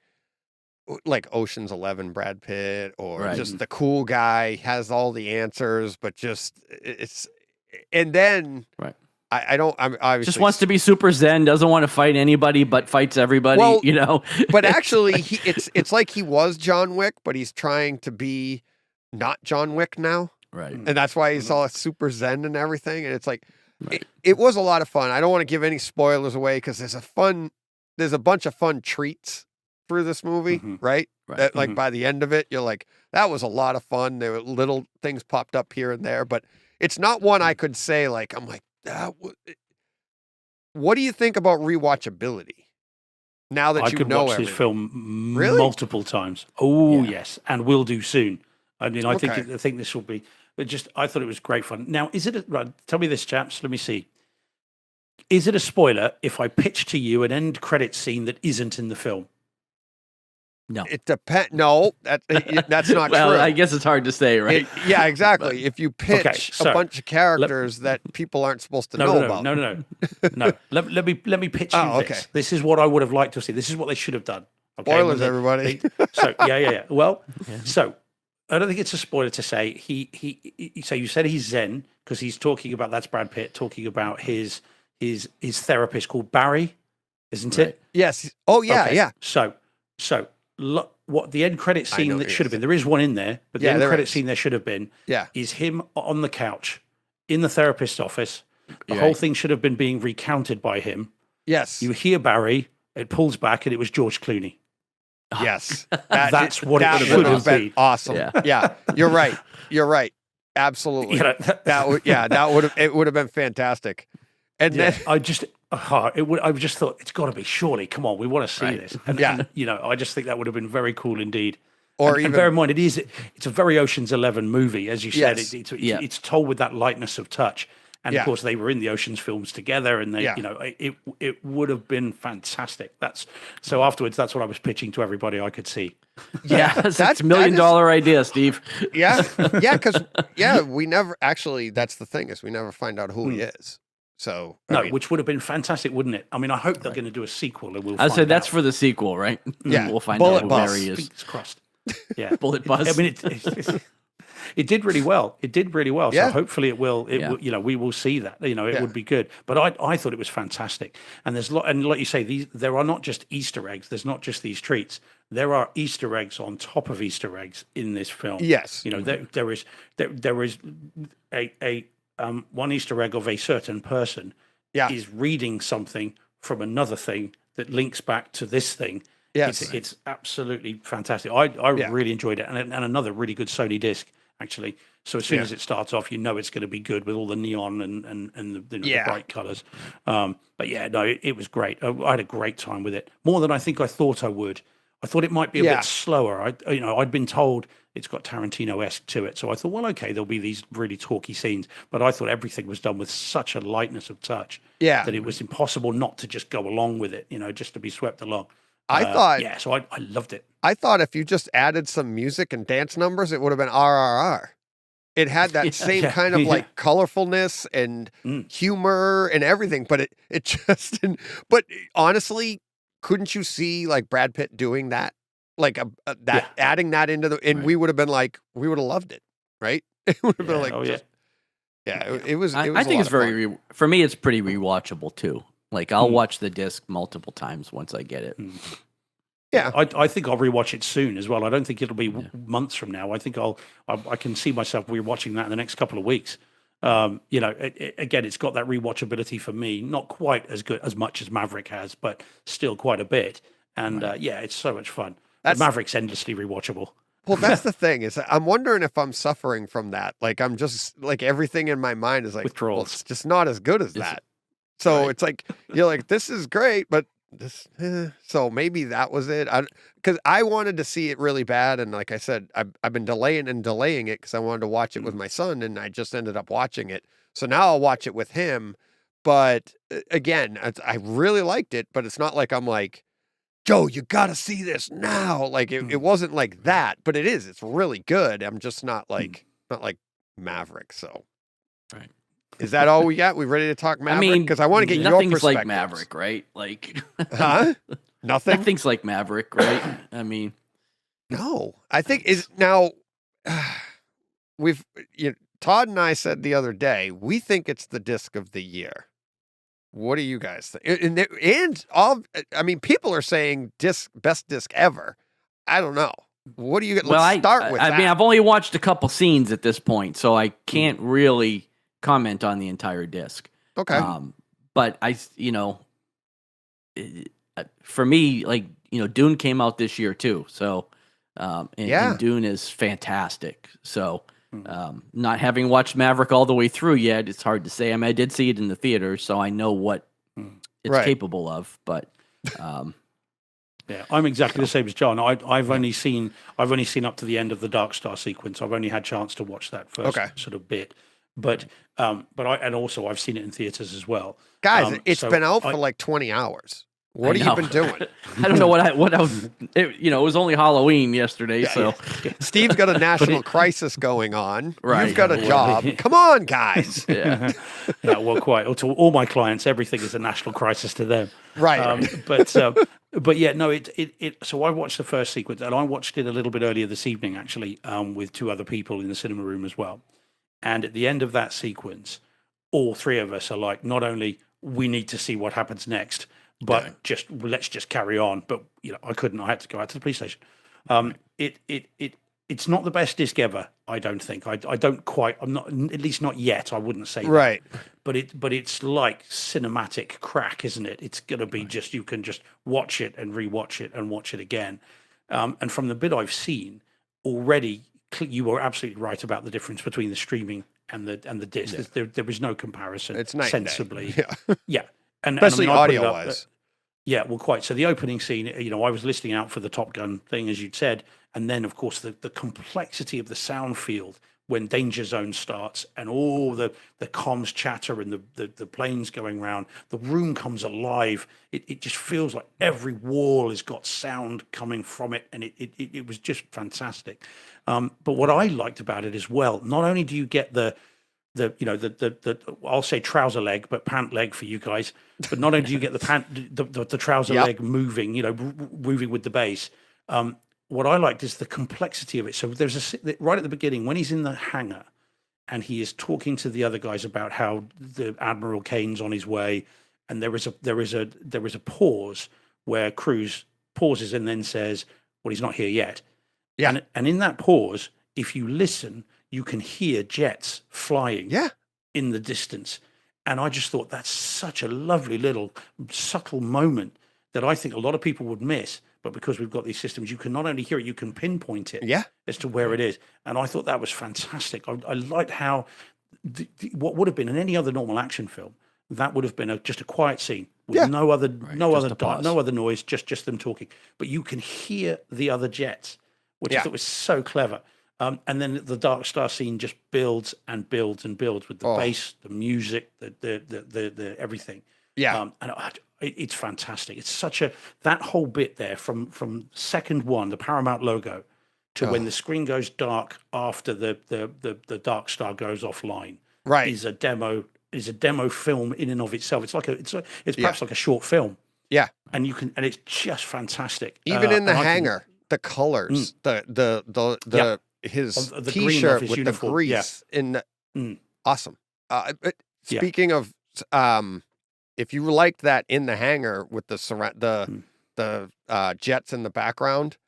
[SPEAKER 1] like Ocean's 11 Brad Pitt, or just the cool guy, has all the answers, but just and then I'm obviously
[SPEAKER 2] just wants to be super zen, doesn't want to fight anybody, but fights everybody.
[SPEAKER 1] But actually, it's like he was John Wick, but he's trying to be not John Wick now,
[SPEAKER 2] right?
[SPEAKER 1] And that's why he's all super zen and everything. And it's like it was a lot of fun. I don't want to give any spoilers away because there's a bunch of fun treats through this movie, right? That like by the end of it, you're like, that was a lot of fun. There were little things popped up here and there, but it's not one I could say like, I'm like, what do you think about rewatchability? Now that
[SPEAKER 3] I
[SPEAKER 1] you
[SPEAKER 3] could
[SPEAKER 1] know
[SPEAKER 3] watch
[SPEAKER 1] everything?
[SPEAKER 3] this film multiple times. Oh yes, and will do soon. I mean, I think this will be. But I thought it was great fun. Now, is it? Tell me this, chaps. Let me see. Is it a spoiler if I pitch to you an end credit scene that isn't in the film?
[SPEAKER 2] No,
[SPEAKER 1] it depends. No, that's not
[SPEAKER 2] well,
[SPEAKER 1] true.
[SPEAKER 2] I guess it's hard to say, right?
[SPEAKER 1] Yeah, exactly. If you pitch a bunch of characters that people aren't supposed to know about,
[SPEAKER 3] no. Let me pitch you this.
[SPEAKER 1] Okay.
[SPEAKER 3] This is what I would have liked to see. This is what they should have done. Okay?
[SPEAKER 1] Spoilers, everybody.
[SPEAKER 3] So yeah. Well, so I don't think it's a spoiler to say So you said he's Zen because he's talking about, that's Brad Pitt talking about his therapist called Barry, isn't it?
[SPEAKER 1] Yes. Oh yeah,
[SPEAKER 3] okay.
[SPEAKER 1] yeah.
[SPEAKER 3] So look, what the end credit scene that should have been, there is one in there, but the end credit scene there should have been, is him on the couch in the therapist's office. The whole thing should have been being recounted by him.
[SPEAKER 1] Yes.
[SPEAKER 3] You hear Barry, it pulls back, and it was George Clooney.
[SPEAKER 1] Yes.
[SPEAKER 3] That's what it should have been.
[SPEAKER 1] Awesome. Yeah. You're right. Absolutely. It would have been fantastic. And then
[SPEAKER 3] I just thought it's got to be, surely, come on, we want to see this. And I just think that would have been very cool indeed. And bear in mind, it's a very Ocean's 11 movie, as you said. It's told with that lightness of touch. And of course, they were in the Ocean's films together, and it would have been fantastic. So afterwards, that's what I was pitching to everybody I could see.
[SPEAKER 2] Yeah, that's $1 million idea, Steve.
[SPEAKER 1] Because we never actually. That's the thing, is we never find out who he is. So
[SPEAKER 3] which would have been fantastic, wouldn't it? I mean, I hope they're going to do a sequel, and we'll.
[SPEAKER 2] I said that's for the sequel, right?
[SPEAKER 1] Yeah,
[SPEAKER 2] we'll find out who Barry is.
[SPEAKER 3] Fingers crossed. Yeah,
[SPEAKER 2] Bullet Buzz.
[SPEAKER 3] I mean, it did really well. It did really well.
[SPEAKER 1] Yeah.
[SPEAKER 3] So hopefully it will. We will see that. It would be good. But I thought it was fantastic. And and like you say, there are not just Easter eggs. There's not just these treats. There are Easter eggs on top of Easter eggs in this film.
[SPEAKER 1] Yes.
[SPEAKER 3] There is a one Easter egg of a certain person is reading something from another thing that links back to this thing.
[SPEAKER 1] Yes.
[SPEAKER 3] It's absolutely fantastic. I really enjoyed it. And another really good Sony disc, actually. So as soon as it starts off, it's going to be good with all the neon and the bright colors. It was great. I had a great time with it. More than I think I thought I would. I thought it might be a bit slower. I'd been told it's got Tarantino-esque to it. So I thought, well, okay, there'll be these really talky scenes. But I thought everything was done with such a lightness of touch that it was impossible not to just go along with it, just to be swept along.
[SPEAKER 1] I thought...
[SPEAKER 3] so I loved it.
[SPEAKER 1] I thought if you just added some music and dance numbers, it would have been RRR. It had that same kind of like colorfulness and humor and everything, but it just didn't... But honestly... Couldn't you see like Brad Pitt doing that, like adding that into the, and we would have been like, we would have loved it, right? It would have been like, it was.
[SPEAKER 2] I think it's very for me. It's pretty rewatchable too. Like I'll watch the disc multiple times once I get it.
[SPEAKER 1] Yeah,
[SPEAKER 3] I think I'll rewatch it soon as well. I don't think it'll be months from now. I think I can see myself rewatching that in the next couple of weeks. Again, it's got that rewatchability for me. Not quite as much as Maverick has, but still quite a bit. And it's so much fun. Maverick's endlessly rewatchable.
[SPEAKER 1] Well, that's the thing, is I'm wondering if I'm suffering from that. Like I'm just like everything in my mind is like,
[SPEAKER 3] withdrawals.
[SPEAKER 1] Well, it's just not as good as that. So it's like you're like, this is great, but this. So maybe that was it. Because I wanted to see it really bad, and like I said, I've been delaying it because I wanted to watch it with my son, and I just ended up watching it. So now I'll watch it with him. But again, I really liked it, but it's not like I'm like, Joe, you got to see this now. Like it wasn't like that, but it is. It's really good. I'm just not like Maverick. So,
[SPEAKER 2] right.
[SPEAKER 1] Is that all we got? We ready to talk Maverick? Because I want to get your perspective.
[SPEAKER 2] Nothing's like Maverick, right? Like,
[SPEAKER 1] huh? Nothing.
[SPEAKER 2] Nothing's like Maverick, right? I mean,
[SPEAKER 1] no. I think is now. Todd and I said the other day we think it's the disc of the year. What do you guys think? And people are saying best disc ever. I don't know. What do you get? Let's start with that.
[SPEAKER 2] I mean, I've only watched a couple scenes at this point, so I can't really comment on the entire disc.
[SPEAKER 1] Okay.
[SPEAKER 2] But for me, Dune came out this year too. So, and Dune is fantastic. So, not having watched Maverick all the way through yet, it's hard to say. I mean, I did see it in the theater, so I know what it's capable of. But
[SPEAKER 3] Yeah, I'm exactly the same as John. I've only seen up to the end of the Dark Star sequence. I've only had chance to watch that first sort of bit, but I've seen it in theaters as well.
[SPEAKER 1] Guys, it's
[SPEAKER 3] so
[SPEAKER 1] been out for like 20 hours. What have you been doing?
[SPEAKER 2] I don't know what I was. It was only Halloween yesterday, so
[SPEAKER 1] Steve's got a national crisis going on.
[SPEAKER 2] Right.
[SPEAKER 1] You've got a job. Come on, guys.
[SPEAKER 2] yeah.
[SPEAKER 3] Yeah, well, quite. To all my clients, everything is a national crisis to them.
[SPEAKER 1] Right.
[SPEAKER 3] But yeah, no. So I watched the first sequence, and I watched it a little bit earlier this evening, actually, with two other people in the cinema room as well. And at the end of that sequence, all three of us are like, not only we need to see what happens next, but let's just carry on. But I couldn't. I had to go out to the police station. It's not the best disc ever. I don't think. I don't quite. I'm not. At least not yet. I wouldn't say
[SPEAKER 1] right.
[SPEAKER 3] That. But it's like cinematic crack, isn't it? It's gonna be just you can just watch it and rewatch it and watch it again. And from the bit I've seen already, you were absolutely right about the difference between the streaming and the disc. Yeah. There is no comparison.
[SPEAKER 1] It's night
[SPEAKER 3] sensibly.
[SPEAKER 1] Yeah.
[SPEAKER 3] And
[SPEAKER 1] especially audio-wise.
[SPEAKER 3] Yeah, well, quite. So the opening scene, I was listening out for the Top Gun thing, as you'd said, and then, of course, the complexity of the sound field when Danger Zone starts and all the comms chatter and the planes going around, the room comes alive. It just feels like every wall has got sound coming from it, and it was just fantastic. But what I liked about it as well, not only do you get the I'll say trouser leg, but pant leg for you guys. But not only do you get the trouser leg moving, moving with the bass. What I liked is the complexity of it. So there's right at the beginning when he's in the hangar, and he is talking to the other guys about how the Admiral Kane's on his way, and there is a pause where Cruise pauses and then says, "Well, he's not here yet."
[SPEAKER 1] Yeah,
[SPEAKER 3] and in that pause, if you listen, you can hear jets flying in the distance. And I just thought that's such a lovely little subtle moment that I think a lot of people would miss. But because we've got these systems, you can not only hear it, you can pinpoint it as to where it is. And I thought that was fantastic. I liked how what would have been in any other normal action film, that would have been just a quiet scene with no other noise, just them talking. But you can hear the other jets, which I thought was so clever. And then the Dark Star scene just builds and builds and builds with the bass, the music, the everything.
[SPEAKER 1] Yeah,
[SPEAKER 3] and it's fantastic. It's such that whole bit there from second one, the Paramount logo, to when the screen goes dark after the Dark Star goes offline.
[SPEAKER 1] Right,
[SPEAKER 3] is a demo film in and of itself. It's like it's perhaps like a short film.
[SPEAKER 1] Yeah,
[SPEAKER 3] and it's just fantastic.
[SPEAKER 1] Even in the hangar, the colors, the his T-shirt with uniform. The grease in awesome. Speaking of, if you liked that in the hangar with the jets in the background,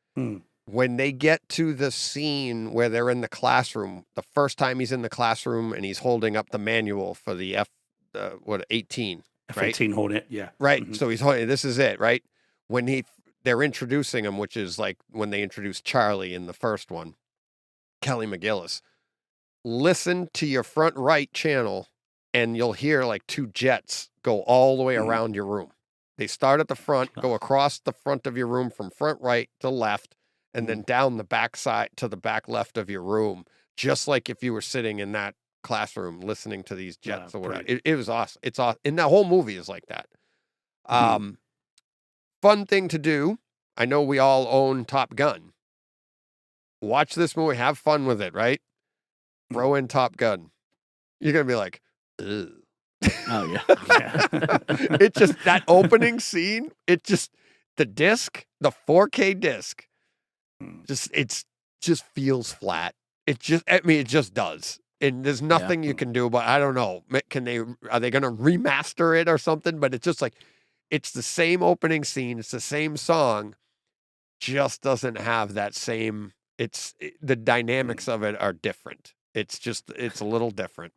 [SPEAKER 1] when they get to the scene where they're in the classroom, the first time he's in the classroom and he's holding up the manual for the F-18,
[SPEAKER 3] F-18 Hornet,
[SPEAKER 1] right. Mm-hmm. So he's holding. This is it, right? When they're introducing him, which is like when they introduced Charlie in the first one. Kelly McGillis, listen to your front right channel and you'll hear like two jets go all the way around your room. They start at the front, go across the front of your room from front right to left, and then down the back side to the back left of your room, just like if you were sitting in that classroom listening to these jets or whatever. It was awesome. It's awesome. And that whole movie is like that. Fun thing to do. I know we all own Top Gun. Watch this movie, have fun with it, right? Throw in Top Gun. You're going to be like, ugh.
[SPEAKER 2] Oh, yeah.
[SPEAKER 1] It just, that opening scene, the disc, the 4K disc, it just feels flat. It just does. And there's nothing you can do, but I don't know. Are they going to remaster it or something? But it's just like, it's the same opening scene. It's the same song, just doesn't have that same... the dynamics of it are different. It's a little different.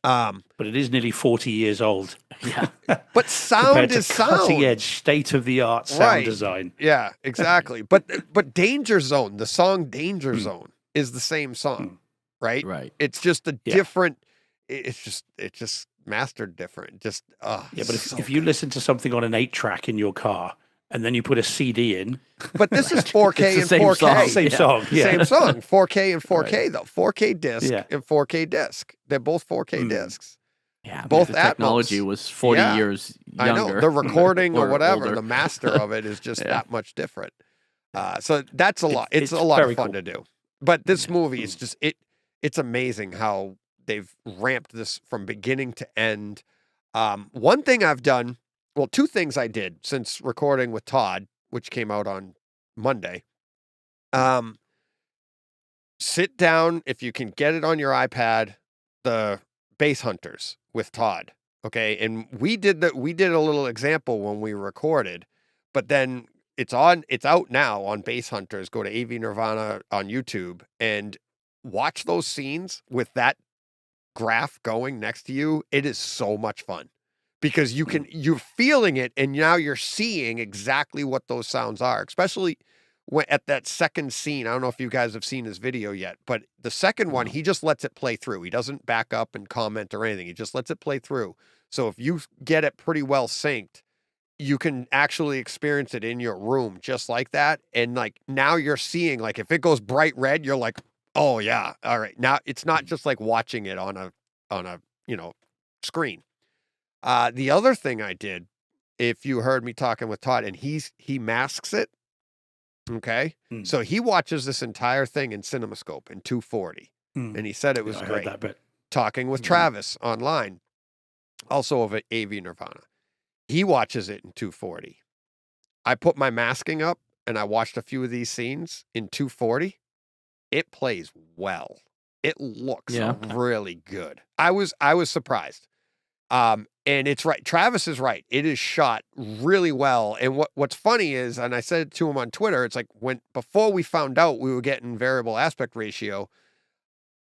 [SPEAKER 3] But it is nearly 40 years old.
[SPEAKER 2] Yeah.
[SPEAKER 1] But sound is sound.
[SPEAKER 3] Cutting edge, state of the art sound design.
[SPEAKER 1] Yeah, exactly. But Danger Zone, the song Danger Zone is the same song, right?
[SPEAKER 2] Right.
[SPEAKER 1] It's just a different. It's just mastered different. Just
[SPEAKER 3] but if you listen to something on an 8-track in your car, and then you put a CD in.
[SPEAKER 1] But this is 4K
[SPEAKER 2] It's the
[SPEAKER 1] and
[SPEAKER 2] same
[SPEAKER 1] 4K.
[SPEAKER 2] song.
[SPEAKER 3] Same song. Yeah.
[SPEAKER 1] Same song. 4K and 4K though. 4K disc
[SPEAKER 3] Yeah.
[SPEAKER 1] and 4K disc. They're both 4K discs.
[SPEAKER 2] Yeah,
[SPEAKER 1] Both
[SPEAKER 2] the technology
[SPEAKER 1] Atmos.
[SPEAKER 2] was 40
[SPEAKER 1] Yeah.
[SPEAKER 2] years
[SPEAKER 1] I
[SPEAKER 2] younger.
[SPEAKER 1] know the recording or whatever,
[SPEAKER 2] older.
[SPEAKER 1] the master of it is just
[SPEAKER 2] Yeah.
[SPEAKER 1] that much different. So that's a lot. It's a
[SPEAKER 3] it's
[SPEAKER 1] lot of
[SPEAKER 3] very
[SPEAKER 1] fun
[SPEAKER 3] cool.
[SPEAKER 1] to do. But this movie is just it's amazing how they've ramped this from beginning to end. One thing I've done, well, two things I did since recording with Todd, which came out on Monday. Sit down if you can get it on your iPad, the Base Hunters with Todd. Okay. And we did a little example when we recorded, but then it's out now on Base Hunters. Go to AV Nirvana on YouTube and watch those scenes with that graph going next to you. It is so much fun because you're feeling it and now you're seeing exactly what those sounds are, especially when at that second scene. I don't know if you guys have seen his video yet, but the second one, he just lets it play through. He doesn't back up and comment or anything. He just lets it play through. So if you get it pretty well synced, you can actually experience it in your room just like that. And like now you're seeing, like, if it goes bright red, you're like, oh yeah, all right. Now it's not just like watching it on a screen. The other thing I did, if you heard me talking with Todd, and he masks it. Okay. So he watches this entire thing in CinemaScope in 240. And he said it was
[SPEAKER 3] I heard
[SPEAKER 1] great.
[SPEAKER 3] that bit.
[SPEAKER 1] Talking with Travis online, also of AV Nirvana. He watches it in 240. I put my masking up and I watched a few of these scenes in 240. It plays well. It looks really good. I was surprised. And it's right. Travis is right. It is shot really well. And what's funny is, and I said to him on Twitter, it's like before we found out we were getting variable aspect ratio,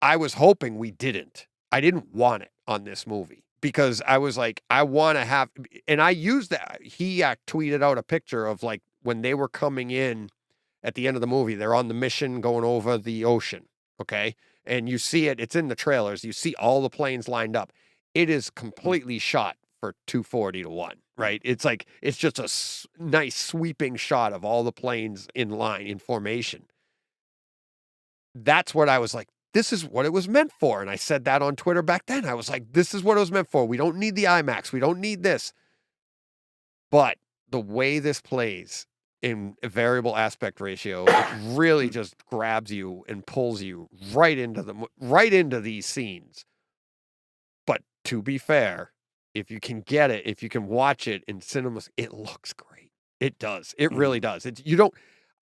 [SPEAKER 1] I was hoping we didn't. I didn't want it on this movie because I was like, I want to have, and I used that. He tweeted out a picture of like when they were coming in at the end of the movie, they're on the mission going over the ocean. Okay. And you see it's in the trailers. You see all the planes lined up. It is completely shot for 240:1, right? It's like, it's just a nice sweeping shot of all the planes in line, in formation. That's what I was like, this is what it was meant for. And I said that on Twitter back then. I was like, this is what it was meant for. We don't need the IMAX. We don't need this. But the way this plays in a variable aspect ratio, it really just grabs you and pulls you right into these scenes. But to be fair, if you can get it, if you can watch it in cinemas, it looks great. It does. It really does.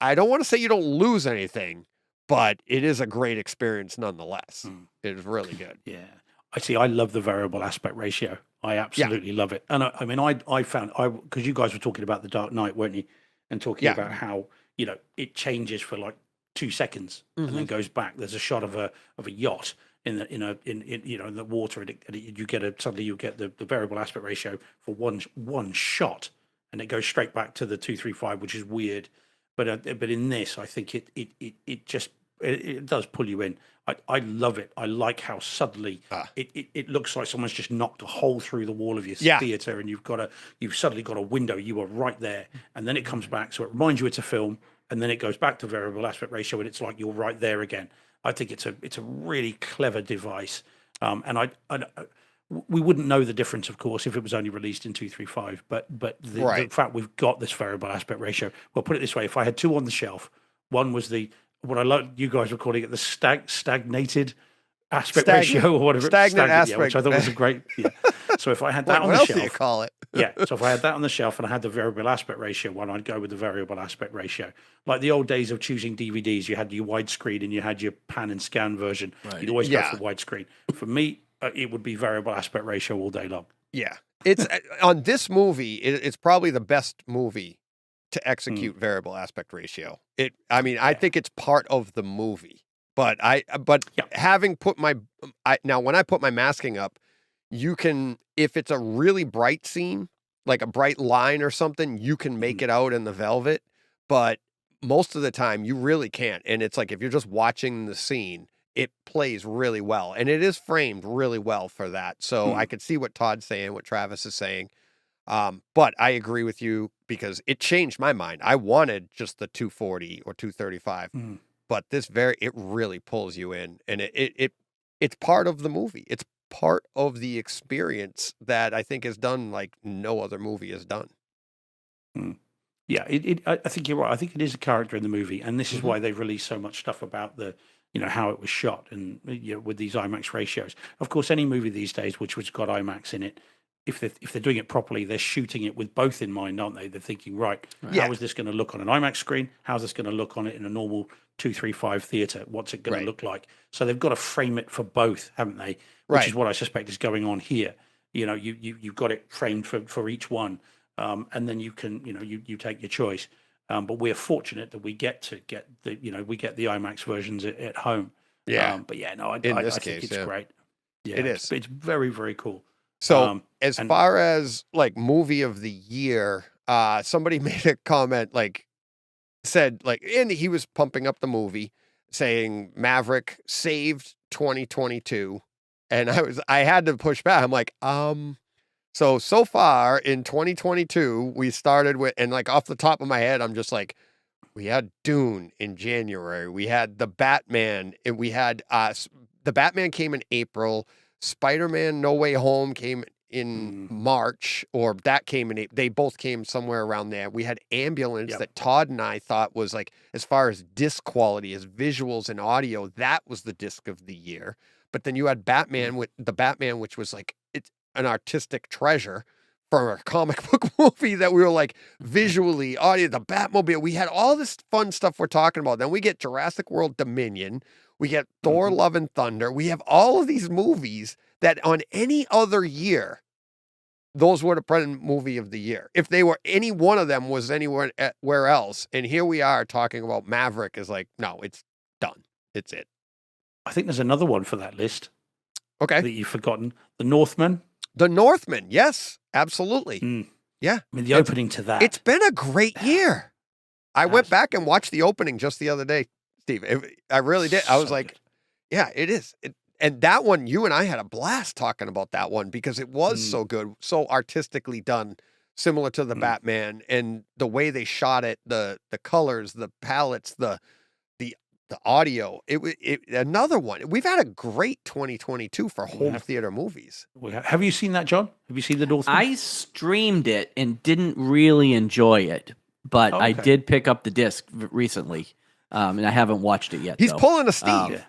[SPEAKER 1] I don't want to say you don't lose anything, but it is a great experience nonetheless. It is really good.
[SPEAKER 3] Yeah. I love the variable aspect ratio. I absolutely love it. And I mean, I found, because you guys were talking about The Dark Knight, weren't you? And talking about how, it changes for like 2 seconds and then goes back. There's a shot of a yacht in the water, and you get the variable aspect ratio for one shot, and it goes straight back to the 235, which is weird. But in this, I think it does pull you in. I love it. I like how suddenly it looks like someone's just knocked a hole through the wall of your theater, and you've suddenly got a window. You are right there, and then it comes back, so it reminds you it's a film, and then it goes back to variable aspect ratio, and it's like you're right there again. I think it's a really clever device, and we wouldn't know the difference, of course, if it was only released in 235. But the fact we've got this variable aspect ratio. Well, put it this way: if I had two on the shelf, one was what I like, you guys were calling it the stagnated aspect ratio or whatever.
[SPEAKER 1] Stagnant aspect,
[SPEAKER 3] which I thought was a great. Yeah. So if I had that on the
[SPEAKER 1] else
[SPEAKER 3] shelf,
[SPEAKER 1] do you call it?
[SPEAKER 3] Yeah. So if I had that on the shelf and I had the variable aspect ratio one, I'd go with the variable aspect ratio. Like the old days of choosing DVDs, you had your widescreen and you had your pan and scan version. Right. You'd always go for widescreen. For me, it would be variable aspect ratio all day long.
[SPEAKER 1] Yeah. It's on this movie, it's probably the best movie to execute variable aspect ratio. I think it's part of the movie, but having put now when I put my masking up, you can, if it's a really bright scene, like a bright line or something, you can make it out in the velvet, but most of the time you really can't. And it's like, if you're just watching the scene, it plays really well, and it is framed really well for that. So I could see what Todd's saying, what Travis is saying. But I agree with you because it changed my mind. I wanted just the 240 or 235, but it really pulls you in, and it's part of the movie. It's part of the experience that I think is done like no other movie has done.
[SPEAKER 3] Yeah, I think you're right. I think it is a character in the movie, and this is why they've released so much stuff about the, how it was shot and with these IMAX ratios. Of course, any movie these days which has got IMAX in it, if they're doing it properly, they're shooting it with both in mind, aren't they? They're thinking, right, how is this going to look on an IMAX screen? How's this going to look on it in a normal 235 theater? What's it going to look like? So they've got to frame it for both, haven't they? Which is what I suspect is going on here. You've got it framed for each one. And then you can, you take your choice. But we're fortunate that we get the IMAX versions at home.
[SPEAKER 1] Yeah.
[SPEAKER 3] But yeah, no, I think it's great. Yeah,
[SPEAKER 1] it is.
[SPEAKER 3] It's very, very cool.
[SPEAKER 1] So as far as like movie of the year, somebody made a comment, and he was pumping up the movie saying Maverick saved 2022. And I had to push back. I'm like, So far in 2022, we started with, and like off the top of my head, I'm just like, we had Dune in January. We had the Batman, and we had the Batman came in April. Spider-Man No Way Home came in March, or that came in April. They both came somewhere around there. We had Ambulance that Todd and I thought was like, as far as disc quality, as visuals and audio, that was the disc of the year. But then you had Batman, which was like, it's an artistic treasure for a comic book movie that we were like visually, audio, the Batmobile. We had all this fun stuff we're talking about. Then we get Jurassic World Dominion. We get Thor Love and Thunder. We have all of these movies that on any other year, those would have been movie of the year. If they were, any one of them was anywhere else. And here we are talking about Maverick is like, no, it's done. It's it.
[SPEAKER 3] I think there's another one for that list.
[SPEAKER 1] Okay.
[SPEAKER 3] That you've forgotten. The Northman.
[SPEAKER 1] The Northman. Yes, absolutely. Yeah.
[SPEAKER 3] I mean, the opening to that.
[SPEAKER 1] It's been a great year. I went back and watched the opening just the other day, Steve. I really did. I was like, yeah, it is. And that one, you and I had a blast talking about that one because it was so good, so artistically done, similar to the Batman, and the way they shot it, the colors, the palettes, the audio. Another one. We've had a great 2022 for home theater movies.
[SPEAKER 3] Have you seen that, John? Have you seen The Northman?
[SPEAKER 2] I streamed it and didn't really enjoy it, but I did pick up the disc recently, and I haven't watched it yet.
[SPEAKER 1] He's pulling a Steve.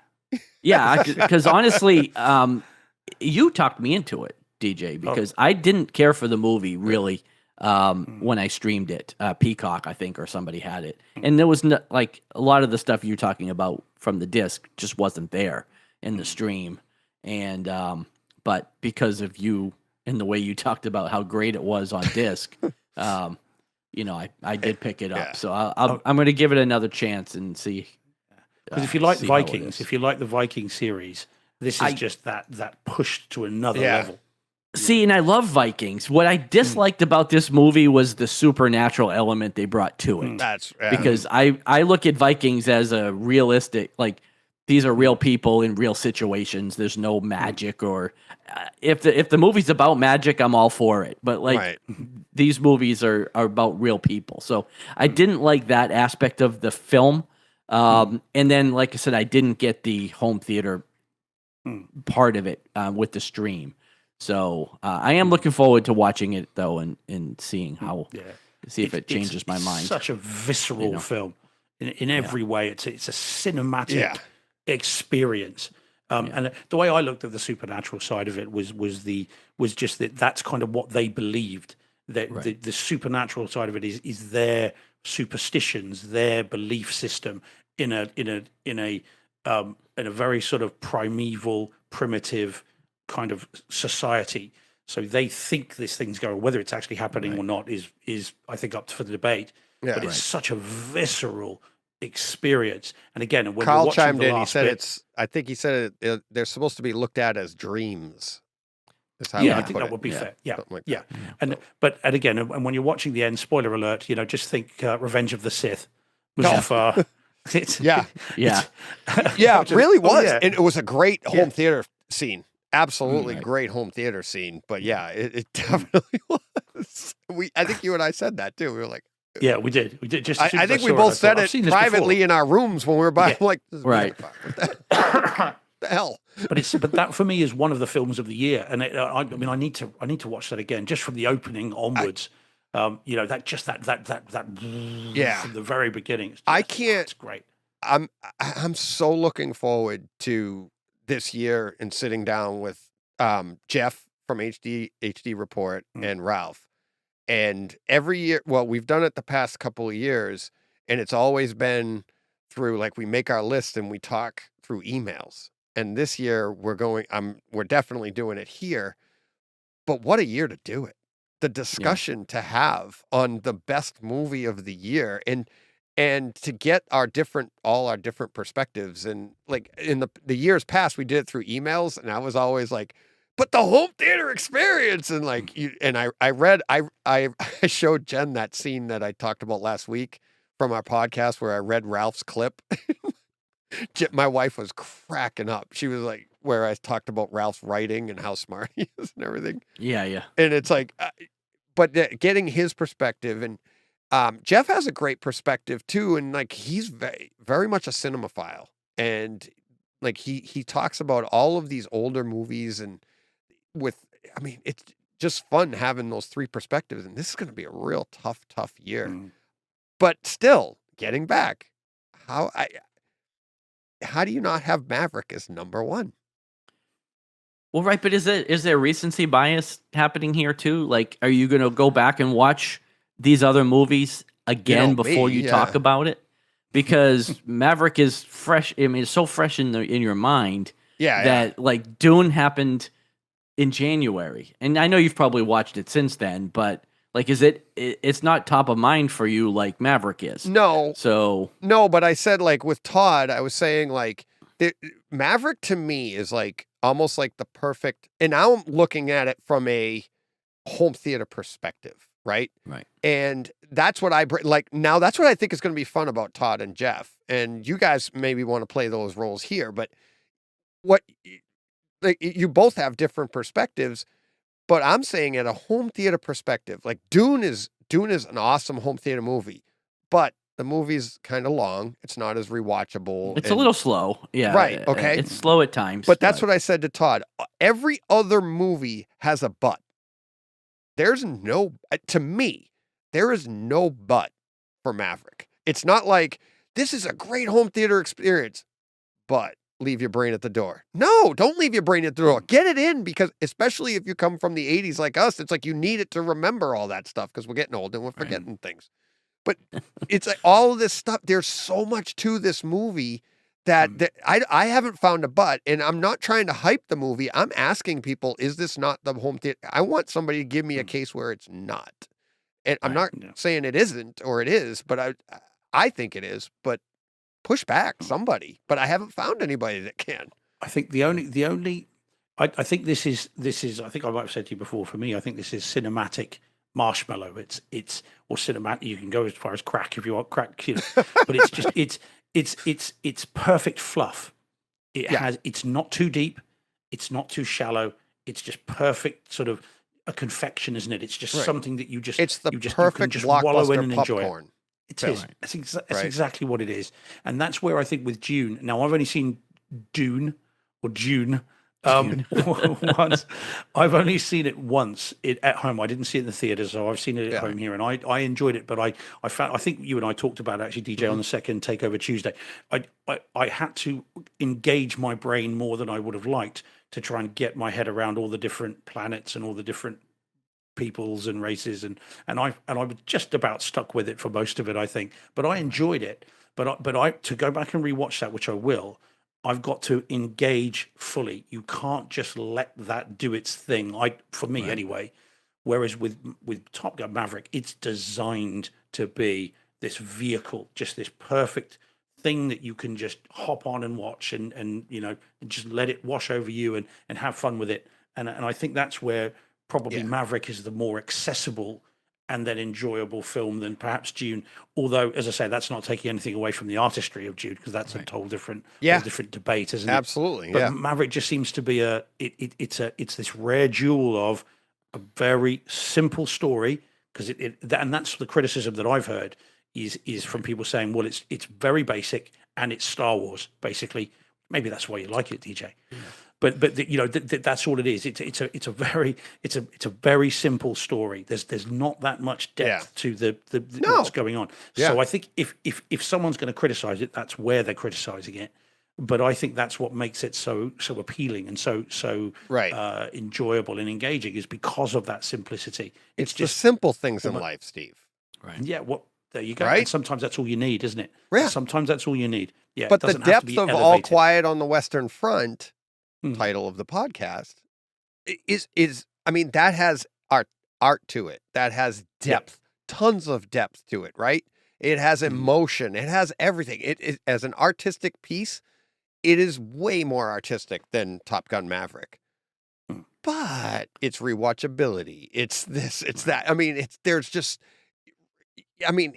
[SPEAKER 2] Yeah, because honestly, you talked me into it, DJ, because I didn't care for the movie really when I streamed it. Peacock, I think, or somebody had it, and there was like a lot of the stuff you're talking about from the disc just wasn't there in the stream, and but because of you and the way you talked about how great it was on disc, I did pick it up. So I'm going to give it another chance and see.
[SPEAKER 3] Because if you like Vikings, if you like the Viking series, this is just that pushed to another level.
[SPEAKER 2] See, and I love Vikings. What I disliked about this movie was the supernatural element they brought to it.
[SPEAKER 1] That's
[SPEAKER 2] because I look at Vikings as a realistic, like these are real people in real situations. There's no magic, or if the movie's about magic, I'm all for it. But like these movies are about real people, so I didn't like that aspect of the film. And then, like I said, I didn't get the home theater part of it with the stream. So I am looking forward to watching it though, and seeing see if it changes my mind.
[SPEAKER 3] Such a visceral film in every way. It's a cinematic experience. And the way I looked at the supernatural side of it was just that's kind of what they believed, that the supernatural side of it is their superstitions, their belief system in a very sort of primeval, primitive kind of society. So they think this thing's going, whether it's actually happening or not is I think up for the debate. Yeah, but it's such a visceral experience. And again, when
[SPEAKER 1] Carl chimed in, he said I think he said they're supposed to be looked at as dreams.
[SPEAKER 3] I think that would be fair. Yeah, like and again, and when you're watching the end, spoiler alert, just think Revenge of the Sith. Mustafa.
[SPEAKER 1] It really was, and it was a great home theater scene. absolutely
[SPEAKER 2] Right.
[SPEAKER 1] great home theater scene. But yeah, it definitely was. I think you and I said that too. We were like,
[SPEAKER 3] Yeah, we did. We did. Just as soon
[SPEAKER 1] I
[SPEAKER 3] as
[SPEAKER 1] think we
[SPEAKER 3] saw
[SPEAKER 1] both
[SPEAKER 3] I
[SPEAKER 1] said
[SPEAKER 3] thought, I've
[SPEAKER 1] it
[SPEAKER 3] seen this
[SPEAKER 1] privately in our rooms when we were by.
[SPEAKER 3] Yeah.
[SPEAKER 1] I'm like, this is
[SPEAKER 2] Right.
[SPEAKER 1] Maverick. What the hell?
[SPEAKER 3] but that for me is one of the films of the year, and I mean I need to watch that again just from the opening onwards. That
[SPEAKER 1] Yeah.
[SPEAKER 3] from the very beginning.
[SPEAKER 1] I can't.
[SPEAKER 3] It's great.
[SPEAKER 1] I'm so looking forward to this year and sitting down with Jeff from HD Report and Ralph. And every year, well, we've done it the past couple of years, and it's always been through like we make our list and we talk through emails. And this year we're definitely doing it here. But what a year to do it. The discussion to have on the best movie of the year and to get all our different perspectives. And like in the years past, we did it through emails, and I was always like, but the home theater experience. And like I showed Jen that scene that I talked about last week from our podcast where I read Ralph's clip. My wife was cracking up. She was like, where I talked about Ralph's writing and how smart he is and everything.
[SPEAKER 2] Yeah, yeah.
[SPEAKER 1] And it's like, but getting his perspective, and Jeff has a great perspective too. And like, he's very, very much a cinemaphile, and like, he talks about all of these older movies, and I mean, it's just fun having those three perspectives. And this is going to be a real tough year, but still getting back, how do you not have Maverick as number one?
[SPEAKER 2] Well, right, but is there recency bias happening here too? Like, are you going to go back and watch these other movies again before you talk about it? Because Maverick is fresh. I mean, it's so fresh in your mind that like Dune happened in January, and I know you've probably watched it since then, but like, it's not top of mind for you like Maverick is.
[SPEAKER 1] No.
[SPEAKER 2] So
[SPEAKER 1] no, but I said like with Todd, I was saying like Maverick to me is like almost like the perfect, and now I'm looking at it from a home theater perspective, right?
[SPEAKER 2] Right.
[SPEAKER 1] And that's what that's what I think is going to be fun about Todd and Jeff. And you guys maybe want to play those roles here, but you both have different perspectives. But I'm saying at a home theater perspective, like Dune is an awesome home theater movie, but the movie's kind of long. It's not as rewatchable.
[SPEAKER 2] It's a little slow. Yeah.
[SPEAKER 1] Right. Okay.
[SPEAKER 2] It's slow at times.
[SPEAKER 1] But that's what I said to Todd. Every other movie has a but. To me, there is no but for Maverick. It's not like this is a great home theater experience, but leave your brain at the door. No, don't leave your brain at the door. Get it in, because especially if you come from the 80s like us, it's like you need it to remember all that stuff because we're getting old and we're forgetting things. But it's like all of this stuff. There's so much to this movie that I haven't found a but, and I'm not trying to hype the movie. I'm asking people, is this not the home theater? I want somebody to give me a case where it's not. And I'm not saying it isn't or it is, but I think it is, but push back somebody. But I haven't found anybody that can.
[SPEAKER 3] I think I think this is I think I might have said to you before, for me, I think this is cinematic marshmallow. It's or cinematic, you can go as far as crack if you want crack, but it's just it's perfect fluff. It's not too deep, it's not too shallow, it's just perfect sort of a confection, isn't it? It's just something that you just
[SPEAKER 1] perfect
[SPEAKER 3] you can wallow in and
[SPEAKER 1] popcorn.
[SPEAKER 3] enjoy it. It is. That's exactly what it is. And that's where I think with Dune, now I've only seen Dune once. I've only seen it once at home. I didn't see it in the theater, so I've seen it at home here, and I enjoyed it. But I think you and I talked about it, actually, DJ, on the second Takeover Tuesday. I had to engage my brain more than I would have liked to try and get my head around all the different planets and all the different peoples and races, and I was just about stuck with it for most of it, I think. But I enjoyed it. But I to go back and rewatch that, which I will, I've got to engage fully. You can't just let that do its thing. For me anyway. Whereas with Top Gun Maverick, it's designed to be this vehicle, just this perfect thing that you can just hop on and watch and just let it wash over you and have fun with it. And I think that's where probably Maverick is the more accessible and then enjoyable film than perhaps Dune. Although, as I say, that's not taking anything away from the artistry of Dune, because that's a whole different debate, isn't it?
[SPEAKER 1] Absolutely,
[SPEAKER 3] But Maverick just seems to be it's this rare jewel of a very simple story, because and that's the criticism that I've heard is from people saying, well, it's very basic and it's Star Wars basically. Maybe that's why you like it, DJ. But that's all it is. It's a very simple story. There's not that much depth to the what's going on. So I think if someone's going to criticize it, that's where they're criticizing it. But I think that's what makes it so appealing and so enjoyable and engaging, is because of that simplicity.
[SPEAKER 1] It's just the simple things in life, Steve.
[SPEAKER 2] Right.
[SPEAKER 3] Yeah. There you go.
[SPEAKER 1] Right?
[SPEAKER 3] And sometimes that's all you need, isn't it?
[SPEAKER 1] Yeah.
[SPEAKER 3] Sometimes that's all you need. Yeah.
[SPEAKER 1] But the depth of All Quiet on the Western Front, title of the podcast, is I mean, that has art to it. That has depth, tons of depth to it, right? It has emotion. It has everything. It as an artistic piece, it is way more artistic than Top Gun Maverick. But it's rewatchability. It's this, it's that. I mean,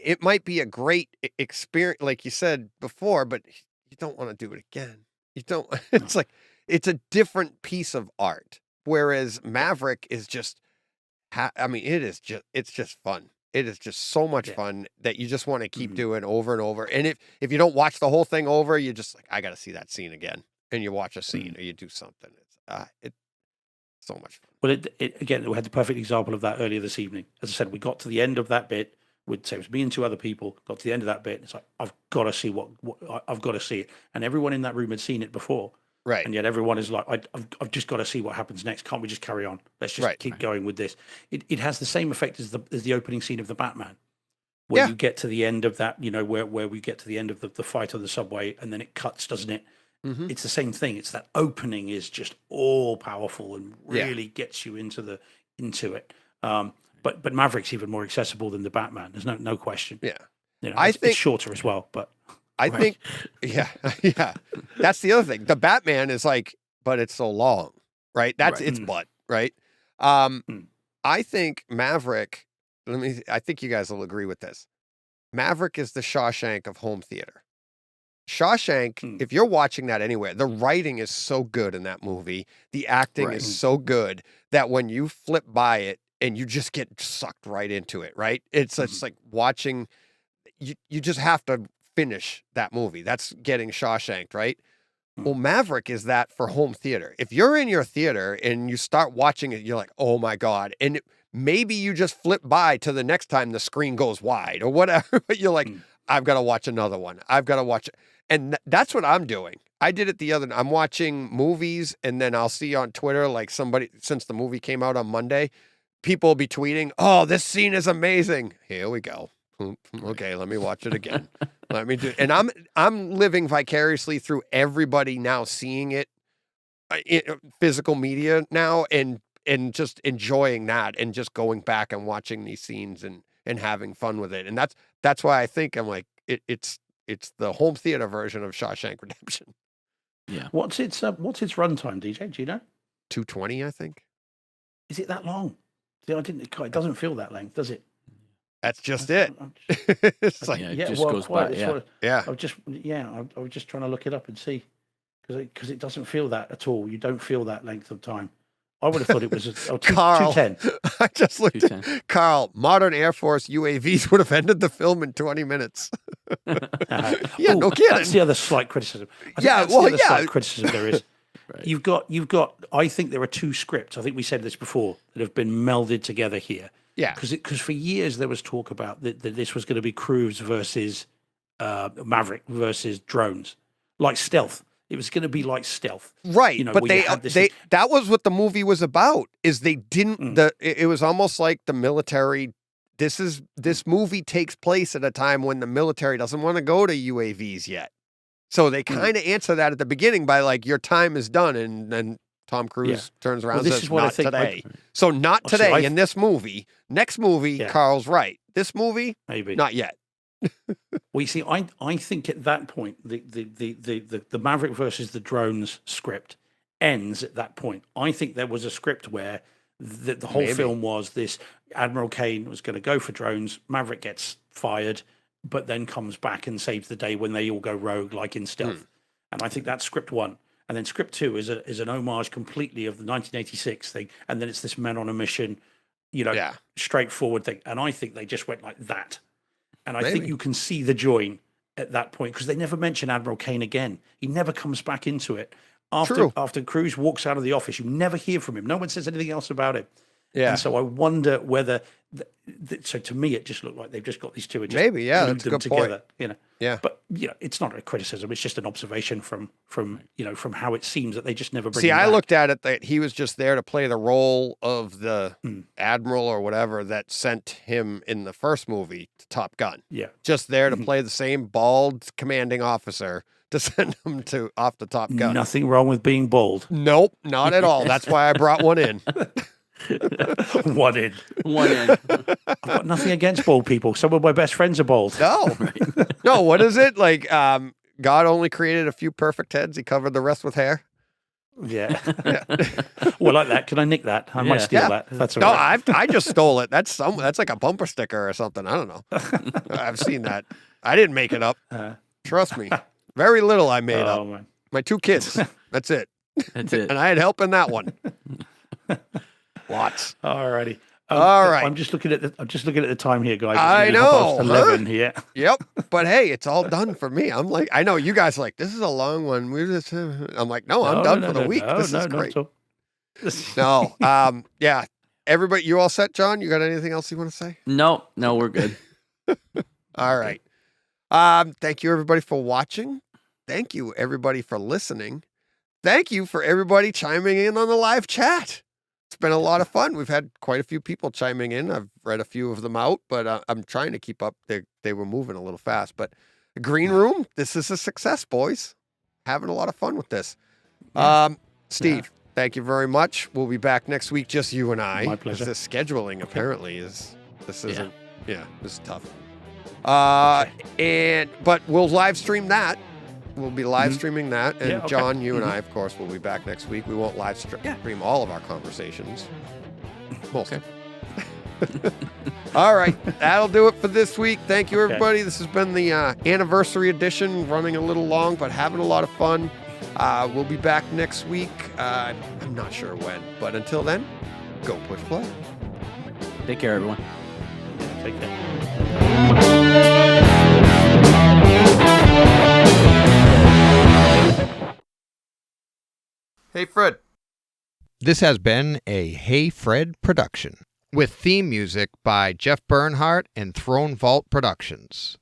[SPEAKER 1] it might be a great experience, like you said before, but you don't want to do it again. You don't, it's like, it's a different piece of art. Whereas Maverick is just, it's just fun. It is just so much fun that you just want to keep doing over and over. And if you don't watch the whole thing over, you're just like, I got to see that scene again. And you watch a scene or you do something. It's so much fun.
[SPEAKER 3] Well, again, we had the perfect example of that earlier this evening. As I said, we got to the end of that bit. We'd say it was me and two other people. Got to the end of that bit. And it's like, I've got to see what I've got to see it. And everyone in that room had seen it before.
[SPEAKER 1] Right.
[SPEAKER 3] And yet everyone is like, I've just got to see what happens next. Can't we just carry on? Let's just keep going with this. It has the same effect as the opening scene of the Batman, where you get to the end of that, where we get to the end of the fight on the subway, and then it cuts, doesn't it? Mm-hmm. It's the same thing. It's that opening is just all powerful and really gets you into it. But Maverick's even more accessible than the Batman. There's no question.
[SPEAKER 1] Yeah.
[SPEAKER 3] I think it's shorter as well, but
[SPEAKER 1] I think, that's the other thing. The Batman is like, but it's so long, right? That's its butt, right? I think Maverick, I think you guys will agree with this. Maverick is the Shawshank of home theater. Shawshank, if you're watching that anywhere, the writing is so good in that movie. The acting is so good that when you flip by it and you just get sucked right into it, right? It's like watching, you just have to finish that movie. That's getting Shawshanked, right? Well, Maverick is that for home theater. If you're in your theater and you start watching it, you're like, oh my God. And maybe you just flip by to the next time the screen goes wide or whatever, but you're like, I've got to watch another one. I've got to watch it. And that's what I'm doing. I did it I'm watching movies, and then I'll see on Twitter, like somebody, since the movie came out on Monday, people will be tweeting, oh, this scene is amazing. Here we go. Okay, let me watch it again. Let me do. And I'm living vicariously through everybody now seeing it in physical media now, and just enjoying that, and just going back and watching these scenes and having fun with it. And that's why I think I'm like it's the home theater version of Shawshank Redemption.
[SPEAKER 3] Yeah. What's its runtime, DJ? Do you know?
[SPEAKER 1] 220, I think.
[SPEAKER 3] Is it that long? See, it doesn't feel that length, does it?
[SPEAKER 1] That's just it. It's like,
[SPEAKER 2] it just goes by.
[SPEAKER 3] I was just trying to look it up and see, because it doesn't feel that at all. You don't feel that length of time. I would have thought it was
[SPEAKER 1] Carl,
[SPEAKER 3] 210.
[SPEAKER 1] I just looked at Carl. Modern Air Force UAVs would have ended the film in 20 minutes. No kidding.
[SPEAKER 3] That's the other slight criticism. Slight criticism there is. Right. You've got. I think there are two scripts. I think we said this before, that have been melded together here.
[SPEAKER 1] Yeah,
[SPEAKER 3] because for years there was talk about that this was going to be Cruise versus Maverick versus drones, like stealth. It was going to be like stealth,
[SPEAKER 1] right? But that was what the movie was about. Is they didn't it was almost like the military. This movie takes place at a time when the military doesn't want to go to UAVs yet, so they kind of answer that at the beginning by like, your time is done, and then Tom Cruise turns around and says, not today. So not today in this movie. Next movie, Carl's right. This movie, maybe not yet.
[SPEAKER 3] Well, you see, I think at that point, the Maverick versus the drones script ends at that point. I think there was a script where The whole
[SPEAKER 1] Maybe.
[SPEAKER 3] film was this: Admiral Kane was going to go for drones. Maverick gets fired, but then comes back and saves the day when they all go rogue, like in Stealth. And I think that's script 1. And then script 2 is an homage completely of the 1986 thing. And then it's this men on a mission, straightforward thing. And I think they just went like that. And I think you can see the join at that point, because they never mention Admiral Kane again. He never comes back into it. After Cruise walks out of the office, you never hear from him. No one says anything else about it.
[SPEAKER 1] Yeah.
[SPEAKER 3] And so I wonder whether. So to me, it just looked like they've just got these two and just
[SPEAKER 1] Maybe, yeah,
[SPEAKER 3] glued
[SPEAKER 1] that's a
[SPEAKER 3] them
[SPEAKER 1] good
[SPEAKER 3] together.
[SPEAKER 1] point. Yeah.
[SPEAKER 3] But it's not a criticism. It's just an observation from how it seems that they just never bring.
[SPEAKER 1] See,
[SPEAKER 3] him
[SPEAKER 1] I
[SPEAKER 3] back.
[SPEAKER 1] looked at it that he was just there to play the role of the admiral or whatever that sent him in the first movie to Top Gun.
[SPEAKER 3] Yeah.
[SPEAKER 1] Just there to play the same bald commanding officer to send him off to Top Gun.
[SPEAKER 3] Nothing wrong with being bald.
[SPEAKER 1] Nope, not at all. That's why I brought one in.
[SPEAKER 3] One in. I've got nothing against bald people. Some of my best friends are bald.
[SPEAKER 1] No. No, what is it? Like, God only created a few perfect heads. He covered the rest with hair.
[SPEAKER 3] Yeah. Well, like that. Can I nick that? I might steal that. That's all right.
[SPEAKER 1] I just stole it. That's like a bumper sticker or something. I don't know. I've seen that. I didn't make it up. Trust me. Very little I made up.
[SPEAKER 3] Man.
[SPEAKER 1] My 2 kids. That's it.
[SPEAKER 2] That's it.
[SPEAKER 1] And I had help in that one. Lots.
[SPEAKER 3] Alrighty.
[SPEAKER 1] All right.
[SPEAKER 3] I'm just looking at the time here, guys.
[SPEAKER 1] I
[SPEAKER 3] It's
[SPEAKER 1] know,
[SPEAKER 3] 11 here.
[SPEAKER 1] Yep. But hey, it's all done for me. I'm like, I know you guys are like, this is a long one. I'm like, no, I'm done for the week. This is great. No. Yeah. Everybody, you all set, John? You got anything else you want to say?
[SPEAKER 2] No, we're good.
[SPEAKER 1] All right. Thank you everybody for watching. Thank you everybody for listening. Thank you for everybody chiming in on the live chat. It's been a lot of fun. We've had quite a few people chiming in. I've read a few of them out, but I'm trying to keep up. They were moving a little fast, but the green room, this is a success, boys. Having a lot of fun with this. Steve, thank you very much. We'll be back next week, just you and I.
[SPEAKER 3] My pleasure.
[SPEAKER 1] The scheduling apparently this is tough. But we'll live stream that. We'll be live streaming that. And John, you and I, of course, will be back next week. We won't live stream all of our conversations. Most of them. All right. That'll do it for this week. Thank you, everybody. This has been the anniversary edition, running a little long, but having a lot of fun. We'll be back next week. I'm not sure when, but until then, go push play.
[SPEAKER 2] Take care, everyone.
[SPEAKER 3] Take care.
[SPEAKER 1] Hey, Fred.
[SPEAKER 4] This has been a Hey Fred production with theme music by Jeff Bernhardt and Throne Vault Productions.